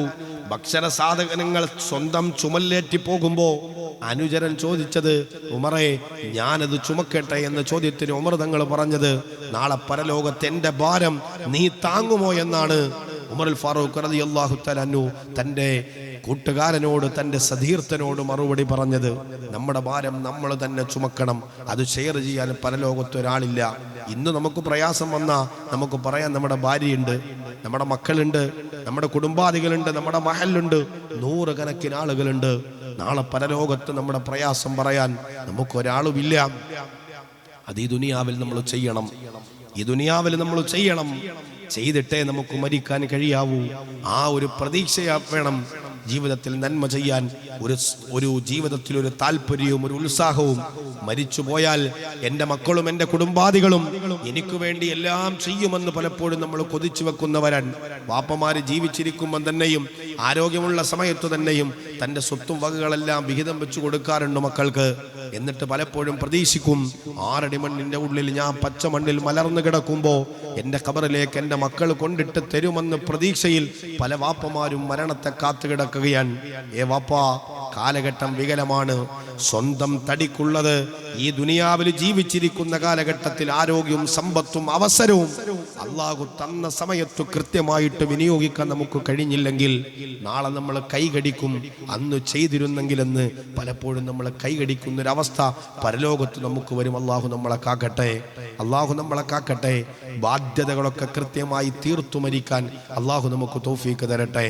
ഭക്ഷണ സാധനങ്ങൾ സ്വന്തം ചുമലിലേറ്റി പോകുമ്പോൾ അനുചരൻ ചോദിച്ചത്, ഉമറേ ഞാനത് ചുമക്കട്ടെ എന്ന ചോദ്യത്തിന് ഉമർ തങ്ങൾ പറഞ്ഞത്, നാളെ പരലോകത്ത് എൻ്റെ ഭാരം നീ താങ്ങുമോ എന്നാണ് ഉമറുൽ ഫാറൂഖ് റളിയല്ലാഹു തആല അൻഹു തൻ്റെ കൂട്ടുകാരനോട്, തൻ്റെ സതീർത്ഥനോട് മറുപടി പറഞ്ഞത്. നമ്മുടെ ഭാരം നമ്മൾ തന്നെ ചുമക്കണം, അത് ഷെയർ ചെയ്യാൻ പരലോകത്ത് ഒരാളില്ല. ഇന്ന് നമുക്ക് പ്രയാസം വന്നാൽ നമുക്ക് പറയാൻ നമ്മുടെ ഭാര്യയുണ്ട്, നമ്മുടെ മക്കളുണ്ട്, നമ്മുടെ കുടുംബാദികളുണ്ട്, നമ്മുടെ മഹലുണ്ട്, 100 കണക്കിന് ആളുകളുണ്ട്. നാളെ പരലോകത്ത് നമ്മുടെ പ്രയാസം പറയാൻ നമുക്കൊരാളുമില്ല. അത് ഈ ദുനിയാവിൽ നമ്മൾ ചെയ്യണം, ഈ ദുനിയാവിൽ നമ്മൾ ചെയ്യണം. ചെയ്തിട്ടേ നമുക്ക് മരിക്കാൻ കഴിയാവൂ. ആ ഒരു പ്രതീക്ഷ വേണം ജീവിതത്തിൽ നന്മ ചെയ്യാൻ. ഒരു ജീവിതത്തിൽ ഒരു താല്പര്യവും ഒരു ഉത്സാഹവും. മരിച്ചു പോയാൽ എൻ്റെ മക്കളും എൻ്റെ കുടുംബാദികളും എനിക്ക് വേണ്ടി എല്ലാം ചെയ്യുമെന്ന് പലപ്പോഴും നമ്മൾ കൊതിച്ചു വെക്കുന്നവരാൻ. വാപ്പമാര് ജീവിച്ചിരിക്കുമ്പോൾ തന്നെയും ആരോഗ്യമുള്ള സമയത്ത് തന്നെയും തൻ്റെ സ്വത്തും വകകളെല്ലാം വിഹിതം വെച്ചു കൊടുക്കാറുണ്ട് മക്കൾക്ക്. എന്നിട്ട് പലപ്പോഴും പ്രതീക്ഷിക്കും, 6 അടി മണ്ണിൻ്റെ ഉള്ളിൽ ഞാൻ പച്ച മണ്ണിൽ മലർന്നു കിടക്കുമ്പോൾ എൻ്റെ ഖബറിലേക്ക് എൻ്റെ മക്കൾ കൊണ്ടിട്ട് തരുമെന്ന് പ്രതീക്ഷയിൽ പല വാപ്പമാരും മരണത്തെ കാത്തു കിടക്കുകയാണ്. വാപ്പാ, കാലഘട്ടം വികലമാണ്. സ്വന്തം തടിക്കുള്ളത് ഈ ദുനിയാവിൽ ജീവിച്ചിരിക്കുന്ന കാലഘട്ടത്തിൽ ആരോഗ്യവും സമ്പത്തും അവസരവും അള്ളാഹു തന്ന സമയത്ത് കൃത്യമായിട്ട് വിനിയോഗിക്കാൻ നമുക്ക് കഴിഞ്ഞില്ലെങ്കിൽ നാളെ നമ്മൾ കൈകടിക്കും. അന്ന് ചെയ്തിരുന്നെങ്കിലെന്ന് പലപ്പോഴും നമ്മൾ കൈകടിക്കുന്നൊരവസ്ഥ പരലോകത്ത് നമുക്ക് വരും. അള്ളാഹു നമ്മളെ കാക്കട്ടെ, അള്ളാഹു നമ്മളെ കാക്കട്ടെ. ബാധ്യതകളൊക്കെ കൃത്യമായി തീർത്തു മരിക്കാൻ അള്ളാഹു നമുക്ക് തൗഫീക്ക് തരട്ടെ,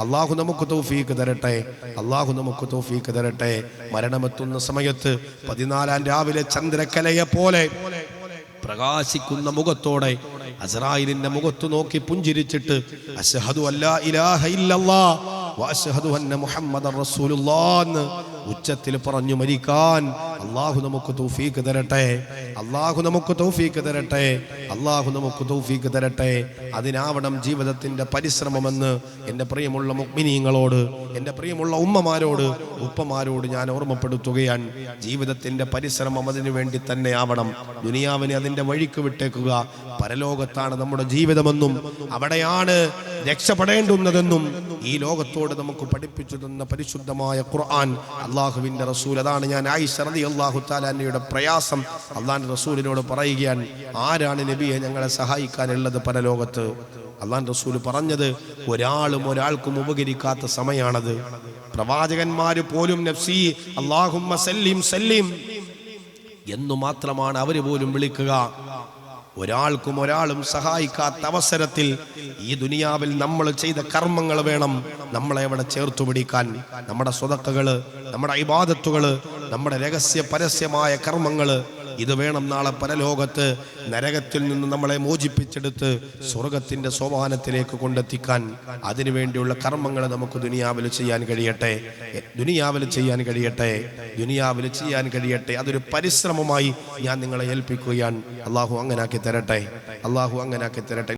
അള്ളാഹു നമുക്ക് തൗഫീക്ക് തരട്ടെ, അള്ളാഹു നമുക്ക് തൗഫീക്ക് തരട്ടെ. മരണമെത്തുന്ന സമയത്ത് 14 രാവിലെ ചന്ദ്രക്കലയെ പോലെ പ്രകാശിക്കുന്ന മുഖത്തോടെ അസ്രായിലിന്റെ മുഖത്ത് നോക്കി പുഞ്ചിരിച്ചിട്ട് അശ്ഹദു അല്ലാ ഇലാഹ ഇല്ലല്ലാഹ് വ അശ്ഹദു അന്ന മുഹമ്മദർ റസൂലുള്ളാഹ് എന്ന് ഉച്ചത്തിൽ പറഞ്ഞു മരിക്കാൻ അള്ളാഹു നമുക്ക് തൗഫീക്ക് തരട്ടെ, അള്ളാഹു നമുക്ക് തൗഫീക്ക് തരട്ടെ, അള്ളാഹു നമുക്ക് തൗഫീക്ക് തരട്ടെ. അതിനാവണം ജീവിതത്തിന്റെ പരിശ്രമമെന്ന് എൻ്റെ പ്രിയമുള്ള മുഅ്മിനീങ്ങളോട്, എൻ്റെ പ്രിയമുള്ള ഉമ്മമാരോട്, ഉപ്പമാരോട് ഞാൻ ഓർമ്മപ്പെടുത്തുകയാണ്. ജീവിതത്തിന്റെ പരിശ്രമം അതിനു വേണ്ടി തന്നെ ആവണം. ദുനിയാവിനെ അതിന്റെ വഴിക്ക് വിട്ടേക്കുക. പരലോകത്താണ് നമ്മുടെ ജീവിതമെന്നും അവിടെയാണ് രക്ഷപ്പെടേണ്ടുന്നതെന്നും ഈ ലോകത്തോട് നമുക്ക് പഠിപ്പിച്ചു തന്ന പരിശുദ്ധമായ ഖുർആൻ, അള്ളാഹുവിന്റെ റസൂൽ. അതാണ് ഞാൻ ആയിഷ റളിയല്ലാഹു തആല അൻഹയുടെ പ്രയാസം അള്ളാഹുവിന്റെ റസൂലിനോട് പറയുകയാണ്, ആരാണ് നബിയെ ഞങ്ങളെ സഹായിക്കാനുള്ളത് പരലോകത്ത്? അള്ളാഹുവിന്റെ റസൂൽ പറഞ്ഞത്, ഒരാളും ഒരാൾക്കും ഉപകരിക്കാത്ത സമയമാണത്. പ്രവാചകന്മാര് പോലും നഫ്സി അല്ലാഹുമ്മ സല്ലിം സല്ലിം എന്നു മാത്രമാണ് അവര് പോലും വിളിക്കുക. ഒരാൾക്കും ഒരാളും സഹായിക്കാത്ത അവസരത്തിൽ ഈ ദുനിയാവിൽ നമ്മൾ ചെയ്ത കർമ്മങ്ങൾ വേണം നമ്മളെ അവിടെ ചേർത്തു പിടിക്കാൻ. നമ്മുടെ സ്വതക്കകള്, നമ്മുടെ ഇബാദത്തുകള്, നമ്മുടെ രഹസ്യ പരസ്യമായ കർമ്മങ്ങള്, ഇത് വേണം നാളെ പരലോകത്ത് നരകത്തിൽ നിന്ന് നമ്മളെ മോചിപ്പിച്ചെടുത്ത് സ്വർഗത്തിന്റെ സോപാനത്തിലേക്ക് കൊണ്ടെത്തിക്കാൻ. അതിനുവേണ്ടിയുള്ള കർമ്മങ്ങൾ നമുക്ക് ദുനിയാവിൽ ചെയ്യാൻ കഴിയട്ടെ, ദുനിയാവിൽ ചെയ്യാൻ കഴിയട്ടെ, ദുനിയാവിൽ ചെയ്യാൻ കഴിയട്ടെ. അതൊരു പരിശ്രമമായി ഞാൻ നിങ്ങളെ ഏൽപ്പിക്കുകയാണ്. അള്ളാഹു അങ്ങനാക്കി തരട്ടെ, അള്ളാഹു അങ്ങനാക്കി തരട്ടെ.